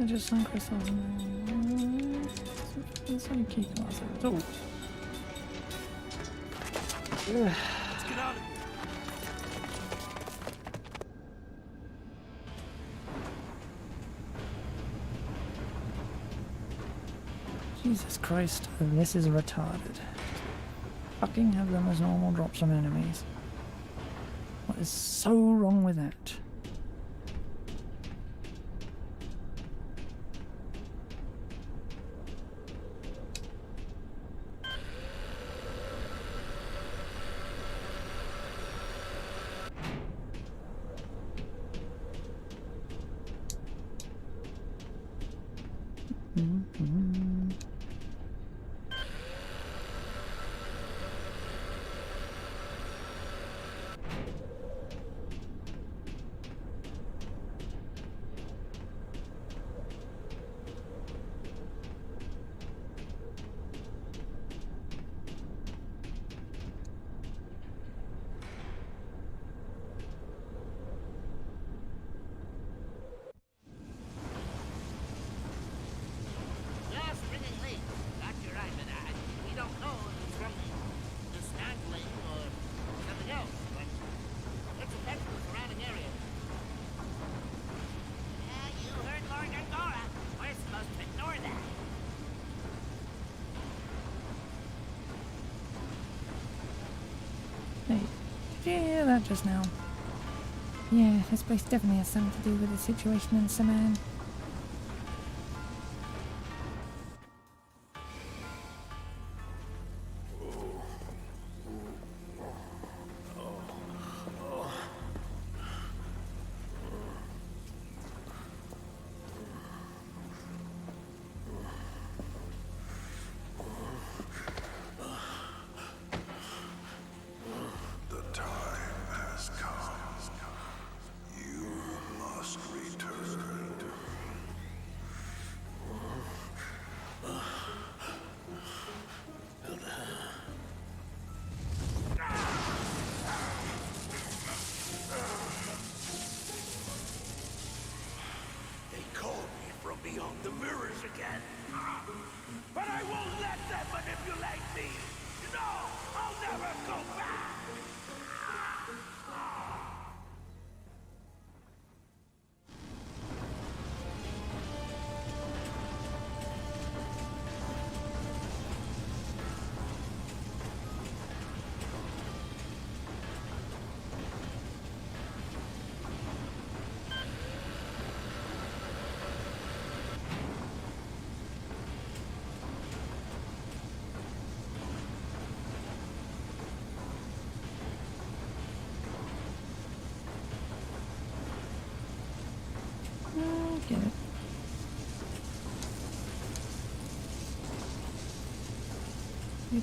Just some crystals in there. That's how you keep classes. Oh. Let's get out of here. Jesus Christ, this is retarded. Fucking have them as normal drops from enemies. What is so wrong with that? Just ringing late. Dr. Ivan, we don't know if it's from dismantling or something else, but it's affecting the surrounding area. Yeah, you heard Lord Angora. We're supposed to ignore that. Hey, did you hear that just now? Yeah, this place definitely has something to do with the situation in Saman. The time has come. You must return. They called me from beyond the mirrors again. But I won't let them manipulate me. No, I'll never go back. Get it. Right.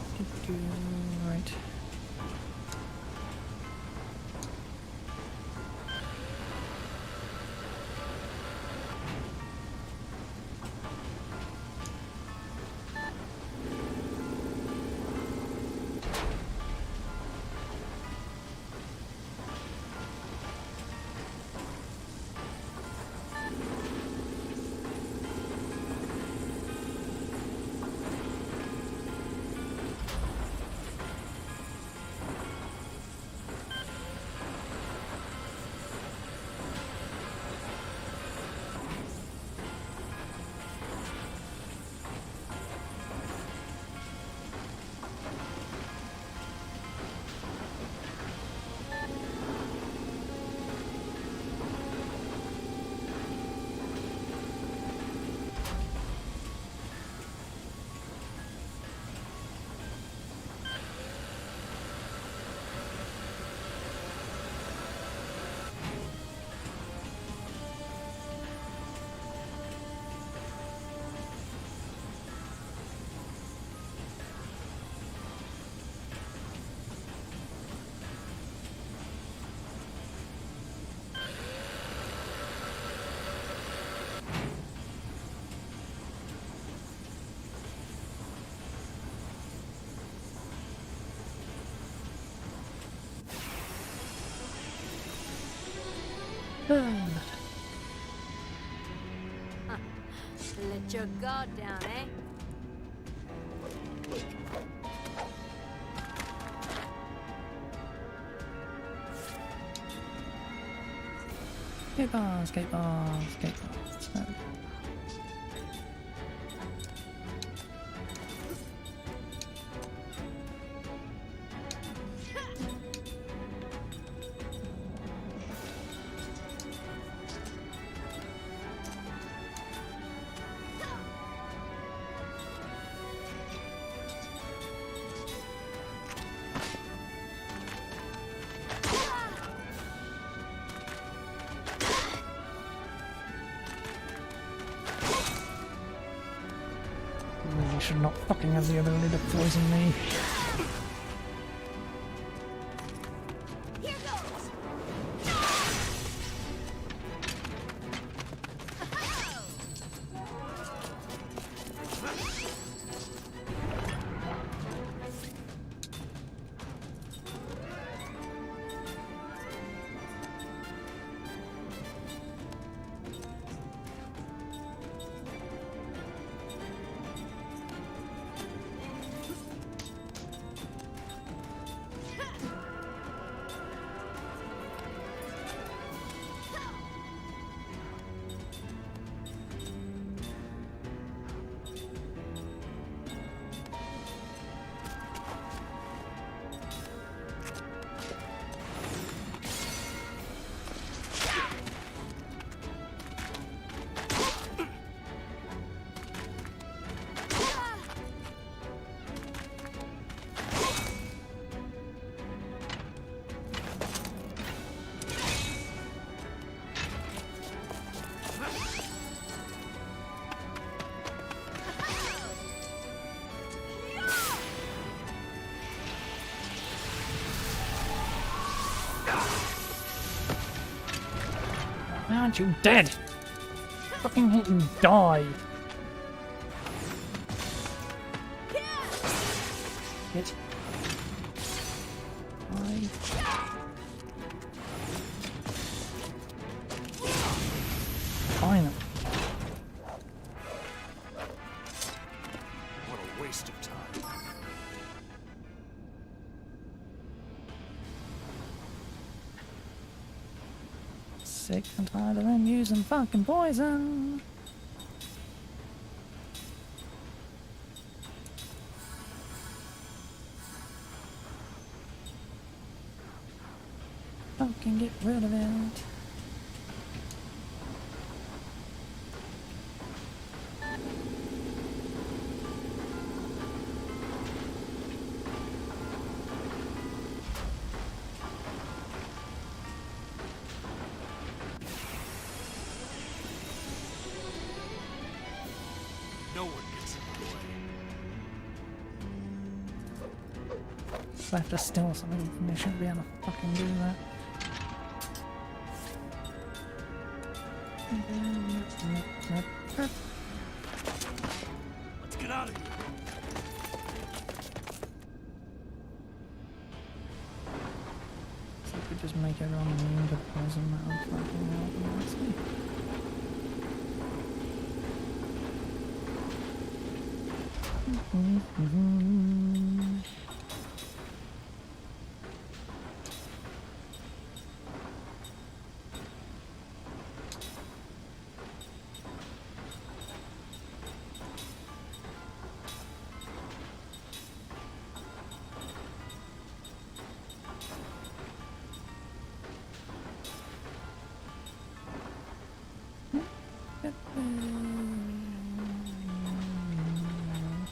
Let your guard down, eh? Skate bars, skate bars, skate bars. No. You should not fucking have the ability to poison me. Here goes! Why aren't you dead? Fucking hit you die. Hit. Finally. What a waste of time. Sick and tired of them using fucking poison. Fucking get rid of it. No one gets in the way. If I have to steal something, they shouldn't be able to fucking do that. Let's get out of here. So if we just make everyone immune to poison, that would fucking help immensely.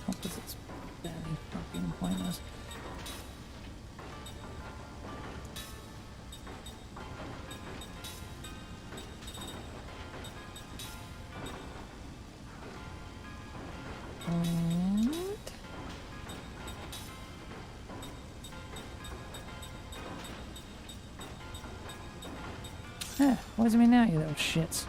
Composites barely fucking pointless. And yeah, poison me now, you little shits.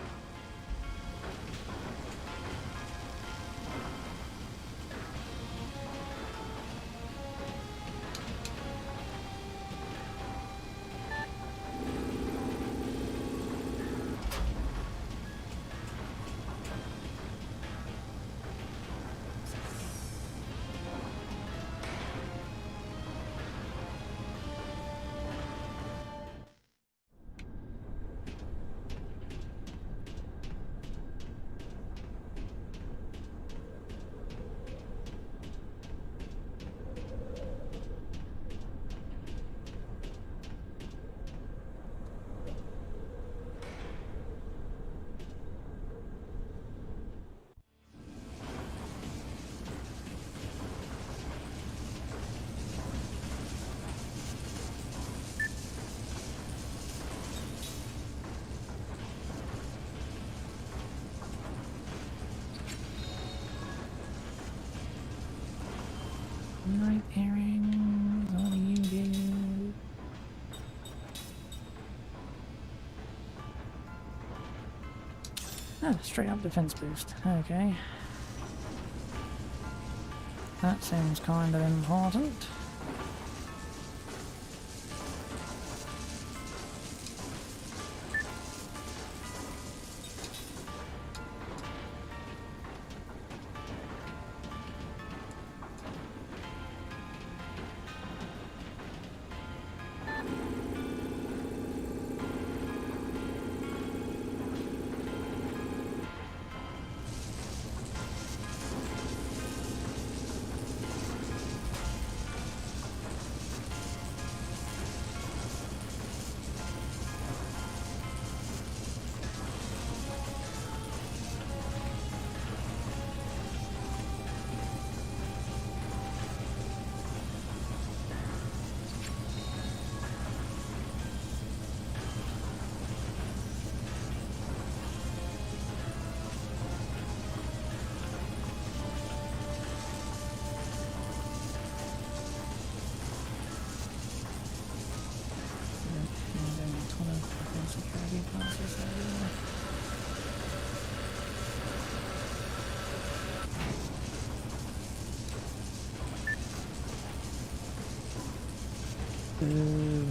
Night earrings, what do you do? Oh, straight up defense boost. Okay. That seems kind of important. Security passes everywhere. Ooh.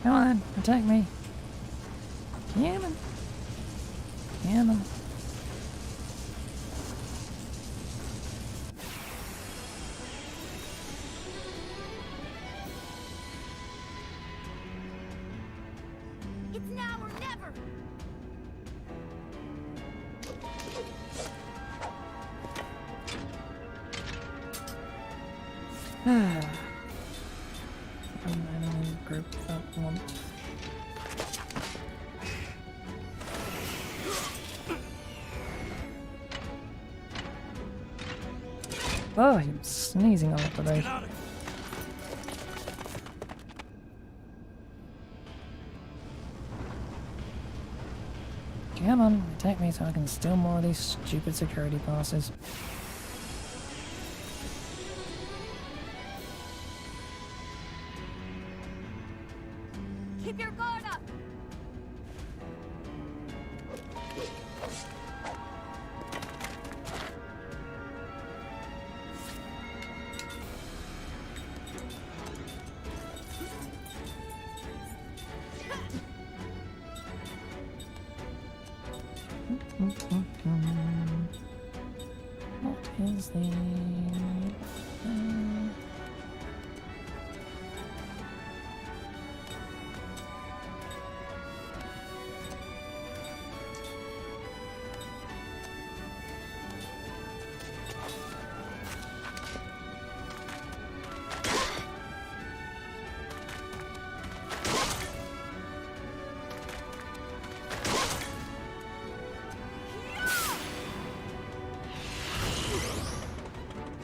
Come on, attack me. Yeah, man. Yeah, man. It's now or never! Enemy group that want. Oh, I'm sneezing a lot today. Come on, attack me so I can steal more of these stupid security passes. What is the...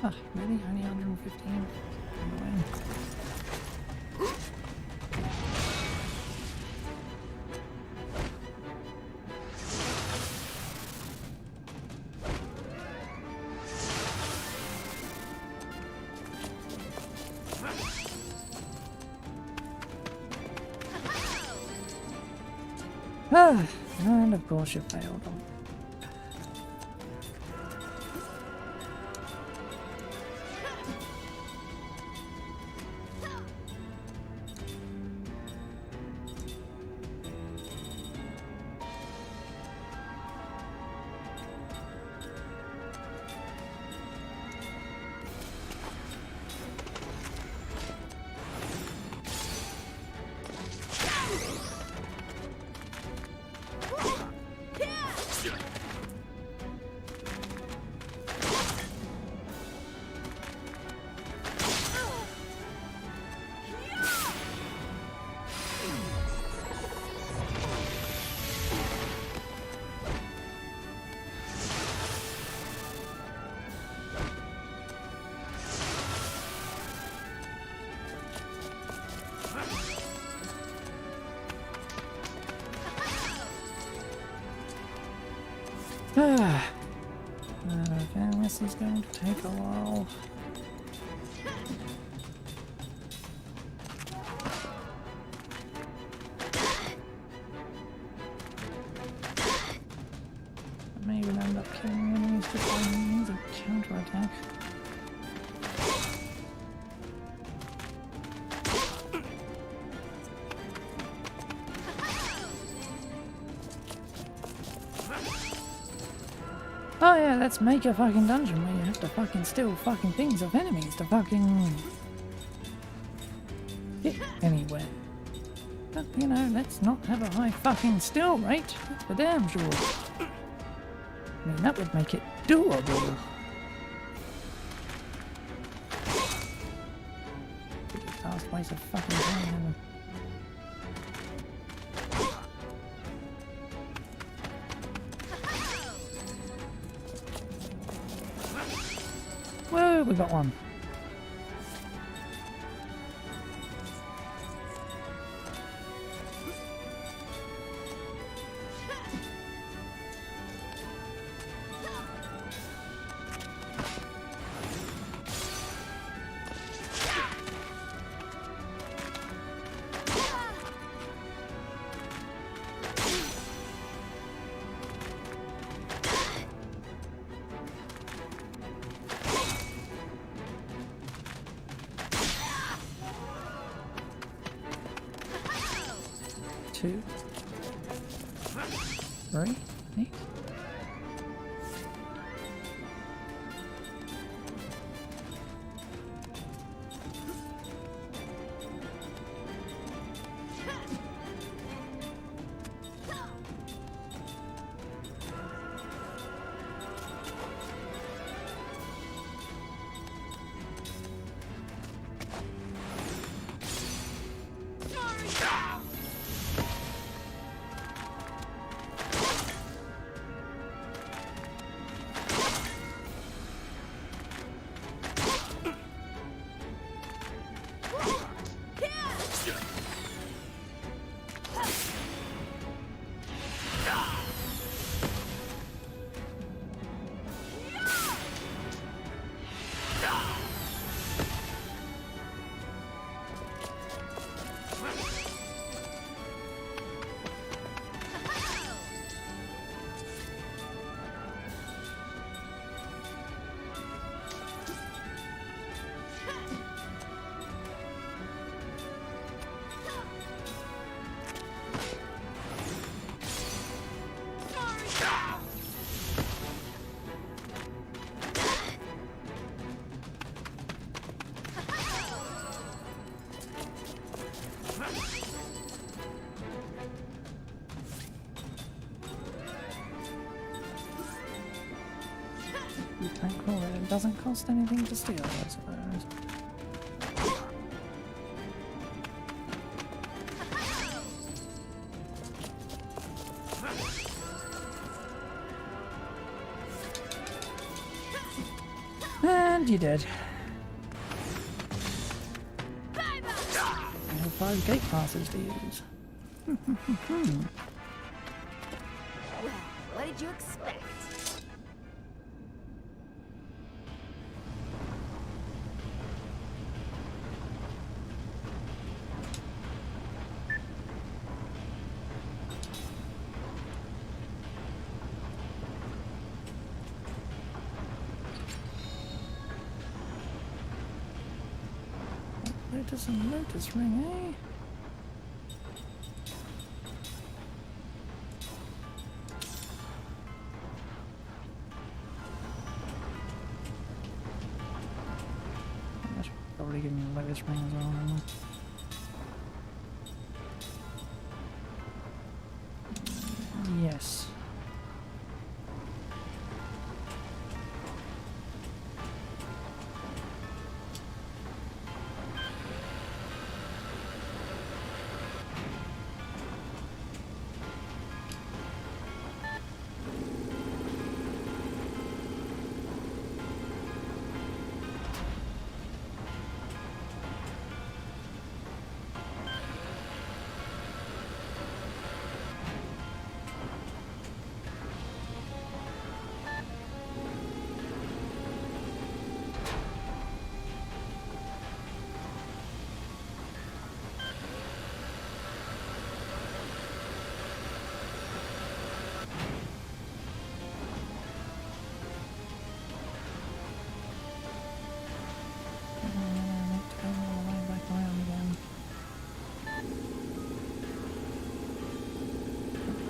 Ah, really? Only 115? Annoying. Ah, and of course you failed them. Ah, okay, this is going to take a while. I may even end up killing enemies before I use a counterattack. Oh yeah, let's make a fucking dungeon where you have to fucking steal fucking things off enemies to fucking get anywhere. But, you know, let's not have a high fucking steal rate, that's for damn sure. I mean, that would make it doable. Fast waste of fucking time. Whoa, we got one. Two, three, neat. Be thankful that it doesn't cost anything to steal, I suppose. And you did. I have 5 gate passes to use. Well, what did you expect? Lotus and Lotus ring, eh? I should probably give me a Lotus ring as well. Then. Yes.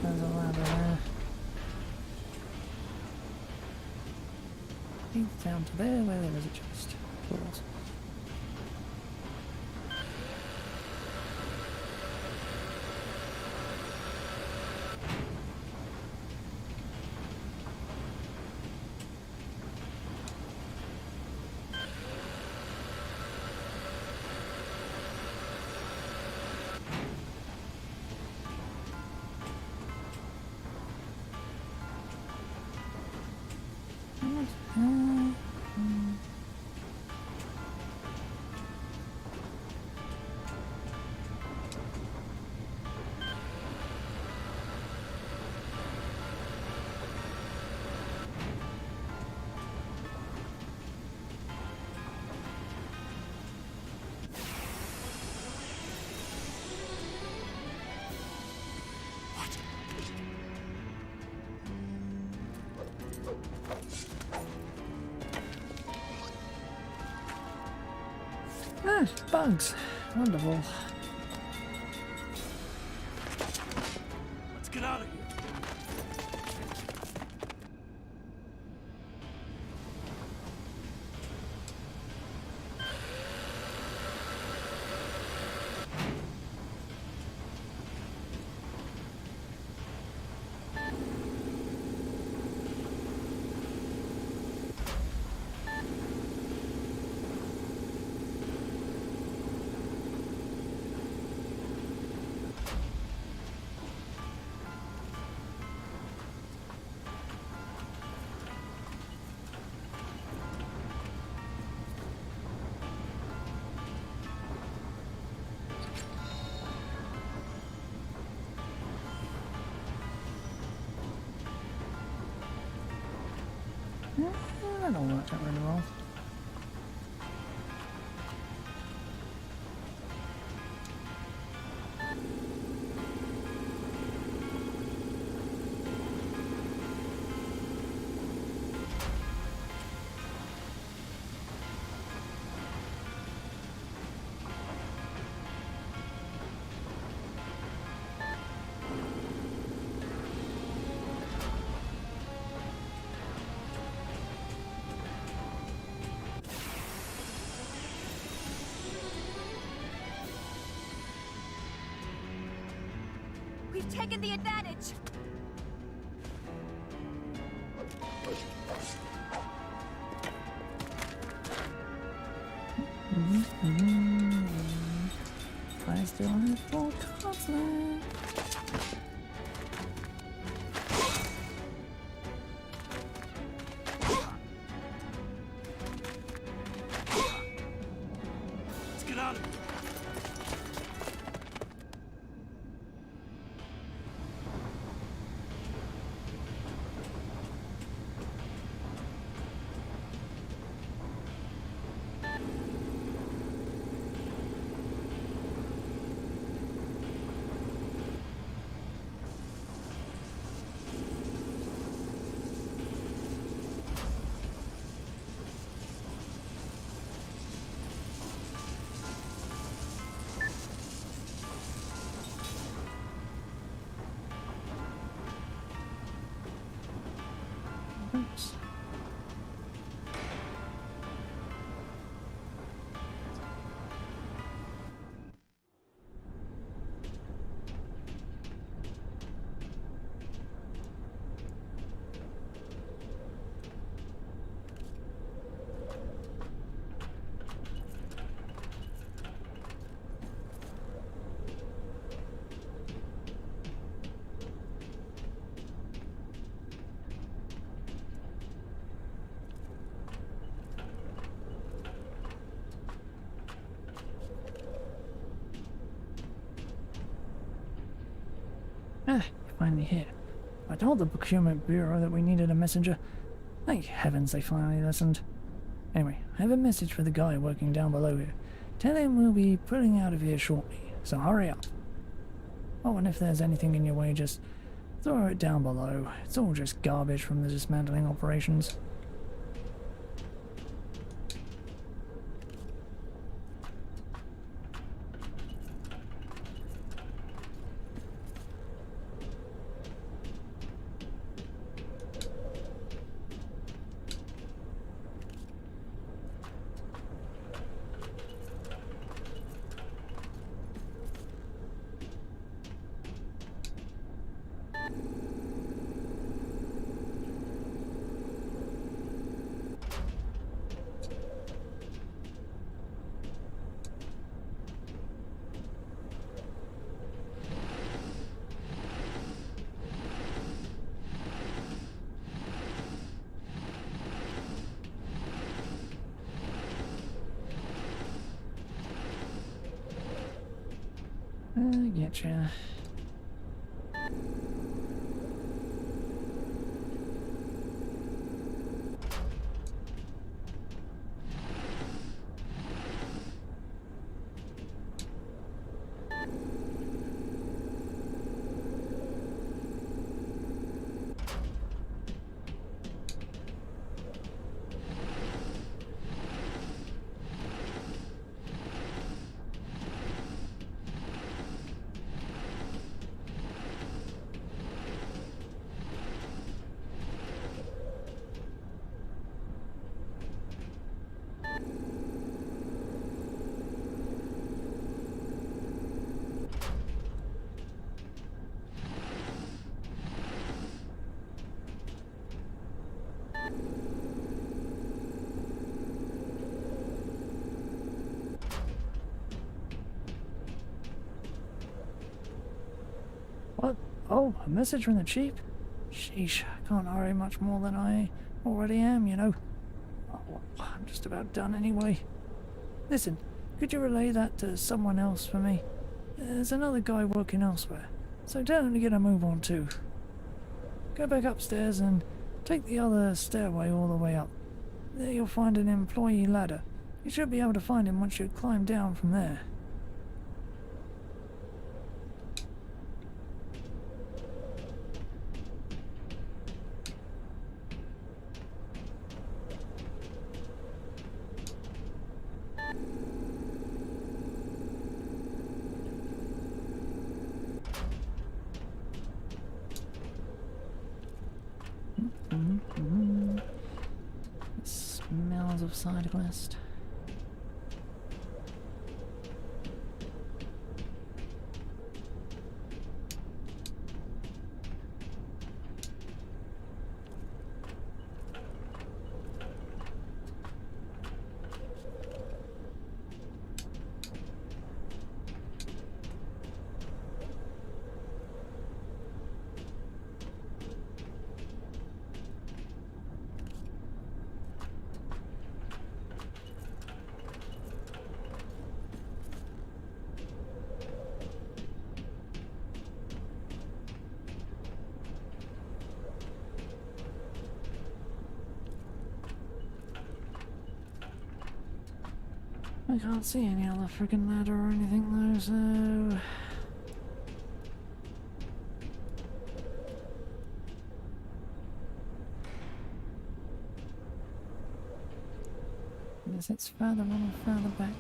There's a ladder there. Leads down to there where there is a chest. Pause. Ah, bugs. Wonderful. Let's get out of here. That all worked out really well. taken the advantage! I still have 4 cards left. Let's get out of here. Oops. Ah, you're finally here. I told the procurement bureau that we needed a messenger. Thank heavens they finally listened. Anyway, I have a message for the guy working down below here. Tell him we'll be pulling out of here shortly, so hurry up. Oh, and if there's anything in your way, just throw it down below. It's all just garbage from the dismantling operations. Getcha. What? Oh, a message from the chief? Sheesh, I can't hurry much more than I already am, you know. Oh, I'm just about done anyway. Listen, could you relay that to someone else for me? There's another guy working elsewhere, so tell him to get a move on too. Go back upstairs and take the other stairway all the way up. There you'll find an employee ladder. You should be able to find him once you climb down from there. Smells of side quest. I can't see any other freaking ladder or anything though, so... Unless it's further on or further back.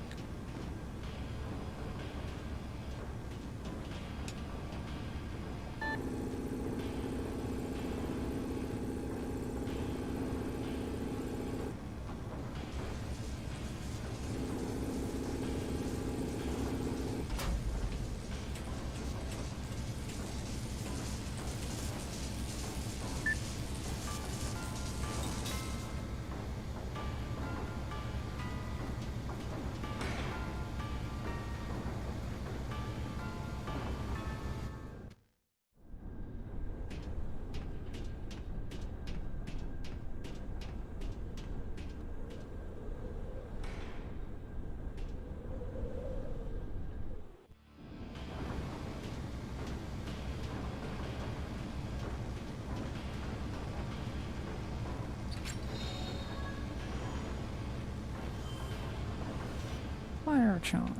Fire charm.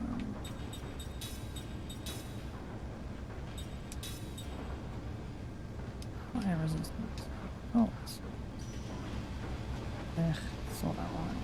Fire resistance. Oh, ugh, saw that one.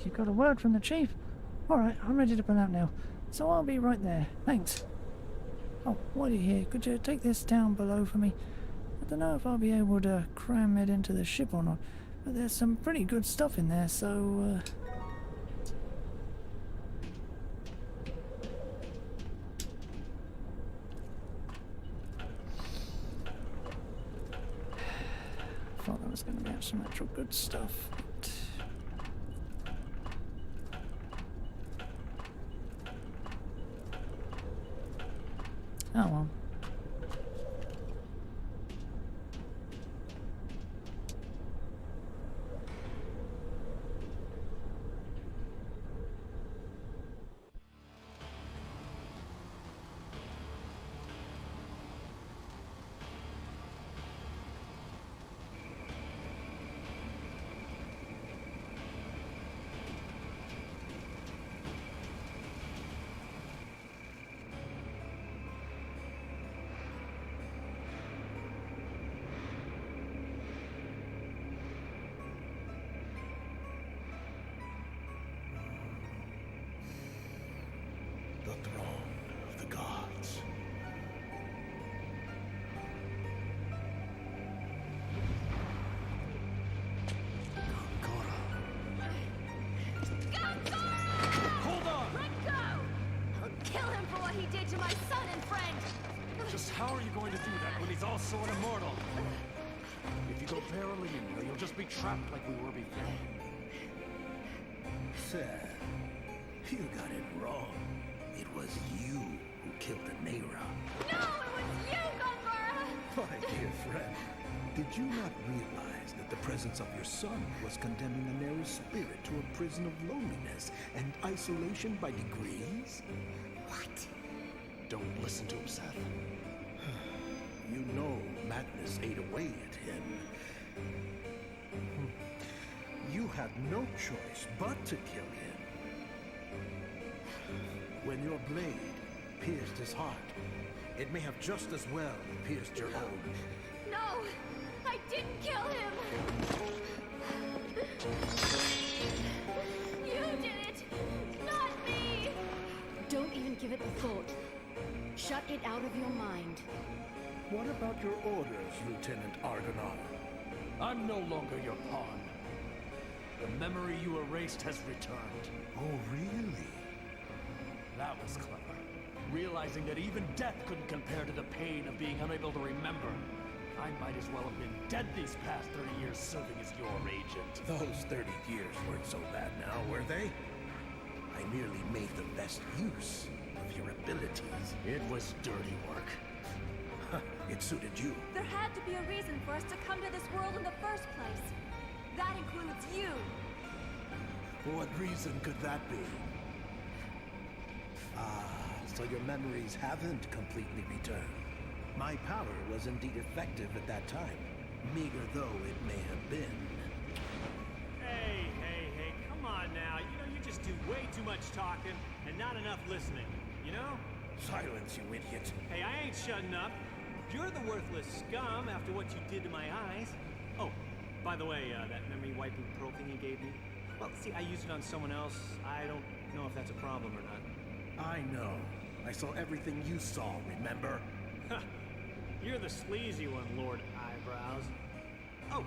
You got a word from the chief? Alright, I'm ready to pull out now. So I'll be right there. Thanks. Oh, while you're here, could you take this down below for me? I don't know if I'll be able to cram it into the ship or not, but there's some pretty good stuff in there, so... I thought there was going to be some actual good stuff, but... Oh well. The throne of the gods. Hold on! Let go! Kill him for what he did to my son and friend! Just how are you going to do that when he's also an immortal? If you go barely in there, you'll just be trapped like we were before. Sad. You got it wrong. It was you who killed the Nera. No, it was you, Gunbara! My dear friend, Did you not realize that the presence of your son was condemning a narrow spirit to a prison of loneliness and isolation by degrees? What? Don't listen to him, Seth. You know madness ate away at him. You had no choice but to kill him. When your blade pierced his heart, it may have just as well pierced your own. No! I didn't kill him! You did it! Not me! Don't even give it a thought. Shut it out of your mind. What about your orders, Lieutenant Argonaut? I'm no longer your pawn. The memory you erased has returned. Oh, really? That was clever. Realizing that even death couldn't compare to the pain of being unable to remember. I might as well have been dead these past 30 years serving as your agent. Those 30 years weren't so bad now, were they? I merely made the best use of your abilities. It was dirty work. It suited you. There had to be a reason for us to come to this world in the first place. That includes you. What reason could that be? So your memories haven't completely returned. My power was indeed effective at that time, meager though it may have been. Hey, come on now. You know, you just do way too much talking and not enough listening, you know? Silence, you idiot. Hey, I ain't shutting up. You're the worthless scum after what you did to my eyes. Oh, by the way, that memory wiping pearl thing you gave me? Well, see, I used it on someone else. I don't know if that's a problem or not. I know. I saw everything you saw, remember? You're the sleazy one, Lord Eyebrows. Oh,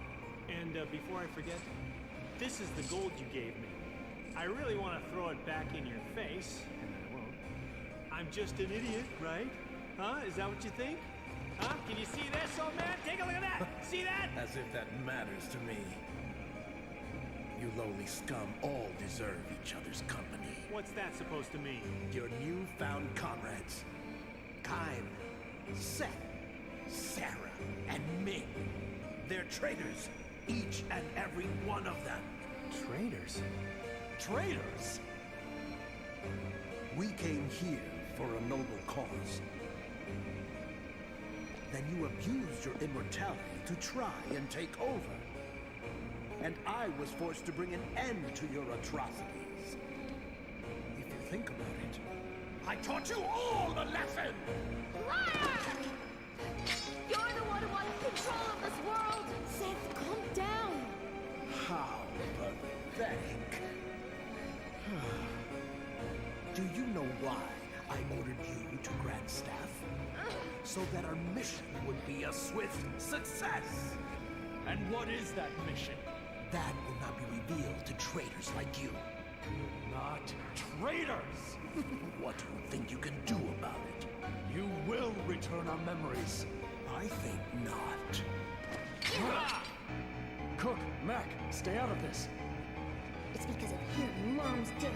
and before I forget, this is the gold you gave me. I really want to throw it back in your face, and I won't. I'm just an idiot, right? Huh? Is that what you think? Huh? Can you see this, old man? Take a look at that! See that? As if that matters to me. You lowly scum all deserve each other's company. What's that supposed to mean? Your newfound comrades. Kime, Seth, Sarah, and Ming. They're traitors, each and every one of them. Traitors? Traitors? We came here for a noble cause. Then you abused your immortality to try and take over. And I was forced to bring an end to your atrocities. If you think about it, I taught you all a lesson! You're the one who wanted control of this world! Seth, calm down! How pathetic. Do you know why I ordered you to Grand Staff? So that our mission would be a swift success! And what is that mission? That will not be revealed to traitors like you. Not traitors! What do you think you can do about it? You will return our memories. I think not. Cook, Mac, stay out of this. It's because of him Mom's dead.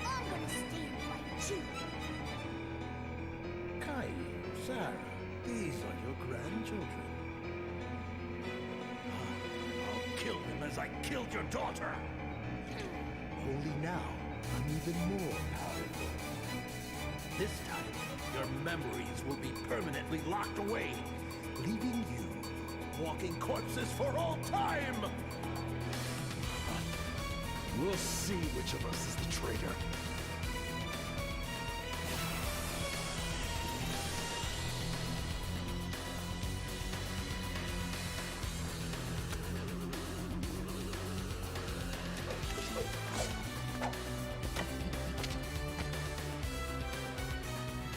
I'm gonna stand by you. Kai, Sarah, these are your grandchildren. I'll kill them as I killed your daughter. Only now, I'm even more powerful. This time, your memories will be permanently locked away, leaving you walking corpses for all time! We'll see which of us is the traitor.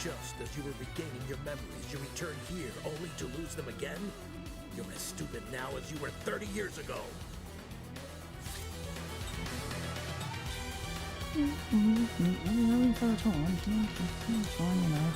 Just as you were regaining your memories, you return here only to lose them again? You're as stupid now as you were 30 years ago. Having fun at all. It's fine, you know.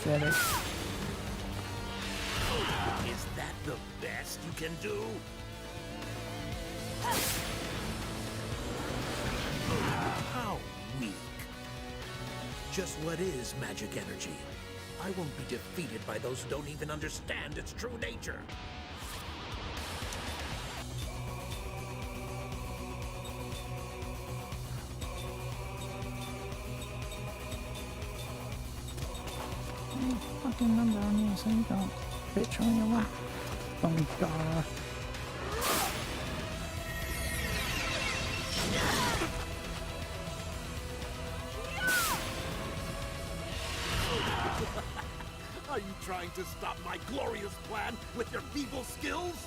pathetic. Is that the best you can do? How weak. Just what is magic energy? I won't be defeated by those who don't even understand its true nature. Fucking number on you so you can't bitch on your way. Oh god. Are you trying to stop my glorious plan with your feeble skills?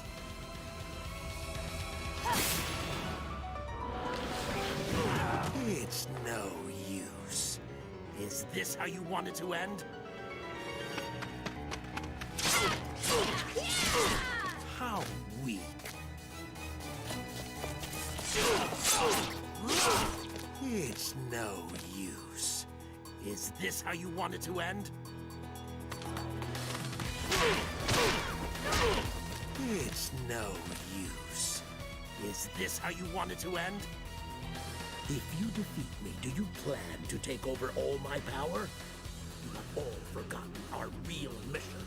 It's no use. Is this how you want it to end? How weak. It's no use. Is this how you want it to end? It's no use. Is this how you want it to end? If you defeat me, do you plan to take over all my power? You have all forgotten our real mission.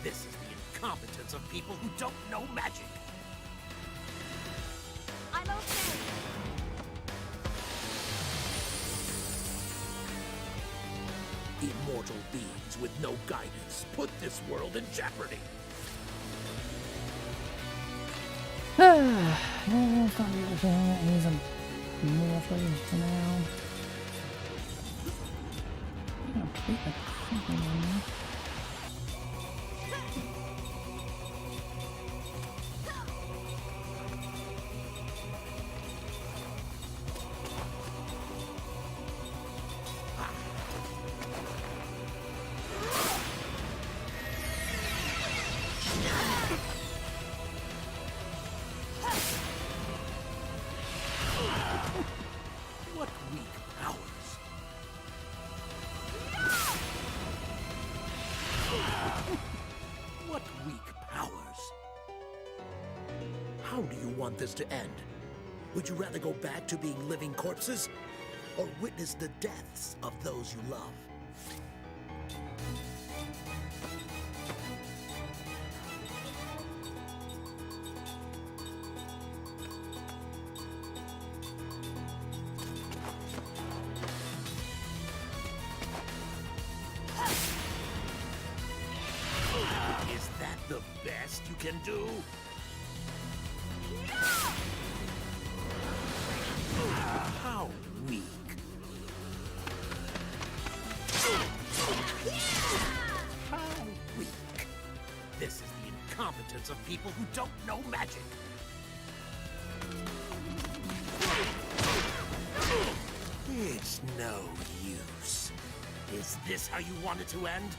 This is the incompetence of people who don't know magic. I'm okay. Immortal beings with no guidance put this world in jeopardy. Yeah, it's not the feeling that he's a mortal for now. Oh, keep it. Something on there. What weak powers. What weak powers. How do you want this to end? Would you rather go back to being living corpses? Or witness the deaths of those you love? Is that the best you can do? How weak. How weak. This is the incompetence of people who don't know magic. It's no use. Is this how you want it to end?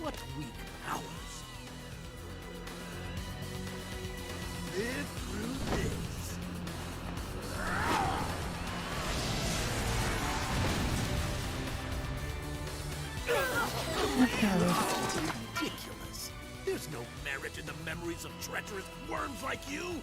What weak powers. Live through this. Ridiculous. There's no merit in the memories of treacherous worms like you.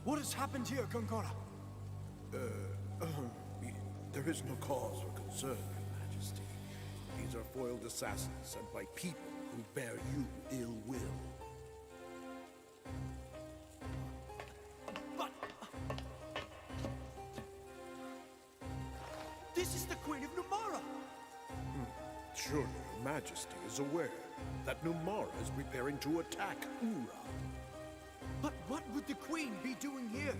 What has happened here, Gongora? There is no cause for concern, Your Majesty. These are foiled assassins sent by people who bear you ill will. But... This is the Queen of Numara! Surely Your Majesty is aware that Numara is preparing to attack Ura. But what would the Queen be doing here?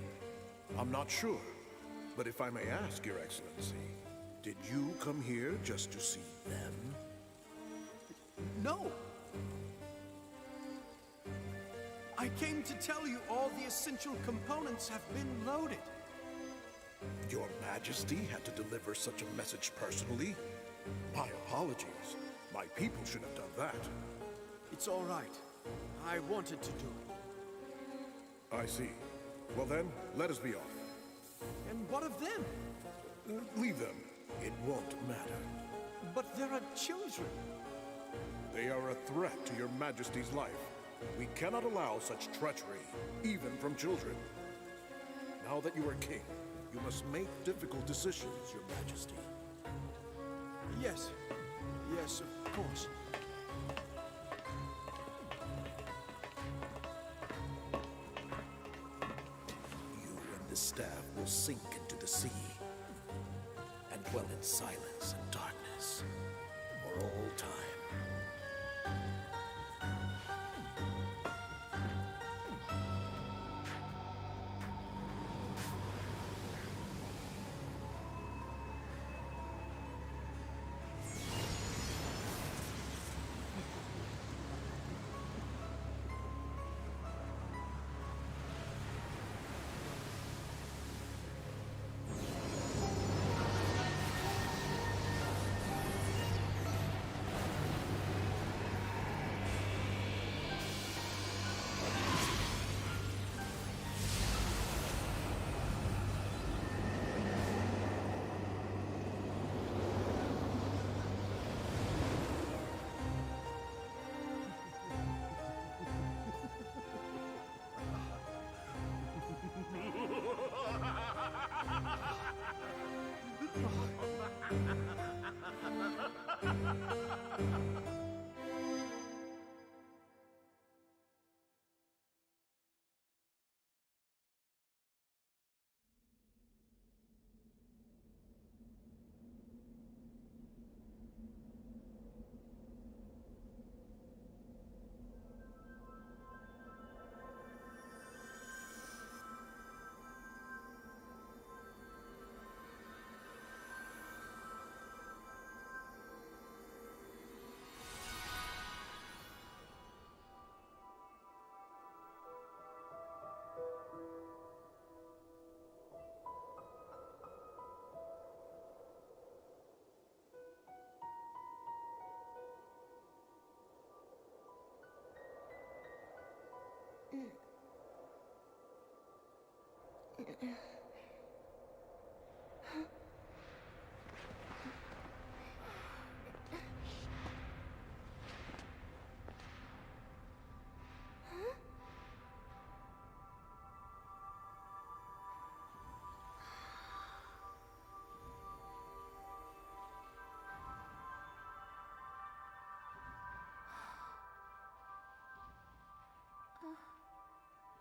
I'm not sure, but if I may ask, Your Excellency, did you come here just to see them? No! I came to tell you all the essential components have been loaded. Your Majesty had to deliver such a message personally? My apologies. My people should have done that. It's all right. I wanted to do it. I see. Well then, let us be off. And what of them? Leave them. It won't matter. But there are children. They are a threat to Your Majesty's life. We cannot allow such treachery, even from children. Now that you are king, you must make difficult decisions, Your Majesty. Yes. Yes, of course. You and the staff will sink into the sea and dwell in silence and darkness for all time.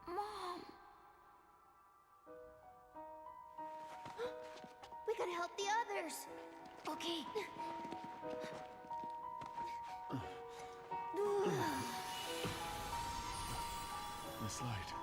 Mom! We gotta help the others! Okay. This light.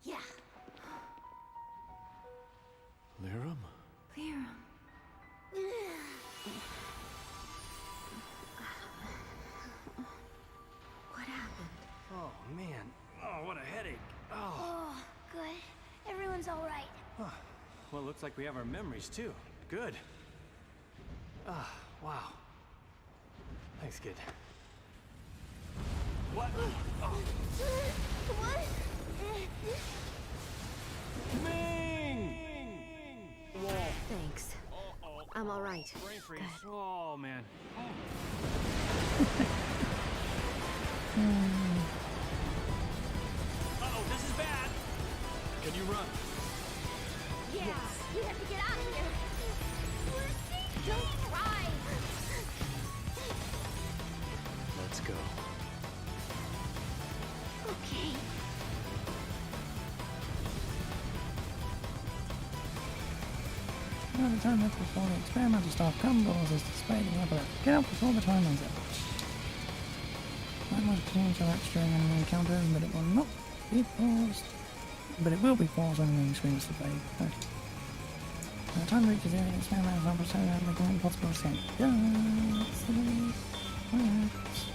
Yeah. Lyram? Lyram. What happened? Oh, man. Oh, what a headache. Oh. Oh, good. Everyone's all right. Well, it looks like we have our memories, too. Good. Ah, wow. Thanks, kid. What? Oh. What? Ming! Whoa. Thanks. right. Brain freeze. Good. Oh, man. Uh-oh, this is bad. Can you run? Yeah, we have to get out of here. Don't cry. Let's go. Okay. By the time that's before the experimental staff crumbles as displayed in the upper left. Get out before the time runs out. I might change our extra enemy encounters, but it will not be paused. But it will be paused when the main screen is displayed. Okay. By the time reaches the area, experimental sample so that make an impossible escape. That's the way it works.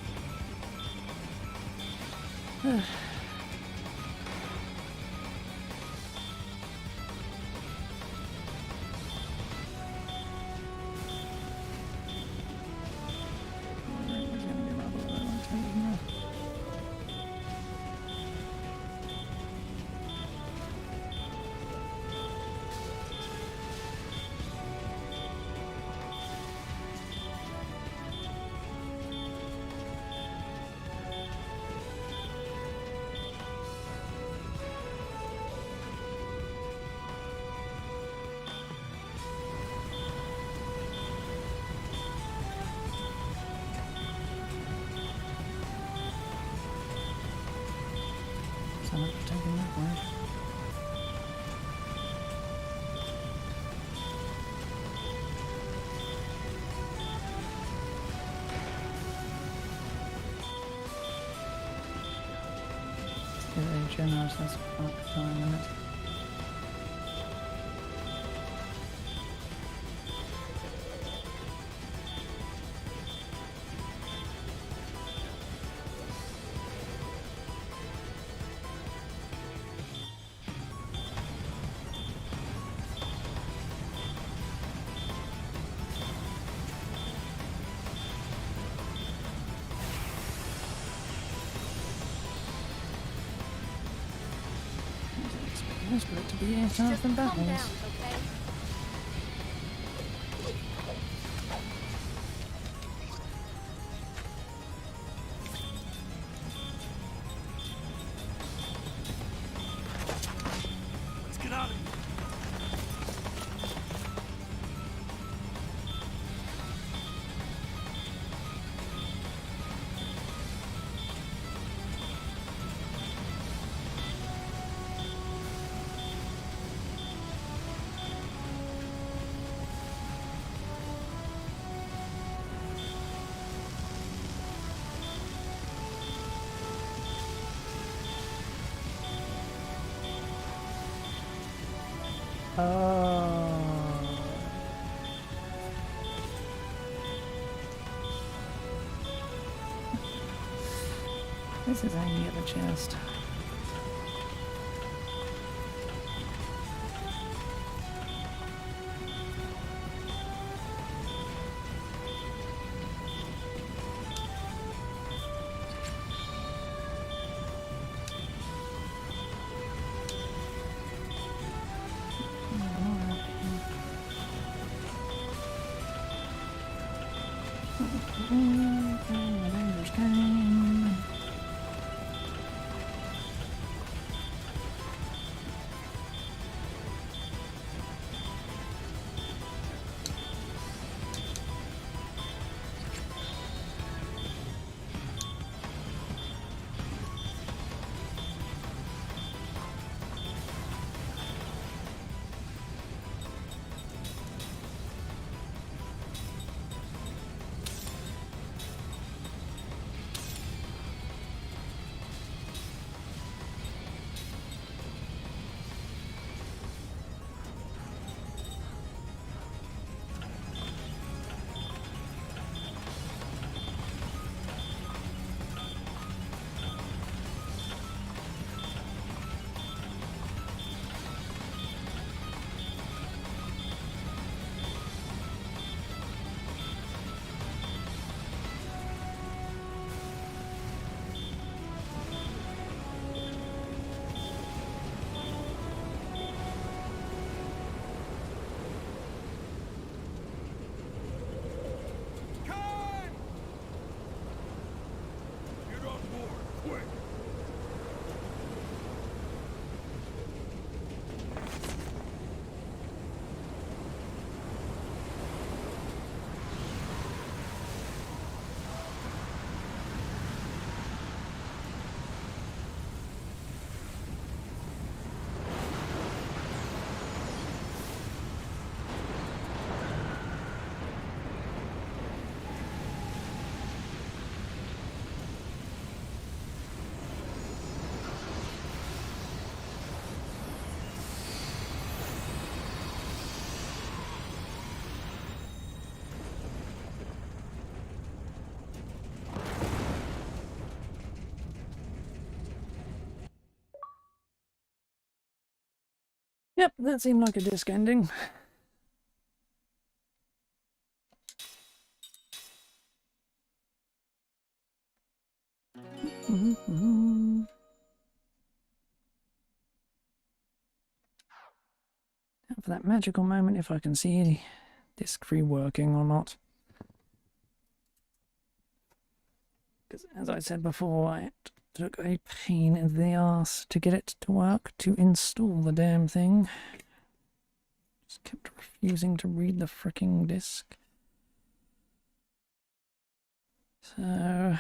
So much for taking that word. Very generous, that's about time limit. It's great to be in Just and calm down, battles. okay? Let's get out of here. Oh. This is how you get the chest. Avengers came. Yep, that seemed like a disc ending. Now for that magical moment, if I can see any disc 3 working or not. Because as I said before, it took a pain in the arse to get it to work, to install the damn thing. Just kept refusing to read the fricking disc. So...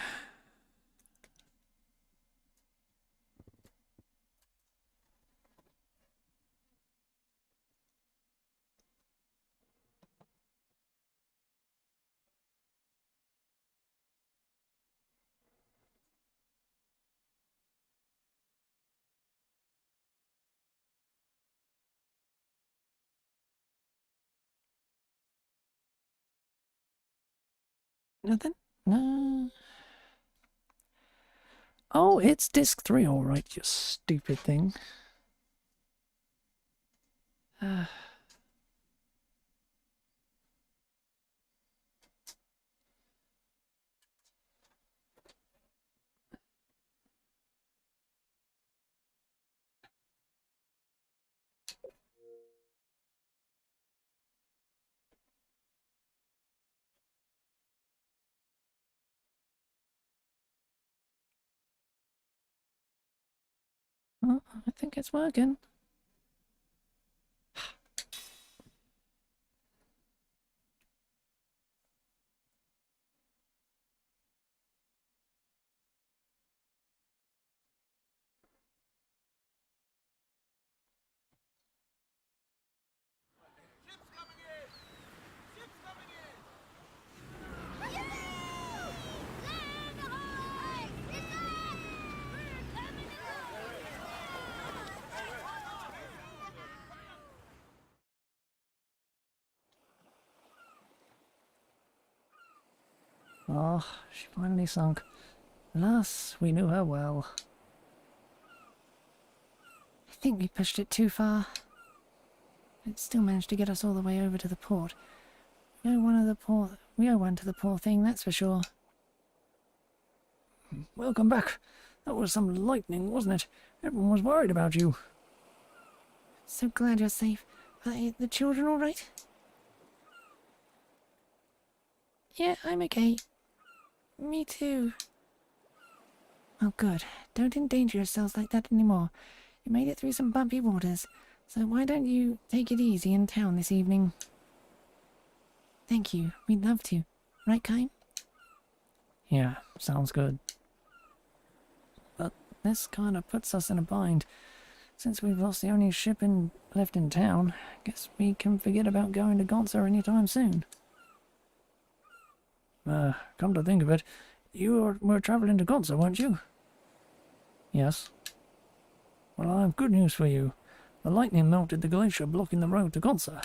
Nothing? No. Oh, it's disc 3, alright, you stupid thing. Oh, I think it's working. Oh, she finally sunk. Alas, we knew her well. I think we pushed it too far. It still managed to get us all the way over to the port. We owe one to the poor thing, that's for sure. Welcome back. That was some lightning, wasn't it? Everyone was worried about you. So glad you're safe. Are the children all right? Yeah, I'm okay. Me too. Oh, good. Don't endanger yourselves like that anymore. You made it through some bumpy waters, so why don't you take it easy in town this evening? Thank you. We'd love to. Right, Kine? Yeah, sounds good. But this kind of puts us in a bind. Since we've lost the only ship left in town, guess we can forget about going to Gonza anytime soon. Come to think of it, you were travelling to Gonza, weren't you? Yes. Well, I have good news for you. The lightning melted the glacier blocking the road to Gonza.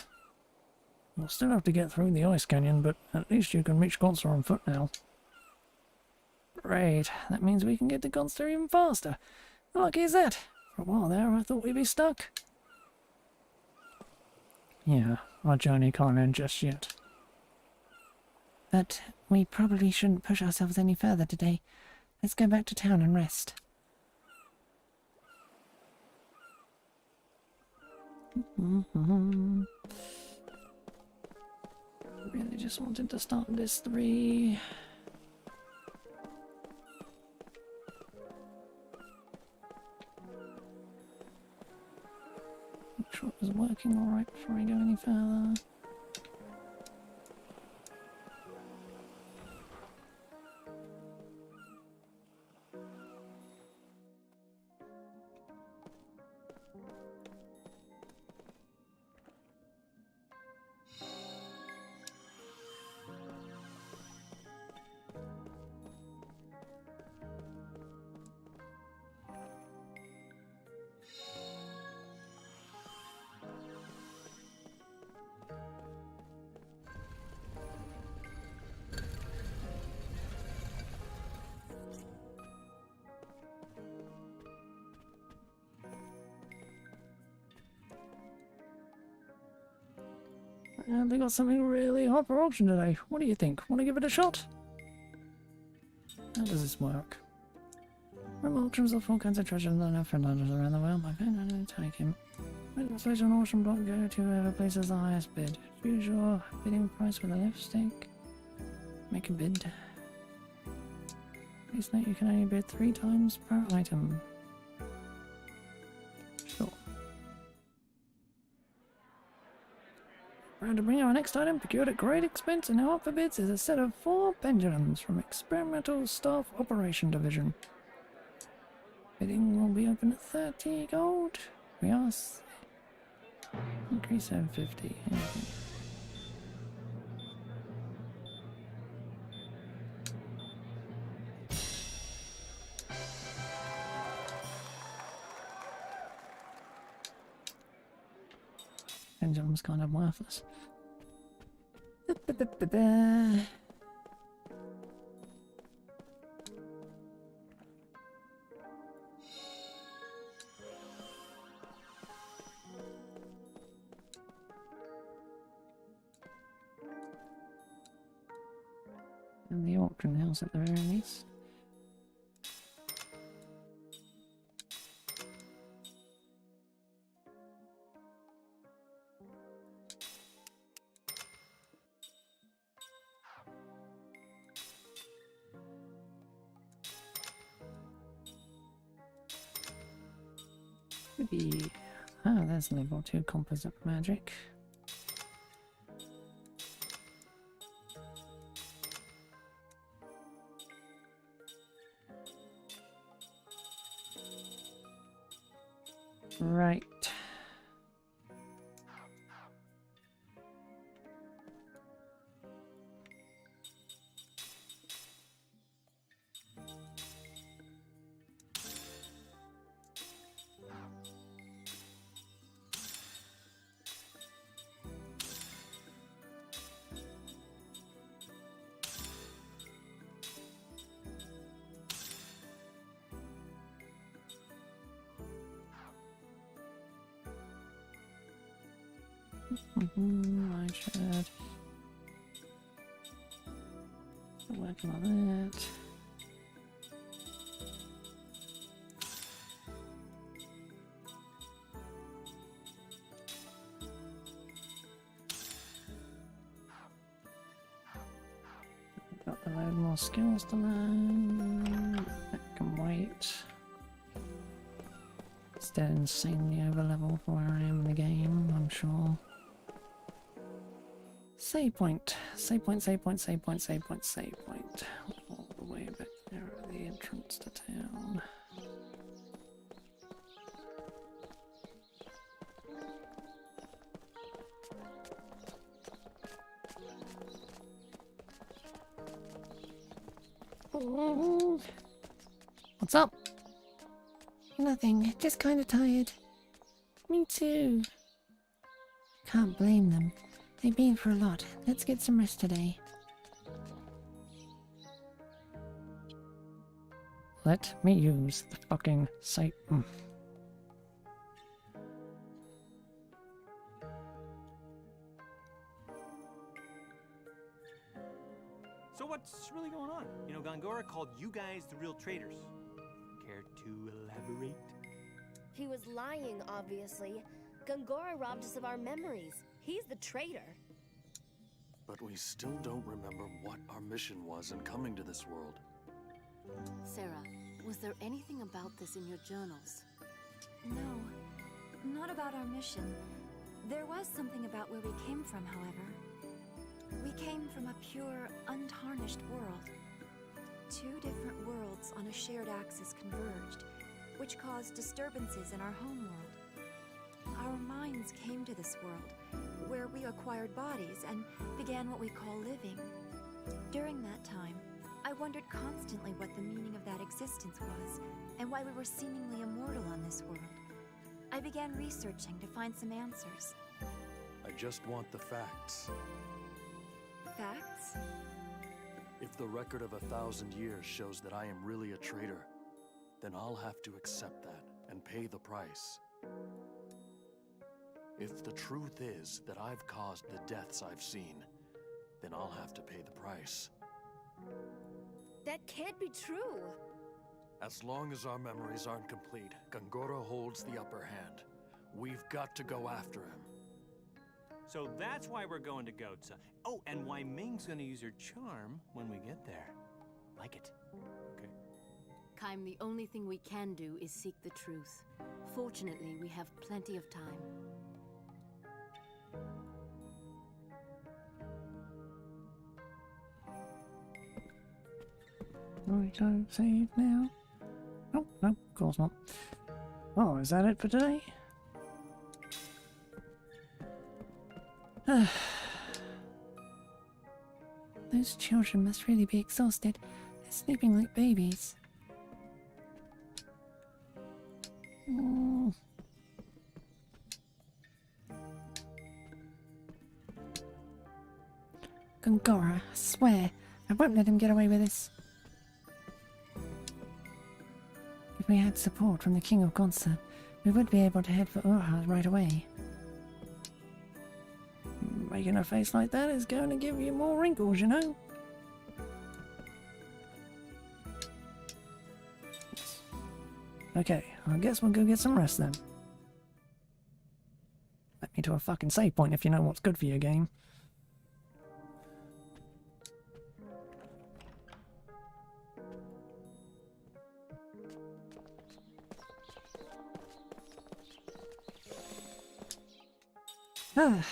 You'll still have to get through the ice canyon, but at least you can reach Gonza on foot now. Great, that means we can get to Gonza even faster. How lucky is that? For a while there, I thought we'd be stuck. Yeah, our journey can't end just yet. But we probably shouldn't push ourselves any further today. Let's go back to town and rest. Really just wanted to start this 3. Make sure it was working alright before I go any further. And they got something really hot for auction today. What do you think? Want to give it a shot? How does this work? From auctions of all kinds of treasures and enough for lodgers around the world. My friend, I don't take him. When the place an auction block, go to whoever places the highest bid. Choose your bidding price with a lipstick. Make a bid. Please note you can only bid 3 times per item. Sure. Proud to bring our next item, procured at great expense and now up for bids, is a set of 4 pendulums from Experimental Staff Operation Division. Bidding will be open at 30 gold. We ask. Increase 750. Pendulum's kind of worthless. And the auction house at the very least. Maybe. Ah, there's level 2 composite magic. Right. I should working on that. Got a load more skills to learn. That can wait. Still insanely over level for where I am in the game, I'm sure. Save point. Save point, save point, save point, save point, save point. All the way back there at the entrance to town. What's up? Nothing, just kind of tired. Me too. Can't blame them. They've been for a lot. Let's get some rest today. Let me use the fucking site. So what's really going on? You know, Gongora called you guys the real traitors. Care to elaborate? He was lying, obviously. Gongora robbed us of our memories. He's the traitor. But we still don't remember what our mission was in coming to this world. Sarah, was there anything about this in your journals? No, not about our mission. There was something about where we came from, however. We came from a pure, untarnished world. 2 different worlds on a shared axis converged, which caused disturbances in our homeworld. Our minds came to this world, where we acquired bodies and began what we call living. During that time, I wondered constantly what the meaning of that existence was, and why we were seemingly immortal on this world. I began researching to find some answers. I just want the facts. Facts? If the record of 1,000 years shows that I am really a traitor, then I'll have to accept that and pay the price. If the truth is that I've caused the deaths I've seen, then I'll have to pay the price. That can't be true. As long as our memories aren't complete, Gongora holds the upper hand. We've got to go after him. So that's why we're going to Goatsa. Oh, and why Ming's gonna use her charm when we get there. Like it. Okay. Kaim, the only thing we can do is seek the truth. Fortunately, we have plenty of time. Right, so save now. Oh, no, of course not. Oh, is that it for today? Those children must really be exhausted. They're sleeping like babies. Gongora, I swear, I won't let him get away with this. If we had support from the King of Gonsa, we would be able to head for Urha right away. Making a face like that is going to give you more wrinkles, you know? Okay, I guess we'll go get some rest then. Let me to a fucking save point if you know what's good for your game. Ah.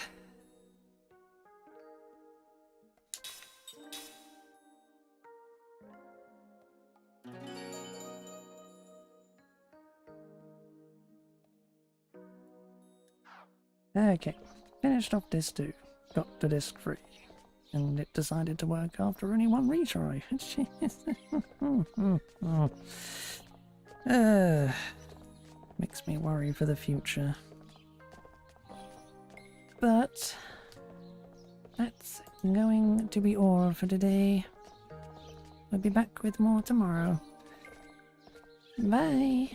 Okay, finished off disc 2, got to disc 3, and it decided to work after only one retry. Makes me worry for the future. But that's going to be all for today. We'll be back with more tomorrow. Bye!